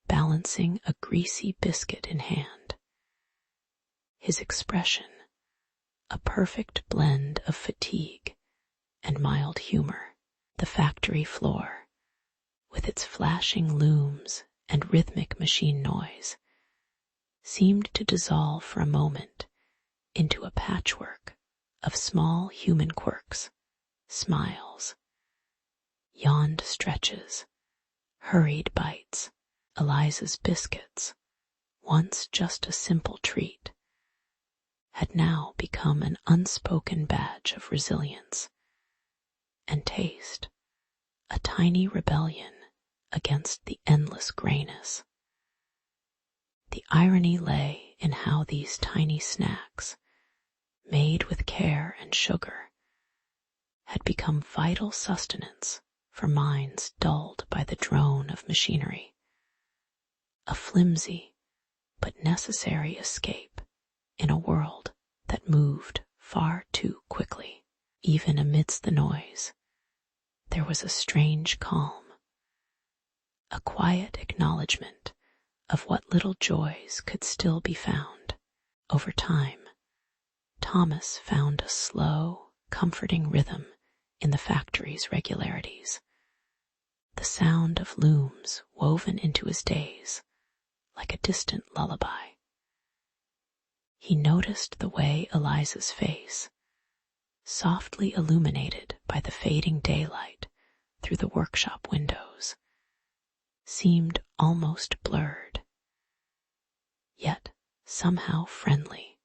balancing a greasy biscuit in hand. His expression, a perfect blend of fatigue and mild humor. The factory floor, with its flashing looms and rhythmic machine noise, seemed to dissolve for a moment into a patchwork of small human quirks, smiles, yawned stretches, hurried bites. Eliza's biscuits, once just a simple treat, had now become an unspoken badge of resilience, and taste, a tiny rebellion against the endless grayness. The irony lay in how these tiny snacks, made with care and sugar, had become vital sustenance for minds dulled by the drone of machinery, a flimsy but necessary escape in a world that moved far too quickly. Even amidst the noise, there was a strange calm, a quiet acknowledgement of what little joys could still be found. Over time, Thomas found a slow, comforting rhythm in the factory's regularities, the sound of looms woven into his days like a distant lullaby. He noticed the way Eliza's face, softly illuminated by the fading daylight through the workshop windows, seemed almost blurred, yet somehow friendly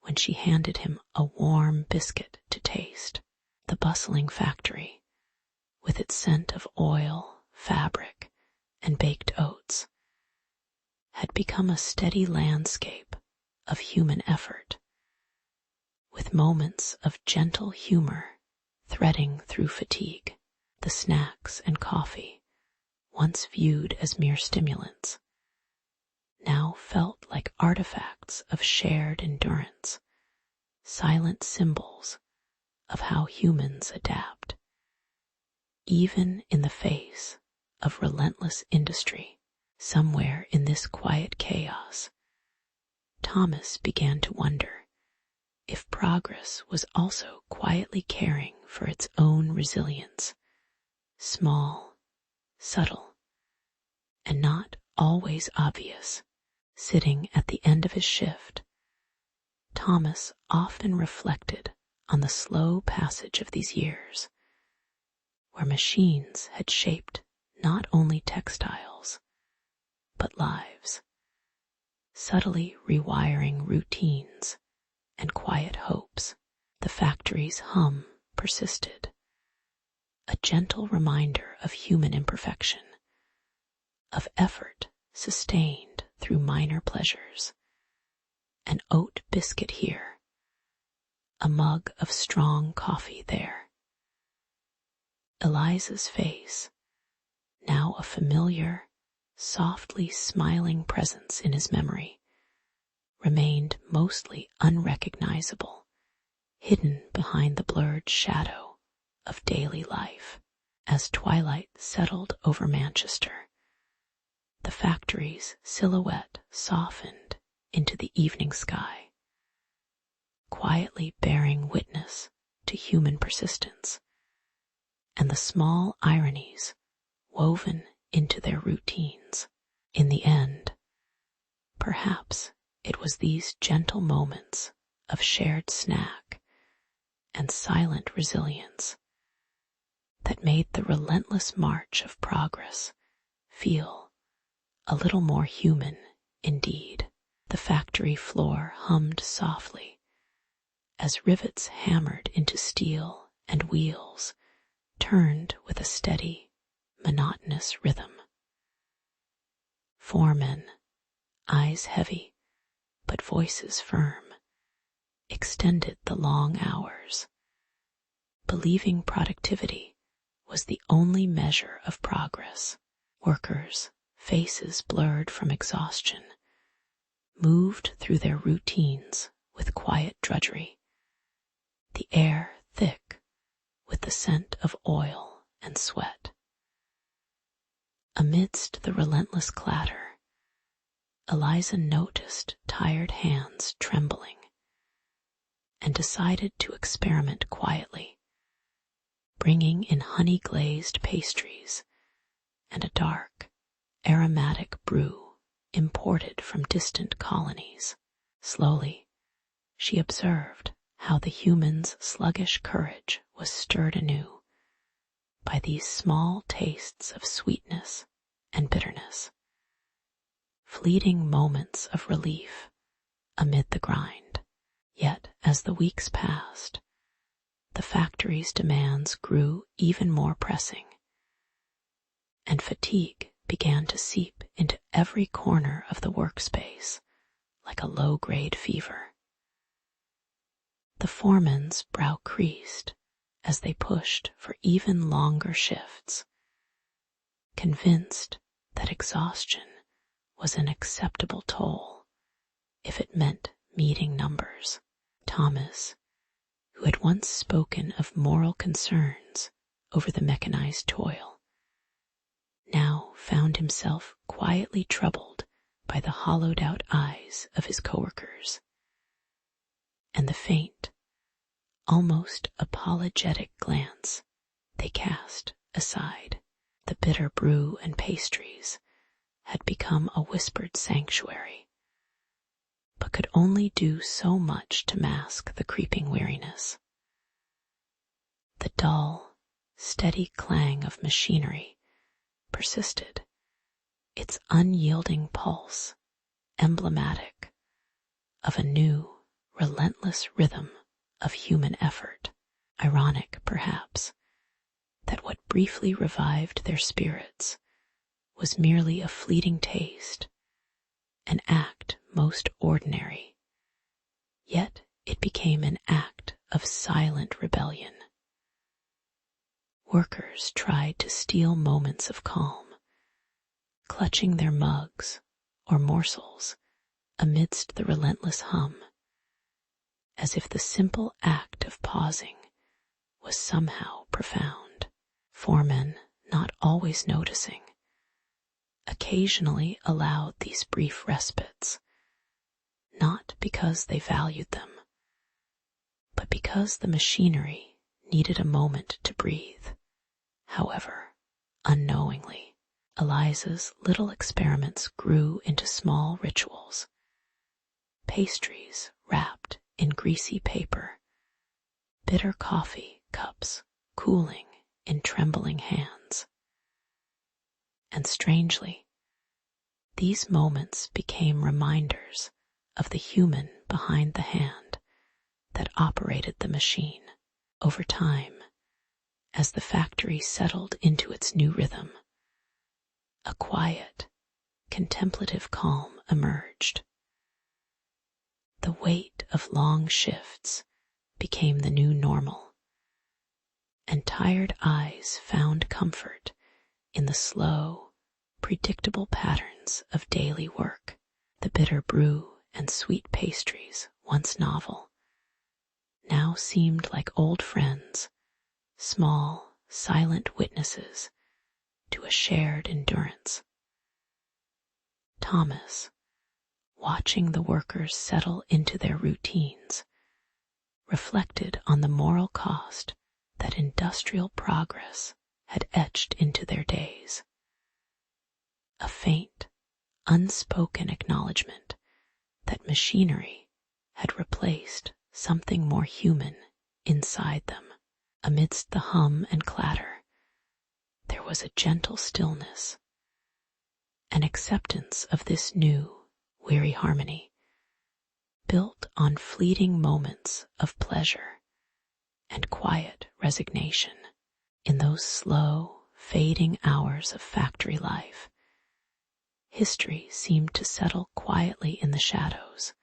when she handed him a warm biscuit to taste. The bustling factory, with its scent of oil, fabric, and baked oats, had become a steady landscape of human effort, with moments of gentle humor threading through fatigue. The snacks and coffee, once viewed as mere stimulants, now felt like artifacts of shared endurance, silent symbols of how humans adapt, even in the face of relentless industry. Somewhere in this quiet chaos, Thomas began to wonder if progress was also quietly caring for its own resilience, small, subtle, and not always obvious. Sitting at the end of his shift, Thomas often reflected on the slow passage of these years, where machines had shaped not only textiles, but lives, subtly rewiring routines and quiet hopes. The factory's hum persisted, a gentle reminder of human imperfection, of effort sustained through minor pleasures. An oat biscuit here, a mug of strong coffee there. Eliza's face, now a familiar, softly smiling presence in his memory, remained mostly unrecognizable, hidden behind the blurred shadow of daily life. As twilight settled over Manchester, the factory's silhouette softened into the evening sky, quietly bearing witness to human persistence and the small ironies woven into their routines. In the end, perhaps it was these gentle moments of shared snack and silent resilience that made the relentless march of progress feel a little more human indeed. The factory floor hummed softly as rivets hammered into steel and wheels turned with a steady, monotonous rhythm. Foremen, eyes heavy but voices firm, extended the long hours, believing productivity was the only measure of progress. Workers, faces blurred from exhaustion, moved through their routines with quiet drudgery, the air thick with the scent of oil and sweat. Amidst the relentless clatter, Eliza noticed tired hands trembling and decided to experiment quietly, bringing in honey-glazed pastries and a dark, aromatic brew imported from distant colonies. Slowly, she observed how the human's sluggish courage was stirred anew by these small tastes of sweetness and bitterness, fleeting moments of relief amid the grind. Yet, as the weeks passed, the factory's demands grew even more pressing, and fatigue began to seep into every corner of the workspace like a low-grade fever. The foreman's brow creased as they pushed for even longer shifts, convinced that exhaustion was an acceptable toll if it meant meeting numbers. Thomas, who had once spoken of moral concerns over the mechanized toil, now found himself quietly troubled by the hollowed-out eyes of his coworkers and the faint, almost apologetic glance they cast aside. The bitter brew and pastries had become a whispered sanctuary, but could only do so much to mask the creeping weariness. The dull, steady clang of machinery persisted, its unyielding pulse emblematic of a new, relentless rhythm of human effort. Ironic, perhaps, that what briefly revived their spirits was merely a fleeting taste, an act most ordinary, yet it became an act of silent rebellion. Workers tried to steal moments of calm, clutching their mugs or morsels amidst the relentless hum, as if the simple act of pausing was somehow profound. Foremen, not always noticing, occasionally allowed these brief respites, not because they valued them, but because the machinery needed a moment to breathe. However, unknowingly, Eliza's little experiments grew into small rituals. Pastries wrapped in greasy paper, bitter coffee cups cooling in trembling hands. And strangely, these moments became reminders of the human behind the hand that operated the machine. Over time, as the factory settled into its new rhythm, a quiet, contemplative calm emerged. The weight of long shifts became the new normal, and tired eyes found comfort in the slow, predictable patterns of daily work. The bitter brew and sweet pastries, once novel, now seemed like old friends, small, silent witnesses to a shared endurance. Thomas, watching the workers settle into their routines, reflected on the moral cost that industrial progress had etched into their days. A faint, unspoken acknowledgement that machinery had replaced something more human inside them. Amidst the hum and clatter, there was a gentle stillness, an acceptance of this new, weary harmony, built on fleeting moments of pleasure and quiet resignation. In those slow, fading hours of factory life, history seemed to settle quietly in the shadows,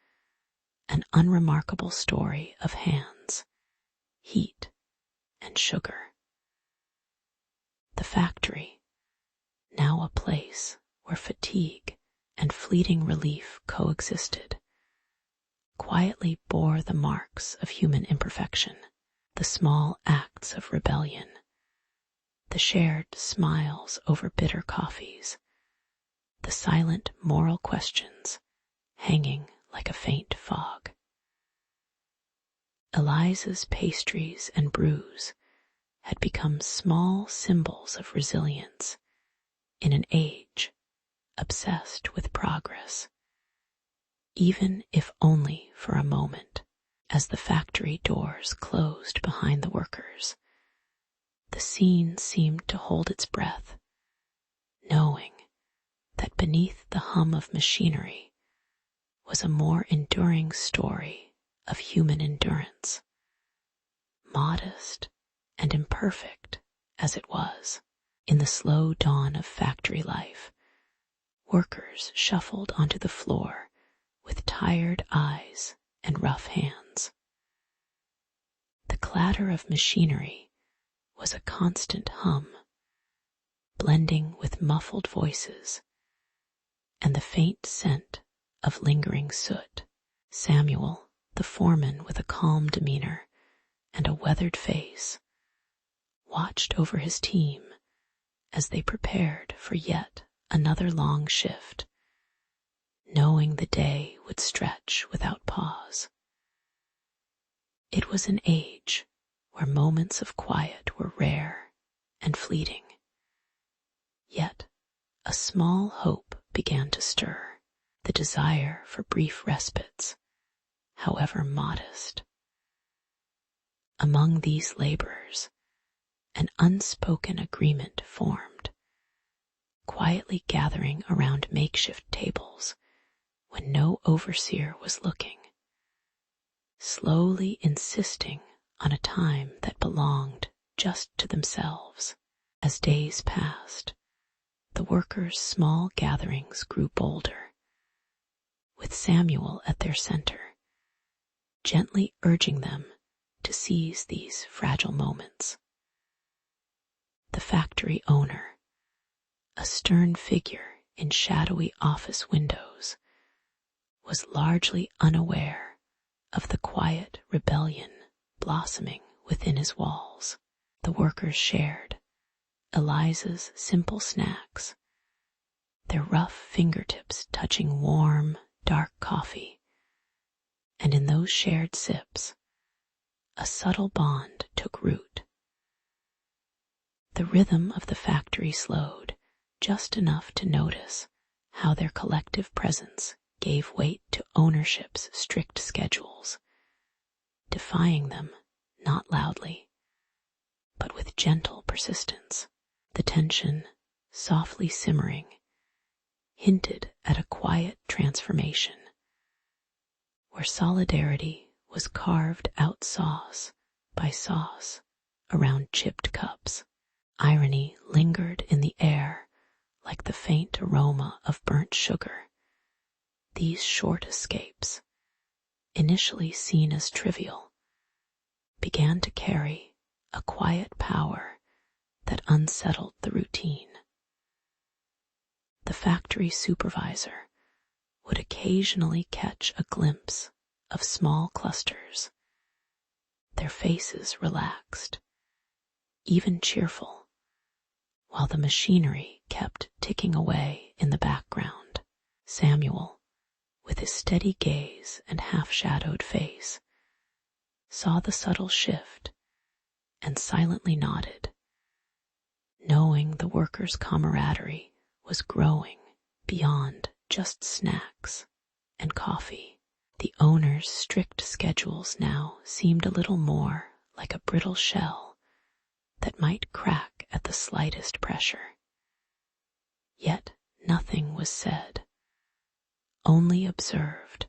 an unremarkable story of hands, heat, and sugar. The factory, now a place where fatigue and fleeting relief coexisted, quietly bore the marks of human imperfection, the small acts of rebellion, the shared smiles over bitter coffees, the silent moral questions hanging like a faint fog. Eliza's pastries and brews had become small symbols of resilience in an age obsessed with progress, even if only for a moment. As the factory doors closed behind the workers, the scene seemed to hold its breath, knowing that beneath the hum of machinery was a more enduring story of human endurance, modest and imperfect as it was. In the slow dawn of factory life, workers shuffled onto the floor with tired eyes and rough hands. The clatter of machinery was a constant hum, blending with muffled voices and the faint scent of lingering soot. Samuel, the foreman with a calm demeanor and a weathered face, watched over his team as they prepared for yet another long shift, knowing the day would stretch without pause. It was an age where moments of quiet were rare and fleeting. Yet a small hope began to stir, the desire for brief respites, however modest. Among these laborers, an unspoken agreement formed, quietly gathering around makeshift tables when no overseer was looking, slowly insisting on a time that belonged just to themselves. As days passed, the workers' small gatherings grew bolder, with Samuel at their center, gently urging them to seize these fragile moments. The factory owner, a stern figure in shadowy office windows, was largely unaware of the quiet rebellion blossoming within his walls. The workers shared Eliza's simple snacks, their rough fingertips touching warm, dark coffee, and in those shared sips, a subtle bond took root. The rhythm of the factory slowed just enough to notice how their collective presence gave weight to ownership's strict schedules, defying them not loudly, but with gentle persistence. The tension, softly simmering, hinted at a quiet transformation, where solidarity was carved out sauce by sauce around chipped cups. Irony lingered in the air like the faint aroma of burnt sugar. These short escapes, initially seen as trivial, began to carry a quiet power that unsettled the routine. The factory supervisor would occasionally catch a glimpse of small clusters, their faces relaxed, even cheerful, while the machinery kept ticking away in the background. Samuel, with his steady gaze and half-shadowed face, saw the subtle shift and silently nodded, knowing the workers' camaraderie was growing beyond just snacks and coffee. The owner's strict schedules now seemed a little more like a brittle shell that might crack at the slightest pressure. Yet nothing was said, only observed,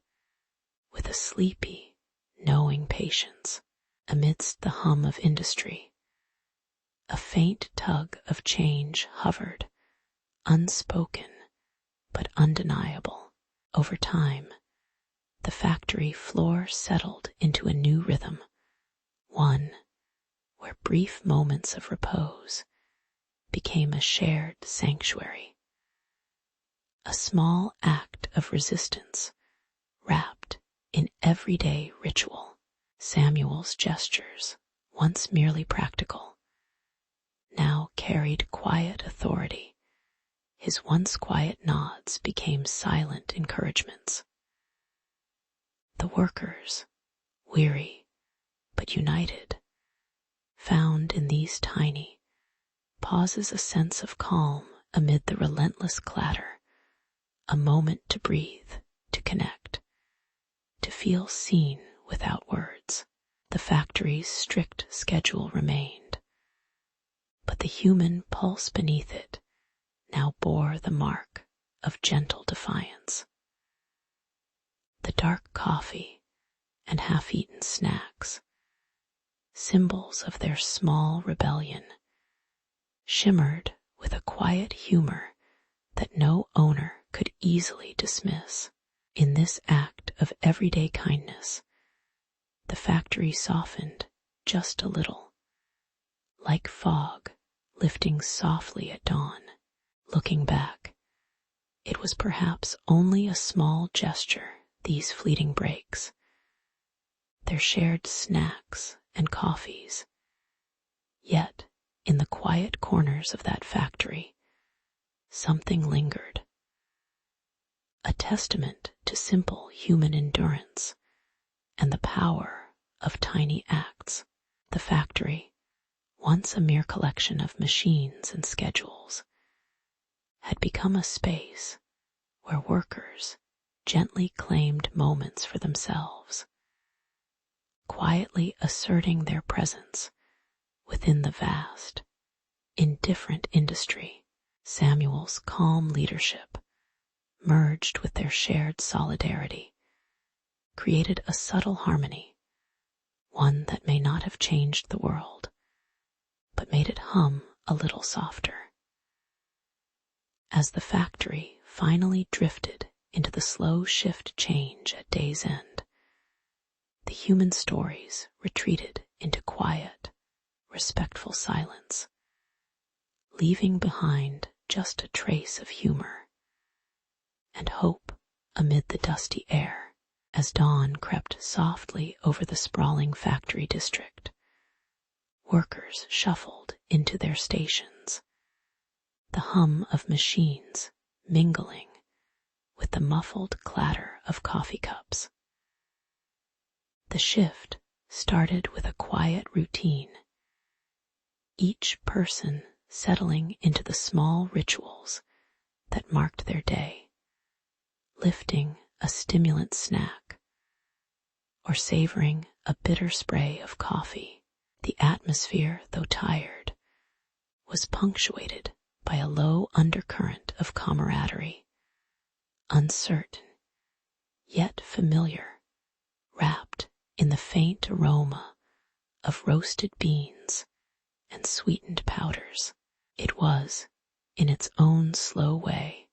with a sleepy, knowing patience. Amidst the hum of industry, a faint tug of change hovered, unspoken but undeniable. Over time, the factory floor settled into a new rhythm, one where brief moments of repose became a shared sanctuary, a small act of resistance wrapped in everyday ritual. Samuel's gestures, once merely practical, now carried quiet authority. His once quiet nods became silent encouragements. The workers, weary but united, found in these tiny pauses a sense of calm amid the relentless clatter, a moment to breathe, to connect, to feel seen without words. The factory's strict schedule remained, but the human pulse beneath it now bore the mark of gentle defiance. The dark coffee and half-eaten snacks, symbols of their small rebellion, shimmered with a quiet humor that no owner could easily dismiss. In this act of everyday kindness, the factory softened just a little, like fog lifting softly at dawn. Looking back, it was perhaps only a small gesture, these fleeting breaks, their shared snacks and coffees. Yet, in the quiet corners of that factory, something lingered, a testament to simple human endurance and the power of tiny acts. The factory, once a mere collection of machines and schedules, had become a space where workers gently claimed moments for themselves, quietly asserting their presence within the vast, indifferent industry. Samuel's calm leadership, merged with their shared solidarity, created a subtle harmony, one that may not have changed the world, but made it hum a little softer. As the factory finally drifted into the slow shift change at day's end, the human stories retreated into quiet, respectful silence, leaving behind just a trace of humor and hope amid the dusty air. As dawn crept softly over the sprawling factory district, workers shuffled into their stations, the hum of machines mingling with the muffled clatter of coffee cups. The shift started with a quiet routine, each person settling into the small rituals that marked their day, lifting a stimulant snack or savoring a bitter spray of coffee. The atmosphere, though tired, was punctuated by a low undercurrent of camaraderie, uncertain, yet familiar, wrapped in the faint aroma of roasted beans and sweetened powders. It was, in its own slow way,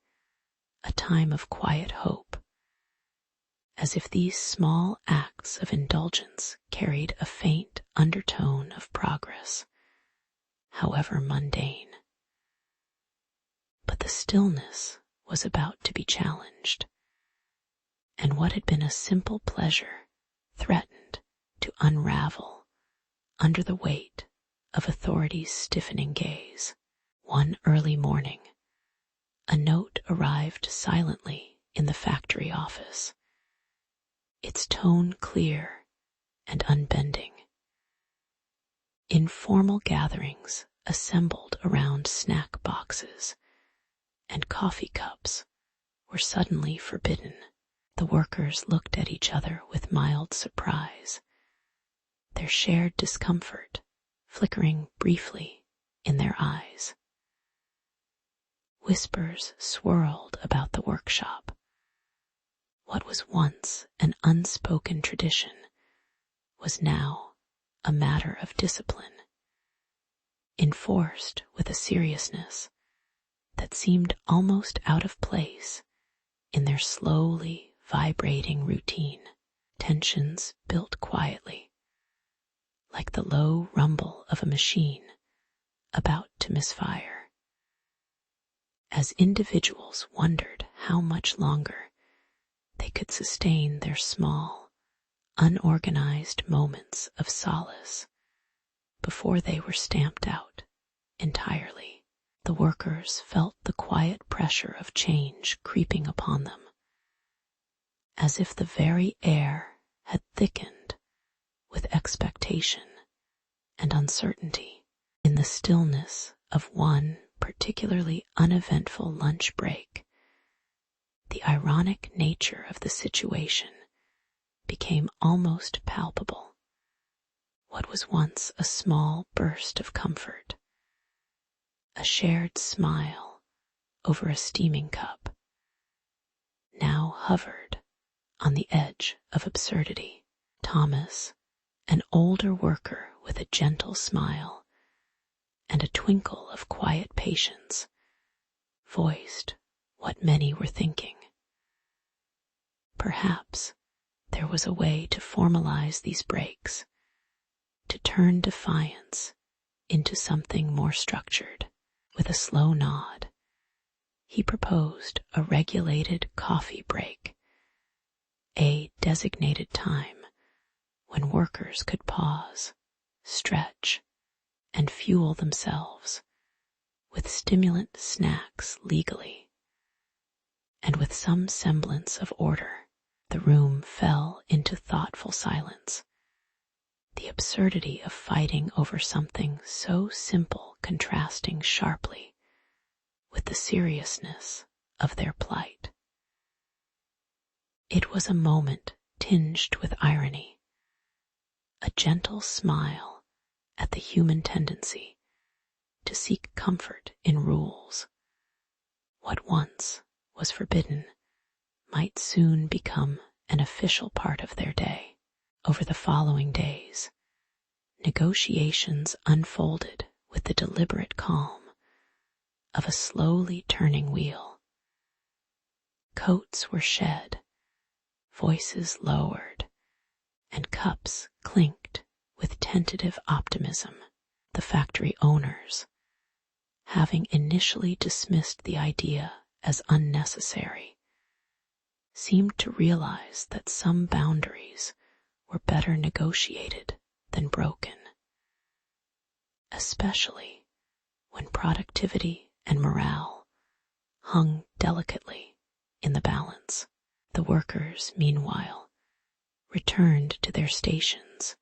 a time of quiet hope, as if these small acts of indulgence carried a faint undertone of progress, however mundane. But the stillness was about to be challenged, and what had been a simple pleasure threatened to unravel under the weight of authority's stiffening gaze. One early morning, a note arrived silently in the factory office, its tone clear and unbending. Informal gatherings assembled around snack boxes, and coffee cups were suddenly forbidden. The workers looked at each other with mild surprise, their shared discomfort flickering briefly in their eyes. Whispers swirled about the workshop. What was once an unspoken tradition was now a matter of discipline, enforced with a seriousness that seemed almost out of place in their slowly vibrating routine. Tensions built quietly, like the low rumble of a machine about to misfire. As individuals wondered how much longer they could sustain their small, unorganized moments of solace before they were stamped out entirely. The workers felt the quiet pressure of change creeping upon them, as if the very air had thickened with expectation and uncertainty. In the stillness of one particularly uneventful lunch break, the ironic nature of the situation became almost palpable. What was once a small burst of comfort, a shared smile over a steaming cup, now hovered on the edge of absurdity. Thomas, an older worker with a gentle smile and a twinkle of quiet patience, voiced what many were thinking. Perhaps there was a way to formalize these breaks, to turn defiance into something more structured. With a slow nod, he proposed a regulated coffee break, a designated time when workers could pause, stretch, and fuel themselves with stimulant snacks legally. And with some semblance of order, the room fell into thoughtful silence, the absurdity of fighting over something so simple contrasting sharply with the seriousness of their plight. It was a moment tinged with irony, a gentle smile at the human tendency to seek comfort in rules. What once was forbidden might soon become an official part of their day. Over the following days, negotiations unfolded with the deliberate calm of a slowly turning wheel. Coats were shed, voices lowered, and cups clinked with tentative optimism. The factory owners, having initially dismissed the idea as unnecessary, seemed to realize that some boundaries were better negotiated than broken, especially when productivity and morale hung delicately in the balance. The workers, meanwhile, returned to their stations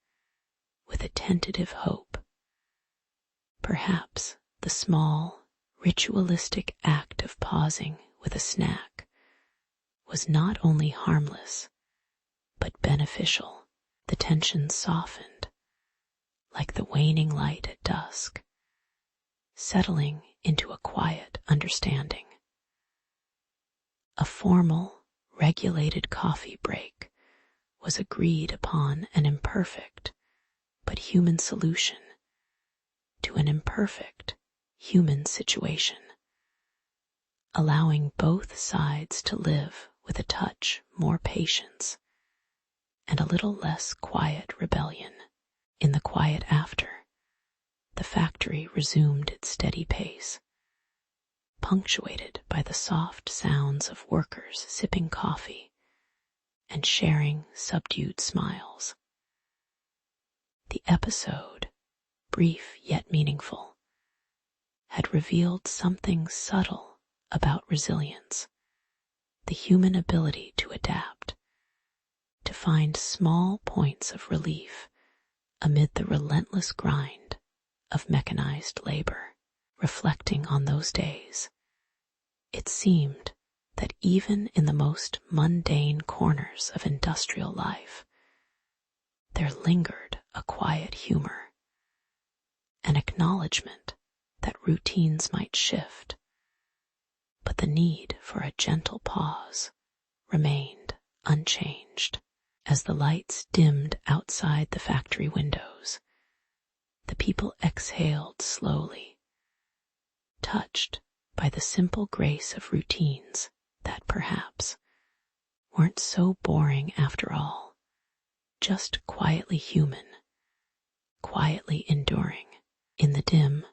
with a tentative hope. Perhaps the small, ritualistic act of pausing with a snack was not only harmless, but beneficial. The tension softened, like the waning light at dusk, settling into a quiet understanding. A formal, regulated coffee break was agreed upon, an imperfect but human solution to an imperfect human situation, allowing both sides to live with a touch more patience and a little less quiet rebellion. In the quiet after, the factory resumed its steady pace, punctuated by the soft sounds of workers sipping coffee and sharing subdued smiles. The episode, brief yet meaningful, had revealed something subtle about resilience, the human ability to adapt, to find small points of relief amid the relentless grind of mechanized labor. Reflecting on those days, it seemed that even in the most mundane corners of industrial life, there lingered a quiet humor, an acknowledgement that routines might shift, but the need for a gentle pause remained unchanged. As the lights dimmed outside the factory windows, the people exhaled slowly, touched by the simple grace of routines that perhaps weren't so boring after all, just quietly human, quietly enduring. In the dim,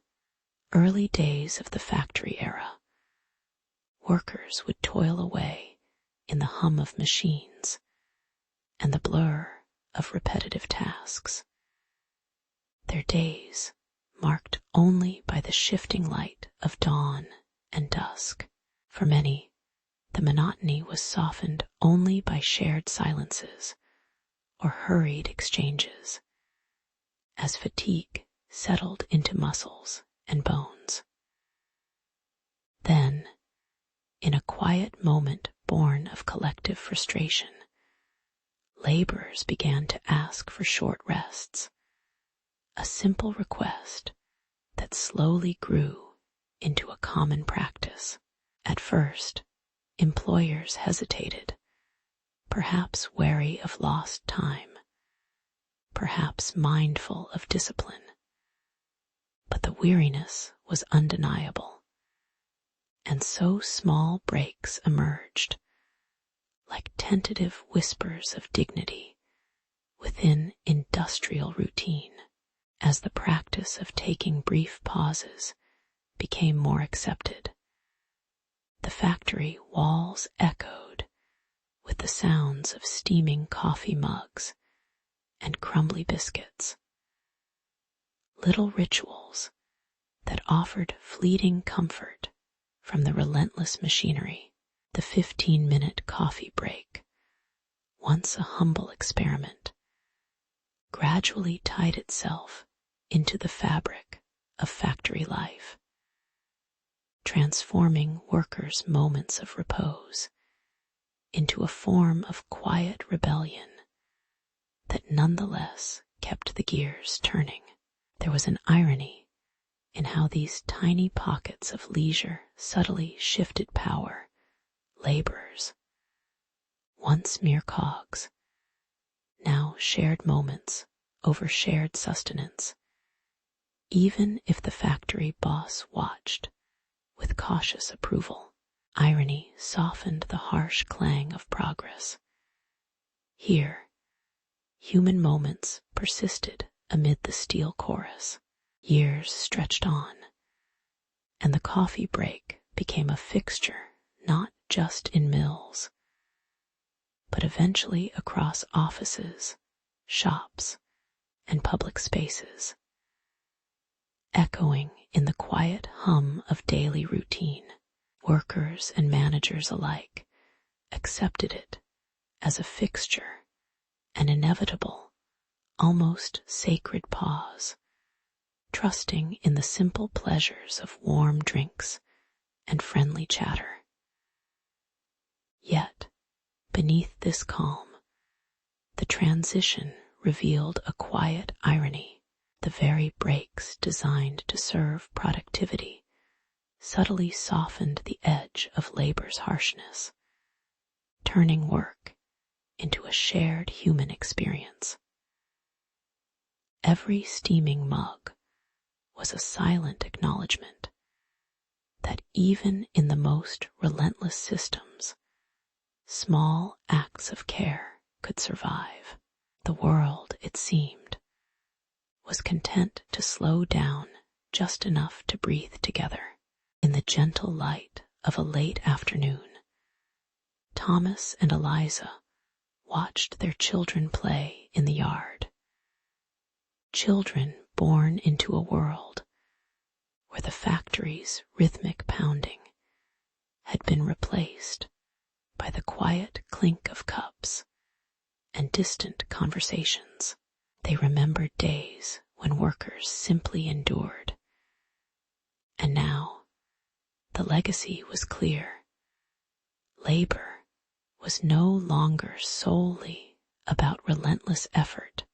early days of the factory era, workers would toil away in the hum of machines and the blur of repetitive tasks. Their days marked only by the shifting light of dawn and dusk. For many, the monotony was softened only by shared silences or hurried exchanges, as fatigue settled into muscles and bones. Then, in a quiet moment born of collective frustration, laborers began to ask for short rests, a simple request that slowly grew into a common practice. At first, employers hesitated, perhaps wary of lost time, perhaps mindful of discipline. But the weariness was undeniable, and so small breaks emerged, like tentative whispers of dignity within industrial routine. As the practice of taking brief pauses became more accepted, the factory walls echoed with the sounds of steaming coffee mugs and crumbly biscuits. Little rituals that offered fleeting comfort from the relentless machinery. The 15-minute coffee break, once a humble experiment, gradually tied itself into the fabric of factory life, transforming workers' moments of repose into a form of quiet rebellion that nonetheless kept the gears turning. There was an irony in how these tiny pockets of leisure subtly shifted power. Laborers, once mere cogs, now shared moments over shared sustenance, even if the factory boss watched with cautious approval. Irony softened the harsh clang of progress. Here, human moments persisted amid the steel chorus. Years stretched on, and the coffee break became a fixture not just in mills, but eventually across offices, shops, and public spaces, echoing in the quiet hum of daily routine. Workers and managers alike accepted it as a fixture, an inevitable, almost sacred pause, trusting in the simple pleasures of warm drinks and friendly chatter. Yet, beneath this calm, the transition revealed a quiet irony. The very breaks designed to serve productivity subtly softened the edge of labor's harshness, turning work into a shared human experience. Every steaming mug was a silent acknowledgement that even in the most relentless systems, small acts of care could survive. The world, it seemed, was content to slow down just enough to breathe together. In the gentle light of a late afternoon, Thomas and Eliza watched their children play in the yard. Children born into a world where the factory's rhythmic pounding had been replaced by the quiet clink of cups and distant conversations. They remembered days when workers simply endured. And now, the legacy was clear. Labor was no longer solely about relentless effort,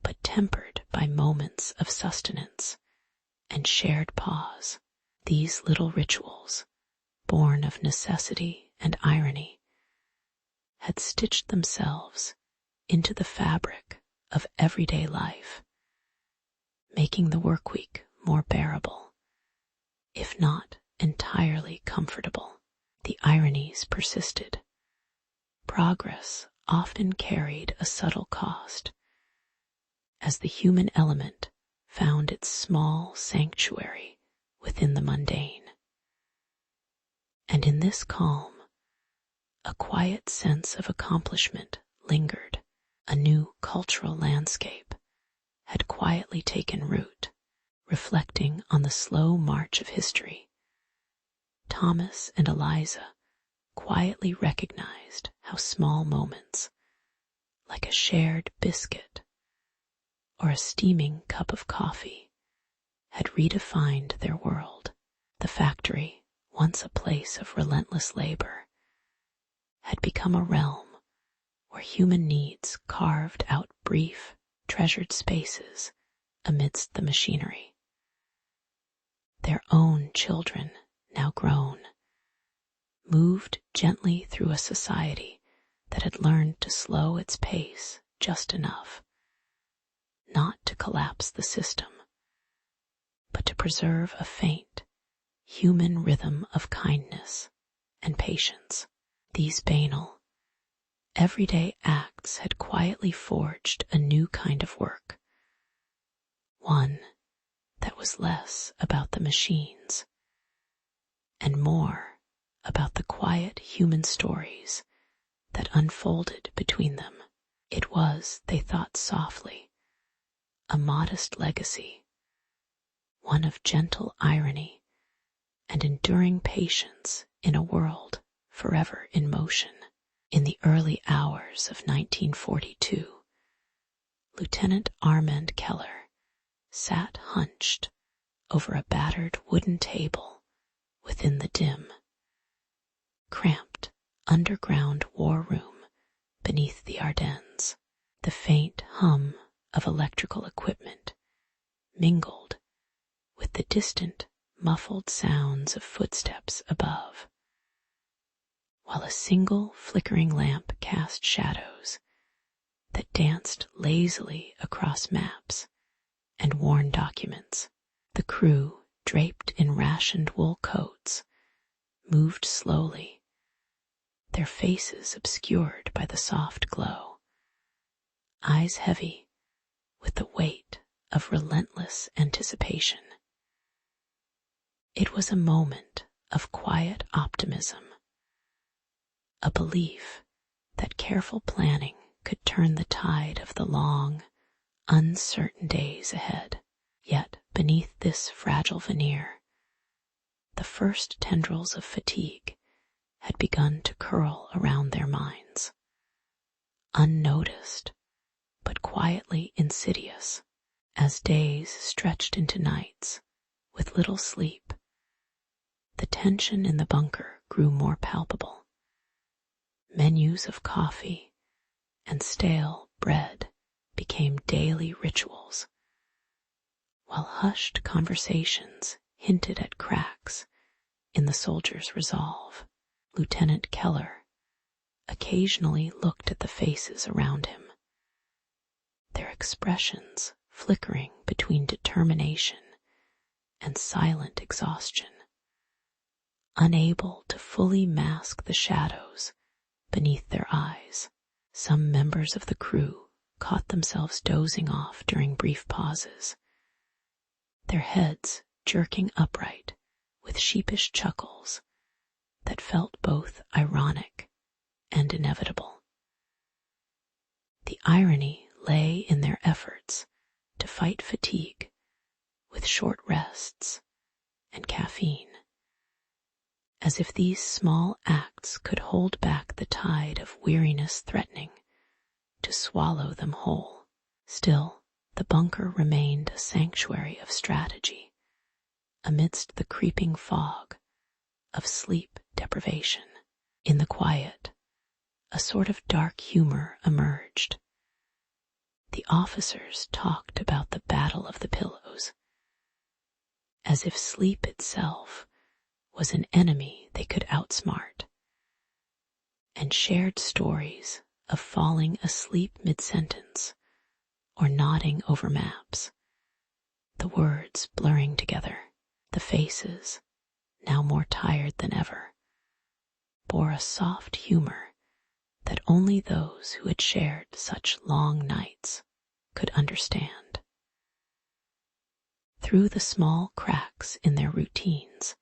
but tempered by moments of sustenance and shared pause. These little rituals, born of necessity and irony, had stitched themselves into the fabric of everyday life, making the workweek more bearable, if not entirely comfortable. The ironies persisted. Progress often carried a subtle cost, as the human element found its small sanctuary within the mundane. And in this calm, a quiet sense of accomplishment lingered. A new cultural landscape had quietly taken root, reflecting on the slow march of history. Thomas and Eliza quietly recognized how small moments, like a shared biscuit or a steaming cup of coffee, had redefined their world. The factory, once a place of relentless labor, had become a realm where human needs carved out brief, treasured spaces amidst the machinery. Their own children, now grown, moved gently through a society that had learned to slow its pace just enough, not to collapse the system, but to preserve a faint, human rhythm of kindness and patience. These banal, everyday acts had quietly forged a new kind of work, one that was less about the machines and more about the quiet human stories that unfolded between them. It was, they thought softly, a modest legacy, one of gentle irony and enduring patience in a world forever in motion. In the early hours of 1942, Lieutenant Armand Keller sat hunched over a battered wooden table within the dim, cramped underground war room beneath the Ardennes. The faint hum of electrical equipment mingled with the distant, muffled sounds of footsteps above, while a single flickering lamp cast shadows that danced lazily across maps and worn documents. The crew, draped in rationed wool coats, moved slowly, their faces obscured by the soft glow, eyes heavy with the weight of relentless anticipation. It was a moment of quiet optimism, a belief that careful planning could turn the tide of the long, uncertain days ahead. Yet beneath this fragile veneer, the first tendrils of fatigue had begun to curl around their minds, unnoticed but quietly insidious. As days stretched into nights with little sleep, the tension in the bunker grew more palpable. Menus of coffee and stale bread became daily rituals, while hushed conversations hinted at cracks in the soldiers' resolve. Lieutenant Keller occasionally looked at the faces around him, their expressions flickering between determination and silent exhaustion, unable to fully mask the shadows beneath their eyes. Some members of the crew caught themselves dozing off during brief pauses, their heads jerking upright with sheepish chuckles that felt both ironic and inevitable. The irony lay in their efforts to fight fatigue with short rests and caffeine, as if these small acts could hold back the tide of weariness threatening to swallow them whole. Still, the bunker remained a sanctuary of strategy amidst the creeping fog of sleep deprivation. In the quiet, a sort of dark humor emerged. The officers talked about the battle of the pillows, as if sleep itself was an enemy they could outsmart, and shared stories of falling asleep mid-sentence or nodding over maps, the words blurring together. The faces, now more tired than ever, bore a soft humor that only those who had shared such long nights could understand. Through the small cracks in their routines,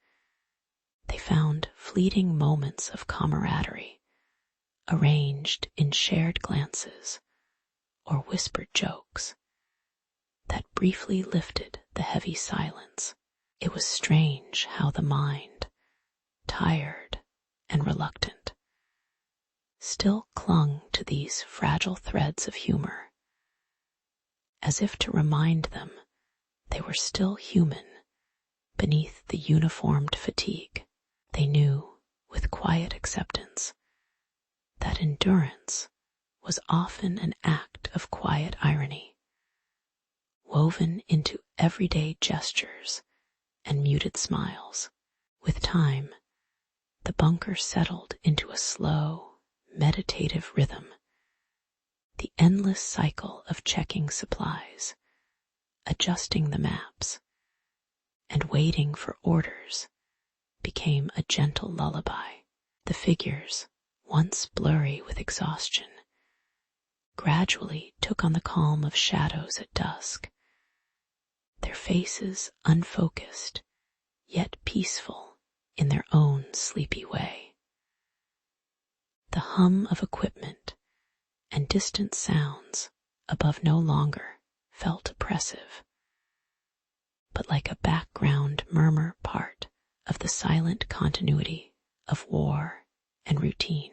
they found fleeting moments of camaraderie, arranged in shared glances or whispered jokes that briefly lifted the heavy silence. It was strange how the mind, tired and reluctant, still clung to these fragile threads of humor, as if to remind them they were still human beneath the uniformed fatigue. They knew, with quiet acceptance, that endurance was often an act of quiet irony, woven into everyday gestures and muted smiles. With time, the bunker settled into a slow, meditative rhythm. The endless cycle of checking supplies, adjusting the maps, and waiting for orders became a gentle lullaby. The figures, once blurry with exhaustion, gradually took on the calm of shadows at dusk, their faces unfocused, yet peaceful in their own sleepy way. The hum of equipment and distant sounds above no longer felt oppressive, but like a background murmur, part of the silent continuity of war and routine.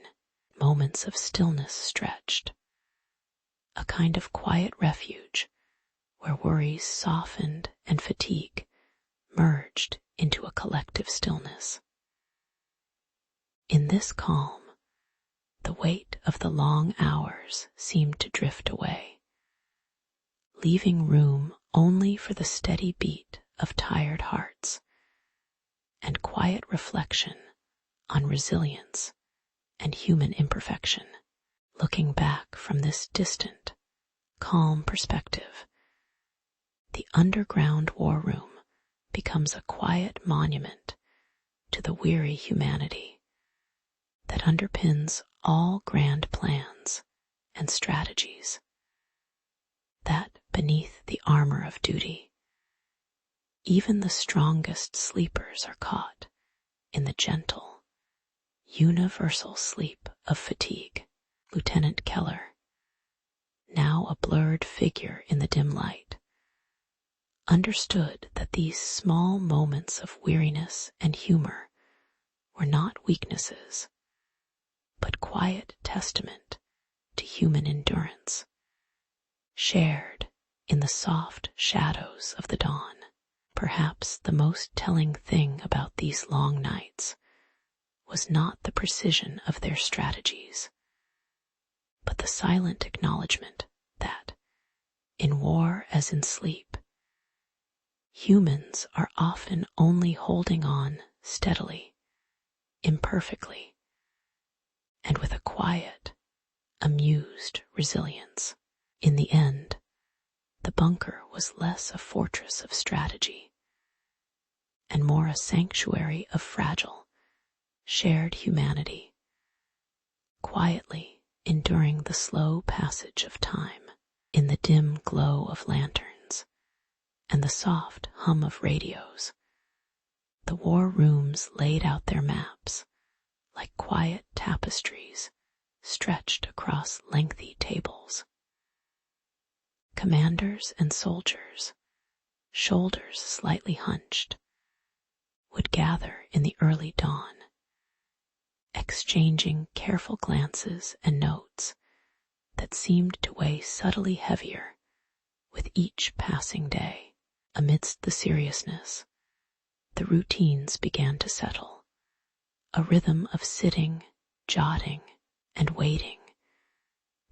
Moments of stillness stretched, a kind of quiet refuge where worries softened and fatigue merged into a collective stillness. In this calm, the weight of the long hours seemed to drift away, leaving room only for the steady beat of tired hearts and quiet reflection on resilience and human imperfection. Looking back from this distant, calm perspective, the underground war room becomes a quiet monument to the weary humanity that underpins all grand plans and strategies. That beneath the armor of duty, even the strongest sleepers are caught in the gentle, universal sleep of fatigue. Lieutenant Keller, now a blurred figure in the dim light, understood that these small moments of weariness and humor were not weaknesses, but quiet testament to human endurance, shared in the soft shadows of the dawn. Perhaps the most telling thing about these long nights was not the precision of their strategies, but the silent acknowledgement that, in war as in sleep, humans are often only holding on steadily, imperfectly, and with a quiet, amused resilience. In the end, the bunker was less a fortress of strategy and more a sanctuary of fragile, shared humanity, quietly enduring the slow passage of time. In the dim glow of lanterns and the soft hum of radios, the war rooms laid out their maps like quiet tapestries stretched across lengthy tables. Commanders and soldiers, shoulders slightly hunched, would gather in the early dawn, exchanging careful glances and notes that seemed to weigh subtly heavier with each passing day. Amidst the seriousness, the routines began to settle, a rhythm of sitting, jotting, and waiting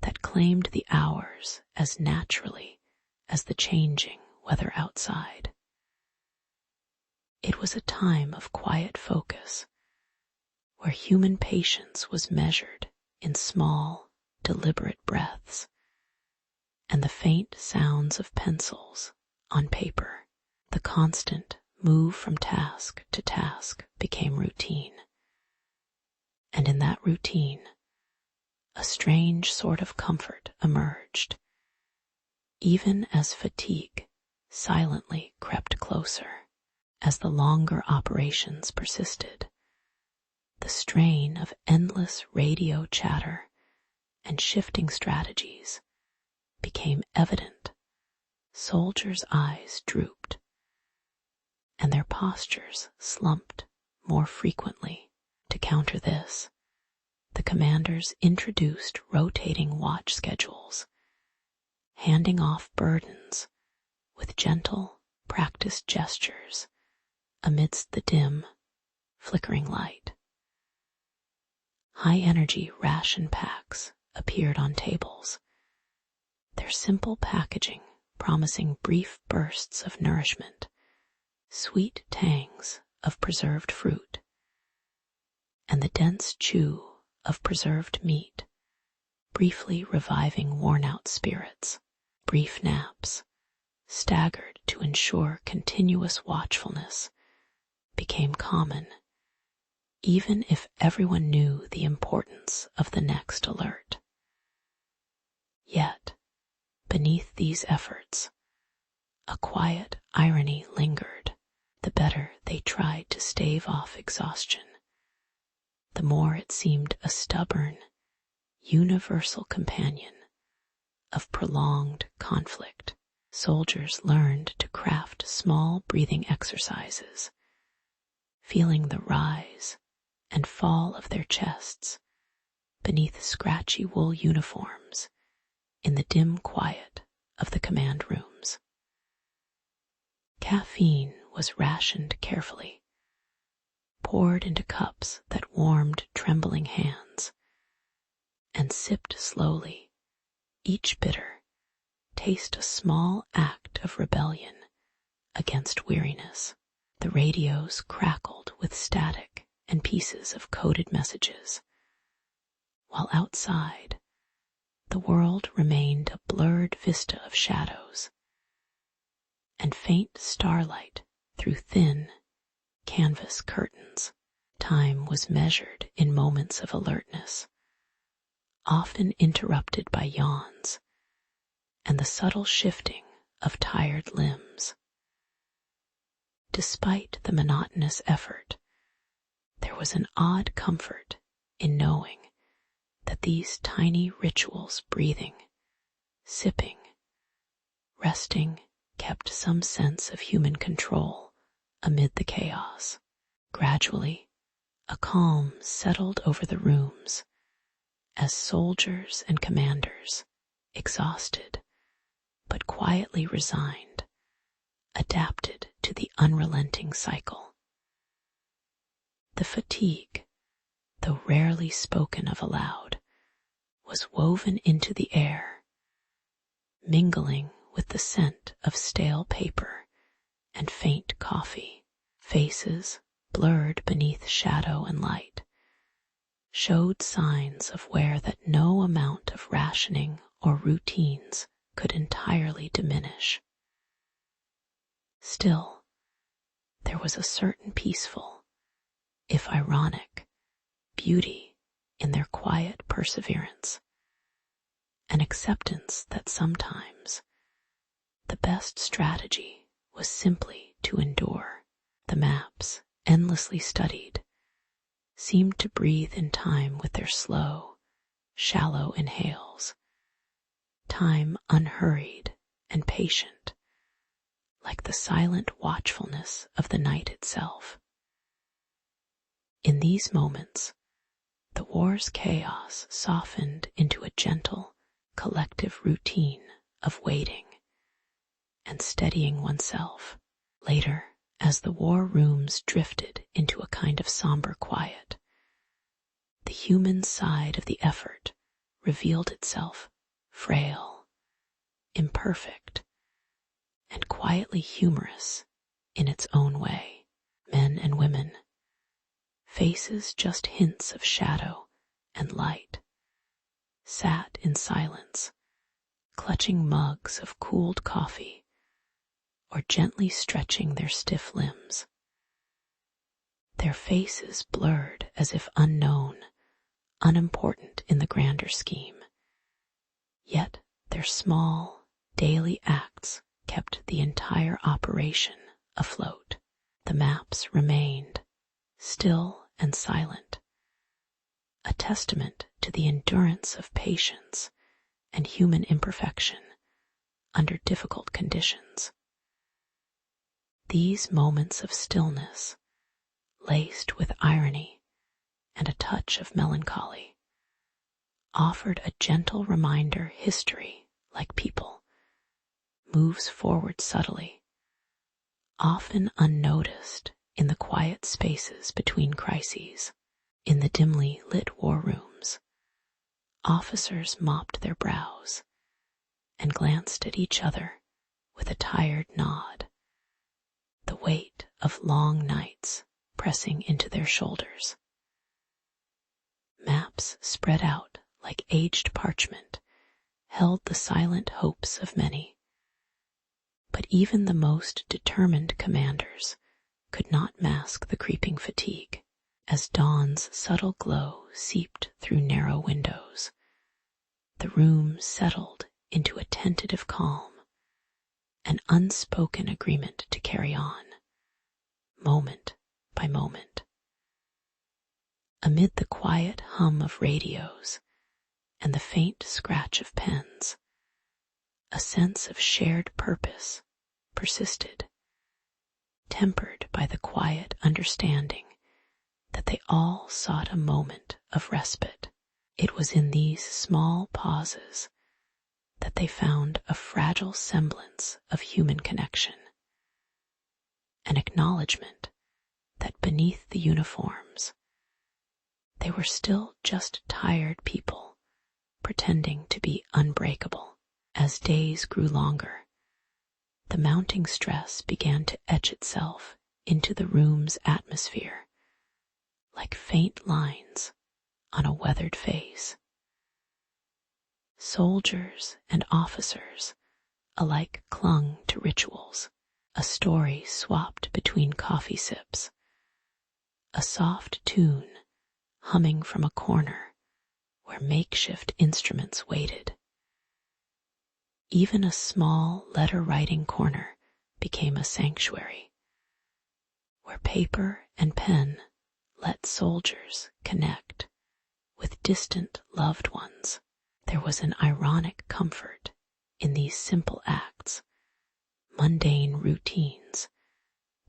that claimed the hours as naturally as the changing weather outside. It was a time of quiet focus, where human patience was measured in small, deliberate breaths, and the faint sounds of pencils on paper. The constant move from task to task became routine, and in that routine, a strange sort of comfort emerged, even as fatigue silently crept closer. As the longer operations persisted, the strain of endless radio chatter and shifting strategies became evident. Soldiers' eyes drooped, and their postures slumped more frequently. To counter this, the commanders introduced rotating watch schedules, handing off burdens with gentle, practiced gestures amidst the dim, flickering light. High-energy ration packs appeared on tables, their simple packaging promising brief bursts of nourishment, sweet tangs of preserved fruit, and the dense chew of preserved meat, briefly reviving worn-out spirits. Brief naps, staggered to ensure continuous watchfulness, became common, even if everyone knew the importance of the next alert. Yet, beneath these efforts, a quiet irony lingered. The better they tried to stave off exhaustion, the more it seemed a stubborn, universal companion of prolonged conflict. Soldiers learned to craft small breathing exercises, feeling the rise and fall of their chests beneath scratchy wool uniforms in the dim quiet of the command rooms. Caffeine was rationed carefully, poured into cups that warmed trembling hands, and sipped slowly, each bitter taste a small act of rebellion against weariness. The radios crackled with static and pieces of coded messages, while outside the world remained a blurred vista of shadows and faint starlight through thin canvas curtains. Time was measured in moments of alertness, often interrupted by yawns and the subtle shifting of tired limbs. Despite the monotonous effort, there was an odd comfort in knowing that these tiny rituals, breathing, sipping, resting, kept some sense of human control amid the chaos. Gradually, a calm settled over the rooms as soldiers and commanders, exhausted but quietly resigned, adapted to the unrelenting cycle. The fatigue, though rarely spoken of aloud, was woven into the air, mingling with the scent of stale paper and faint coffee. Faces, blurred beneath shadow and light, showed signs of wear that no amount of rationing or routines could entirely diminish. Still, there was a certain peaceful, if ironic, beauty in their quiet perseverance, an acceptance that sometimes the best strategy was simply to endure. The maps, endlessly studied, seemed to breathe in time with their slow, shallow inhales, time unhurried and patient, like the silent watchfulness of the night itself. In these moments, the war's chaos softened into a gentle, collective routine of waiting and steadying oneself. Later, as the war rooms drifted into a kind of somber quiet, the human side of the effort revealed itself frail, imperfect, and quietly humorous in its own way. Men and women, faces just hints of shadow and light, sat in silence, clutching mugs of cooled coffee or gently stretching their stiff limbs. Their faces blurred as if unknown, unimportant in the grander scheme. Yet their small, daily acts kept the entire operation afloat. The maps remained, still and silent, a testament to the endurance of patience and human imperfection under difficult conditions. These moments of stillness, laced with irony and a touch of melancholy, offered a gentle reminder history, like people, moves forward subtly, often unnoticed in the quiet spaces between crises. In the dimly lit war rooms, officers mopped their brows and glanced at each other with a tired nod, the weight of long nights pressing into their shoulders. Maps spread out like aged parchment held the silent hopes of many, but even the most determined commanders could not mask the creeping fatigue. As dawn's subtle glow seeped through narrow windows, the room settled into a tentative calm, an unspoken agreement to carry on, moment by moment. Amid the quiet hum of radios and the faint scratch of pens, a sense of shared purpose persisted, tempered by the quiet understanding that they all sought a moment of respite. It was in these small pauses that they found a fragile semblance of human connection, an acknowledgement that beneath the uniforms, they were still just tired people pretending to be unbreakable. As days grew longer, the mounting stress began to etch itself into the room's atmosphere like faint lines on a weathered face. Soldiers and officers alike clung to rituals, a story swapped between coffee sips, a soft tune humming from a corner where makeshift instruments waited. Even a small letter-writing corner became a sanctuary, where paper and pen let soldiers connect with distant loved ones. There was an ironic comfort in these simple acts, mundane routines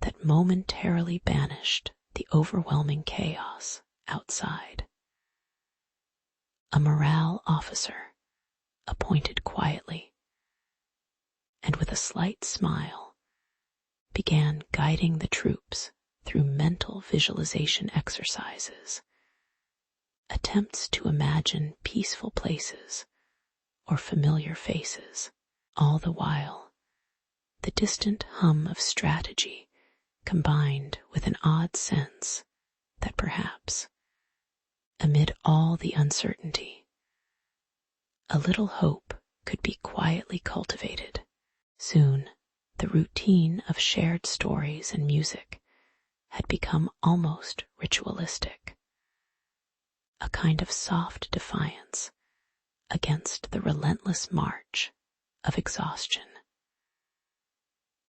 that momentarily banished the overwhelming chaos outside. A morale officer, appointed quietly, and with a slight smile, began guiding the troops through mental visualization exercises, attempts to imagine peaceful places or familiar faces. All the while, the distant hum of strategy combined with an odd sense that perhaps, amid all the uncertainty, a little hope could be quietly cultivated. Soon, the routine of shared stories and music had become almost ritualistic, a kind of soft defiance against the relentless march of exhaustion.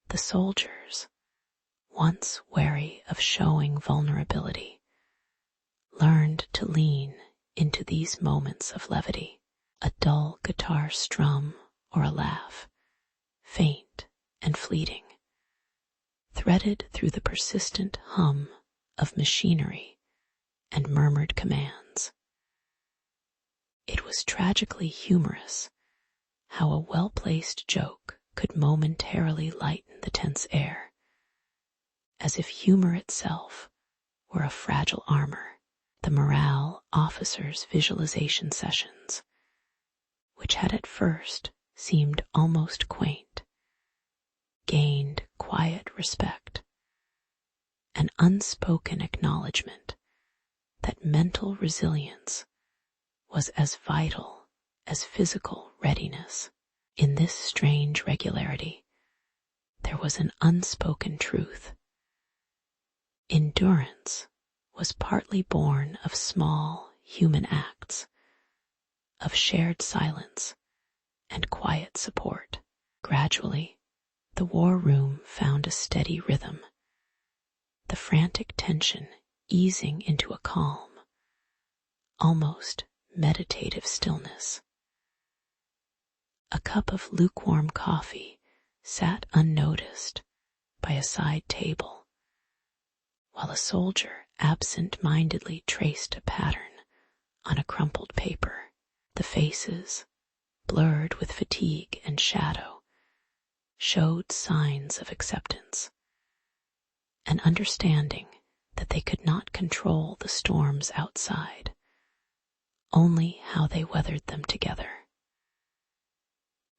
The soldiers, once wary of showing vulnerability, learned to lean into these moments of levity. A dull guitar strum or a laugh, faint and fleeting, threaded through the persistent hum of machinery and murmured commands. It was tragically humorous how a well-placed joke could momentarily lighten the tense air, as if humor itself were a fragile armor. The morale officers' visualization sessions, which had at first seemed almost quaint, gained quiet respect, an unspoken acknowledgement that mental resilience was as vital as physical readiness. In this strange regularity, there was an unspoken truth. Endurance was partly born of small human acts, of shared silence and quiet support. Gradually, the war room found a steady rhythm, the frantic tension easing into a calm, almost meditative stillness. A cup of lukewarm coffee sat unnoticed by a side table, while a soldier absent-mindedly traced a pattern on a crumpled paper. The faces, blurred with fatigue and shadow, showed signs of acceptance, an understanding that they could not control the storms outside, only how they weathered them together.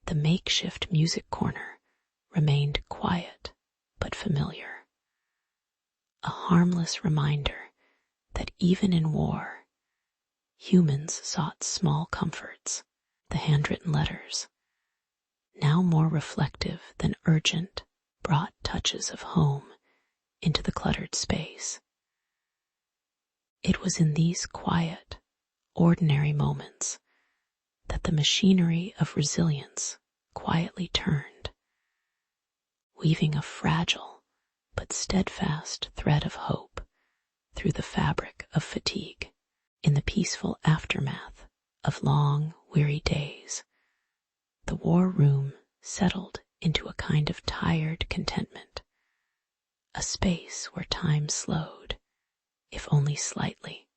The makeshift music corner remained quiet but familiar, a harmless reminder that even in war, humans sought small comforts. The handwritten letters, now more reflective than urgent, brought touches of home into the cluttered space. It was in these quiet, ordinary moments that the machinery of resilience quietly turned, weaving a fragile but steadfast thread of hope through the fabric of fatigue. In the peaceful aftermath of long, weary days, the war room settled into a kind of tired contentment, a space where time slowed, if only slightly,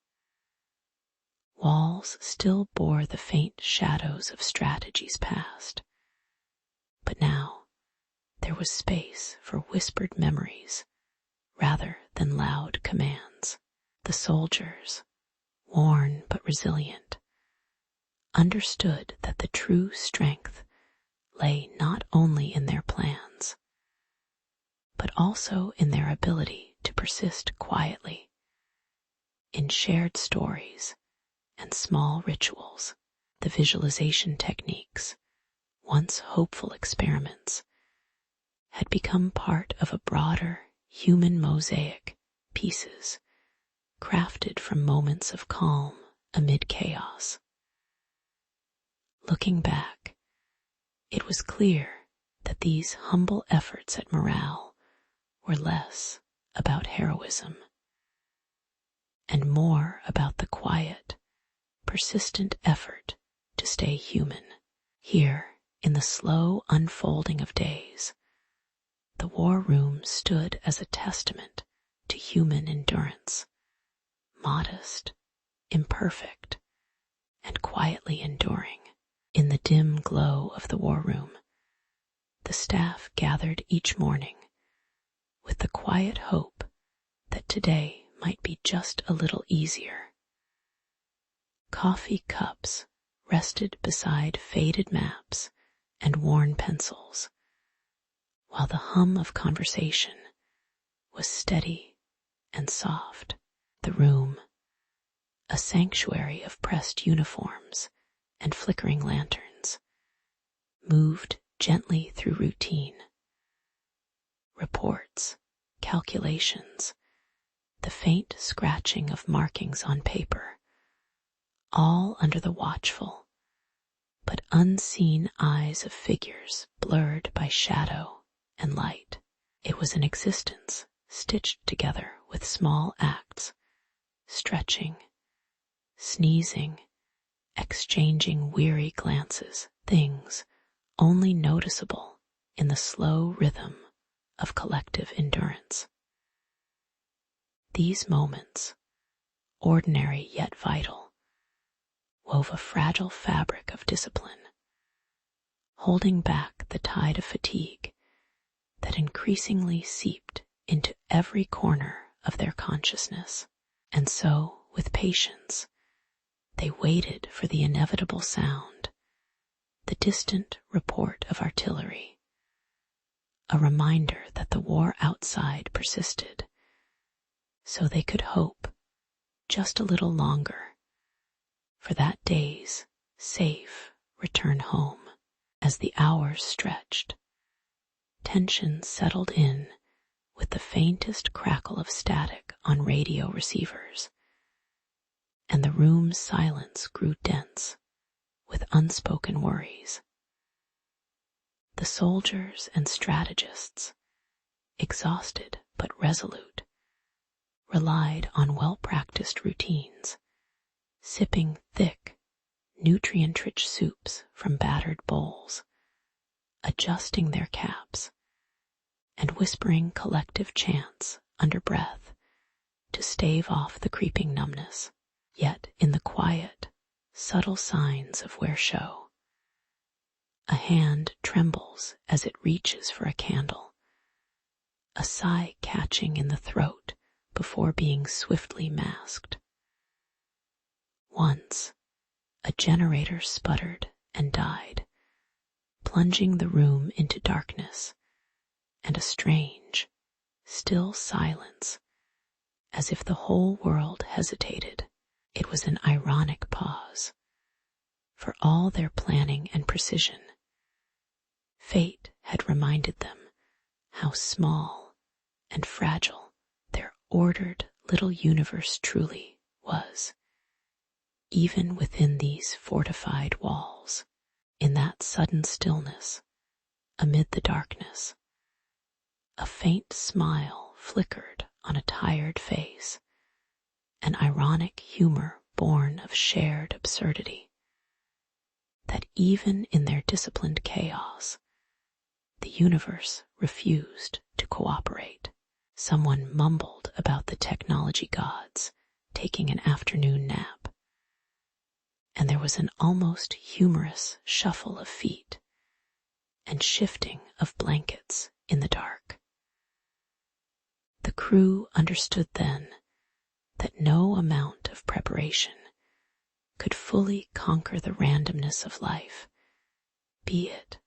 Walls still bore the faint shadows of strategies past, but now there was space for whispered memories rather than loud commands. The soldiers, worn but resilient, understood that the true strength lay not only in their plans, but also in their ability to persist quietly, in shared stories and small rituals. The visualization techniques, once hopeful experiments, had become part of a broader human mosaic, pieces crafted from moments of calm amid chaos. Looking back, it was clear that these humble efforts at morale were less about heroism and more about the quiet, persistent effort to stay human. Here, in the slow unfolding of days, the war room stood as a testament to human endurance, modest, imperfect, and quietly enduring. In the dim glow of the war room, the staff gathered each morning with the quiet hope that today might be just a little easier. Coffee cups rested beside faded maps and worn pencils, while the hum of conversation was steady and soft. The room, a sanctuary of pressed uniforms and flickering lanterns, moved gently through routine. Reports, calculations, the faint scratching of markings on paper, all under the watchful but unseen eyes of figures blurred by shadow and light. It was an existence stitched together with small acts, stretching, sneezing, exchanging weary glances, things only noticeable in the slow rhythm of collective endurance. These moments, ordinary yet vital, wove a fragile fabric of discipline, holding back the tide of fatigue that increasingly seeped into every corner of their consciousness. And so, with patience, they waited for the inevitable sound, the distant report of artillery, a reminder that the war outside persisted, so they could hope just a little longer for that day's safe return home. As the hours stretched, tension settled in with the faintest crackle of static on radio receivers, and the room's silence grew dense with unspoken worries. The soldiers and strategists, exhausted but resolute, relied on well-practiced routines, sipping thick, nutrient-rich soups from battered bowls, adjusting their caps, and whispering collective chants under breath to stave off the creeping numbness. Yet in the quiet, subtle signs of wear show, a hand trembles as it reaches for a candle, a sigh catching in the throat before being swiftly masked. Once, a generator sputtered and died, plunging the room into darkness and a strange, still silence, as if the whole world hesitated. It was an ironic pause. For all their planning and precision, fate had reminded them how small and fragile their ordered little universe truly was, even within these fortified walls. In that sudden stillness, amid the darkness, a faint smile flickered on a tired face, an ironic humor born of shared absurdity, that even in their disciplined chaos, the universe refused to cooperate. Someone mumbled about the technology gods taking an afternoon nap, and there was an almost humorous shuffle of feet and shifting of blankets in the dark. The crew understood then that no amount of preparation could fully conquer the randomness of life, be it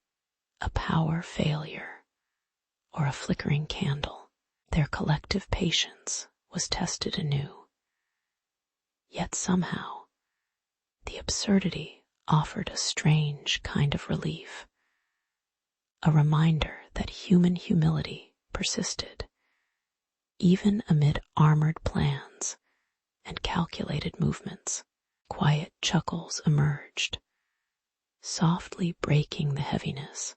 a power failure or a flickering candle. Their collective patience was tested anew. Yet somehow, the absurdity offered a strange kind of relief, a reminder that human humility persisted, even amid armored plans and calculated movements. Quiet chuckles emerged, softly breaking the heaviness,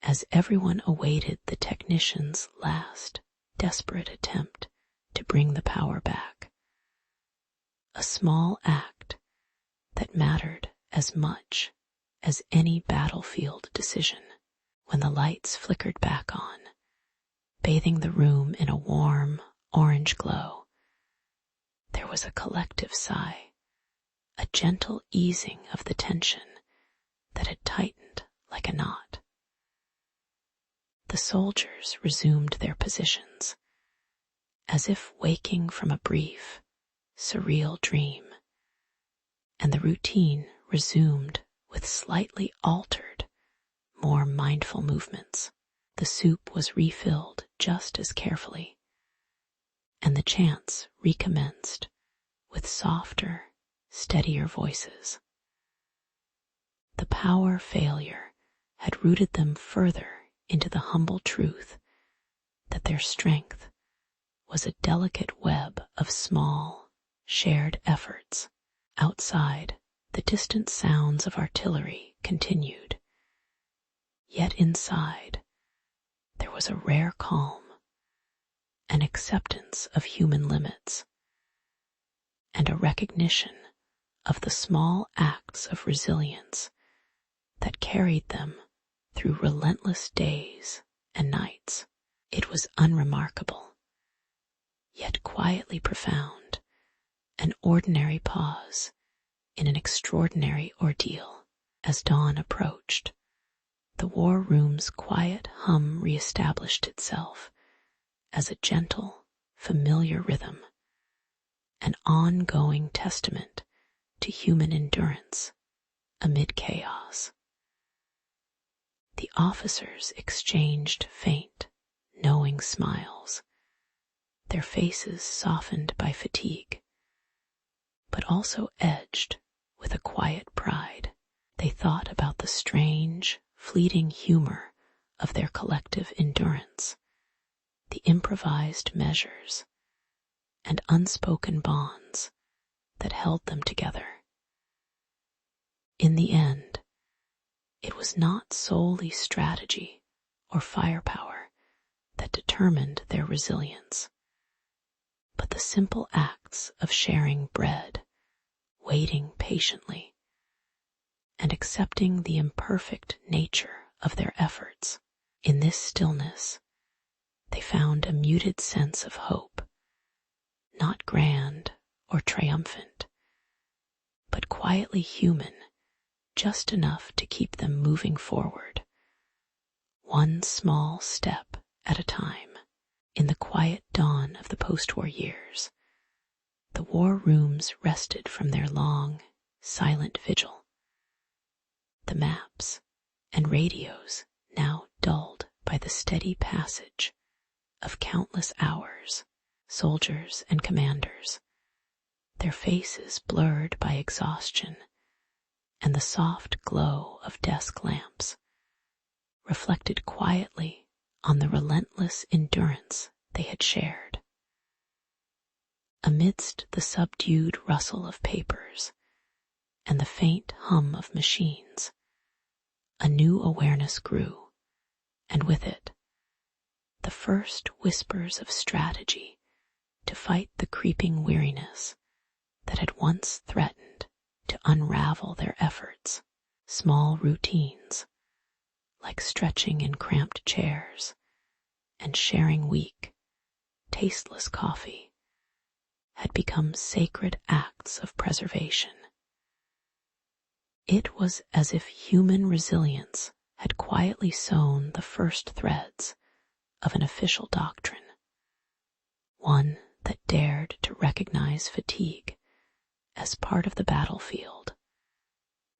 as everyone awaited the technician's last desperate attempt to bring the power back. A small act that mattered as much as any battlefield decision. When the lights flickered back on, bathing the room in a warm orange glow, there was a collective sigh, a gentle easing of the tension that had tightened like a knot. The soldiers resumed their positions, as if waking from a brief, surreal dream, and the routine resumed with slightly altered, more mindful movements. The soup was refilled just as carefully, and the chants recommenced with softer, steadier voices. The power failure had rooted them further into the humble truth that their strength was a delicate web of small, shared efforts. Outside, the distant sounds of artillery continued. Yet inside, there was a rare calm, an acceptance of human limits, and a recognition of the small acts of resilience that carried them through relentless days and nights. It was unremarkable, yet quietly profound, an ordinary pause in an extraordinary ordeal. As dawn approached, the war room's quiet hum reestablished itself as a gentle, familiar rhythm, an ongoing testament to human endurance amid chaos. The officers exchanged faint, knowing smiles, their faces softened by fatigue, but also edged with a quiet pride. They thought about the strange, fleeting humor of their collective endurance, the improvised measures and unspoken bonds that held them together. In the end, it was not solely strategy or firepower that determined their resilience, but the simple acts of sharing bread, waiting patiently, and accepting the imperfect nature of their efforts. In this stillness, they found a muted sense of hope, not grand or triumphant, but quietly human, just enough to keep them moving forward, one small step at a time. In the quiet dawn of the post-war years, the war rooms rested from their long, silent vigil. The maps and radios now dulled by the steady passage of countless hours, soldiers and commanders, their faces blurred by exhaustion and the soft glow of desk lamps, reflected quietly on the relentless endurance they had shared. Amidst the subdued rustle of papers and the faint hum of machines, a new awareness grew, and with it, the first whispers of strategy to fight the creeping weariness that had once threatened to unravel their efforts. Small routines, like stretching in cramped chairs and sharing weak, tasteless coffee, had become sacred acts of preservation. It was as if human resilience had quietly sown the first threads of an official doctrine, one that dared to recognize fatigue as part of the battlefield,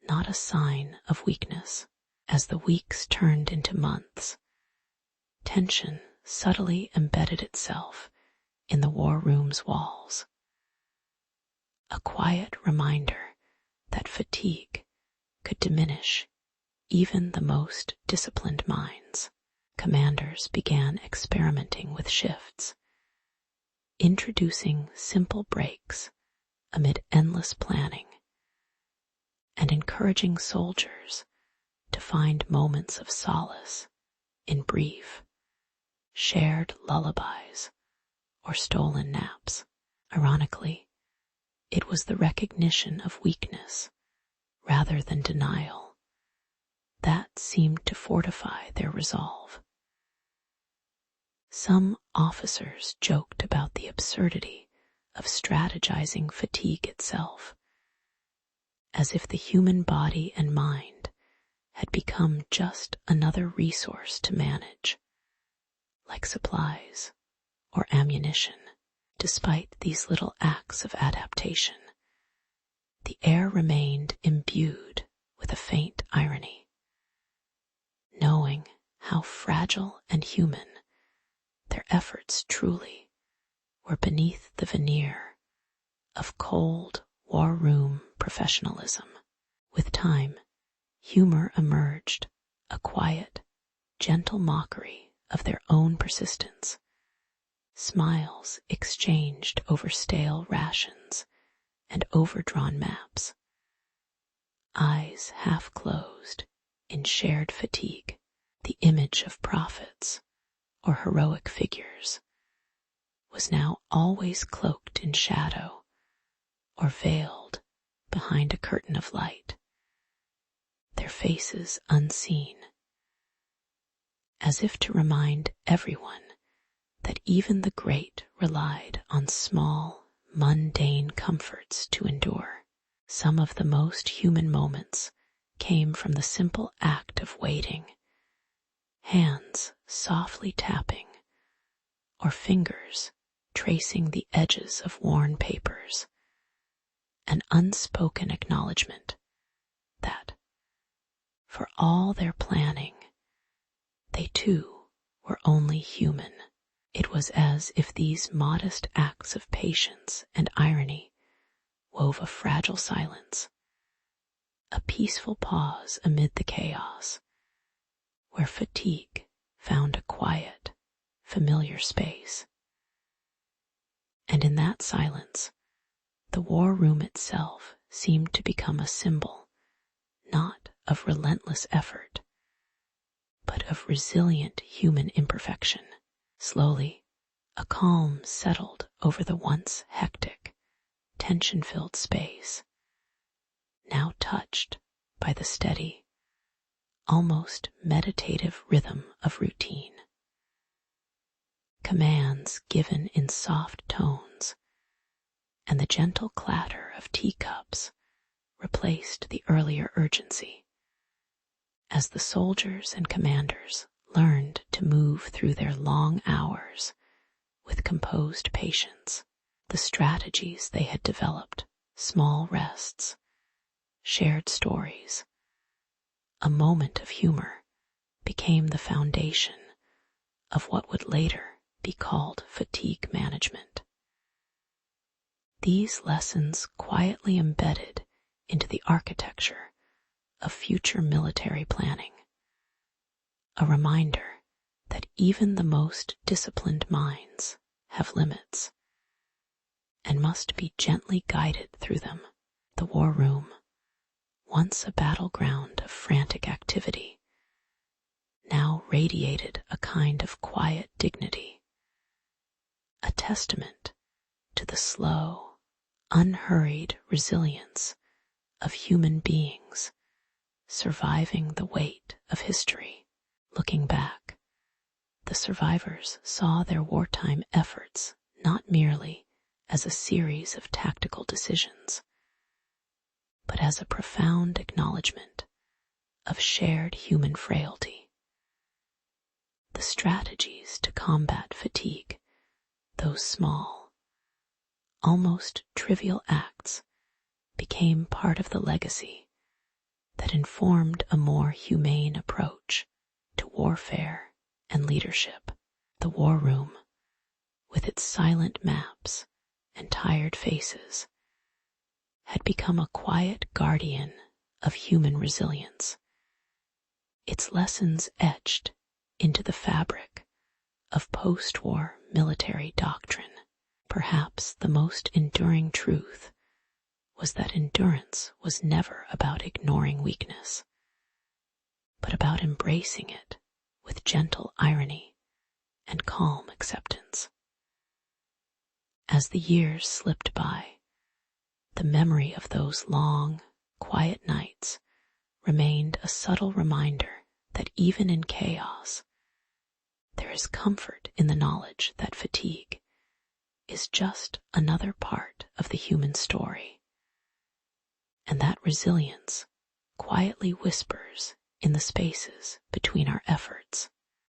not a sign of weakness. As the weeks turned into months, tension subtly embedded itself in the war room's walls, a quiet reminder that fatigue could diminish even the most disciplined minds. Commanders began experimenting with shifts, introducing simple breaks amid endless planning, and encouraging soldiers to find moments of solace in brief, shared lullabies or stolen naps. Ironically, it was the recognition of weakness rather than denial that seemed to fortify their resolve. Some officers joked about the absurdity of strategizing fatigue itself, as if the human body and mind had become just another resource to manage, like supplies or ammunition. Despite these little acts of adaptation, the air remained imbued with a faint irony. Knowing how fragile and human their efforts truly were beneath the veneer of cold war room professionalism. With time, humor emerged, a quiet, gentle mockery of their own persistence. Smiles exchanged over stale rations and overdrawn maps. Eyes half closed in shared fatigue, the image of prophets or heroic figures was now always cloaked in shadow or veiled behind a curtain of light, their faces unseen, as if to remind everyone that even the great relied on small, mundane comforts to endure. Some of the most human moments came from the simple act of waiting, hands softly tapping, or fingers tracing the edges of worn papers, an unspoken acknowledgement that, for all their planning, they too were only human. It was as if these modest acts of patience and irony wove a fragile silence, a peaceful pause amid the chaos, where fatigue found a quiet, familiar space. And in that silence, the war room itself seemed to become a symbol, not of relentless effort, but of resilient human imperfection. Slowly, a calm settled over the once hectic, tension-filled space, now touched by the steady, almost meditative rhythm of routine. Commands given in soft tones, and the gentle clatter of teacups replaced the earlier urgency, as the soldiers and commanders learned to move through their long hours with composed patience. The strategies they had developed, small rests, shared stories, a moment of humor, became the foundation of what would later be called fatigue management. These lessons quietly embedded into the architecture of future military planning, a reminder that even the most disciplined minds have limits and must be gently guided through them. The war room, once a battleground of frantic activity, now radiated a kind of quiet dignity, a testament to the slow, unhurried resilience of human beings surviving the weight of history. Looking back, the survivors saw their wartime efforts not merely as a series of tactical decisions, but as a profound acknowledgement of shared human frailty. The strategies to combat fatigue, those small, almost trivial acts, became part of the legacy that informed a more humane approach to warfare and leadership. The war room, with its silent maps and tired faces, had become a quiet guardian of human resilience, its lessons etched into the fabric of post-war military doctrine. Perhaps the most enduring truth was that endurance was never about ignoring weakness, but about embracing it with gentle irony and calm acceptance. As the years slipped by, the memory of those long, quiet nights remained a subtle reminder that even in chaos, there is comfort in the knowledge that fatigue is just another part of the human story, and that resilience quietly whispers in the spaces between our efforts.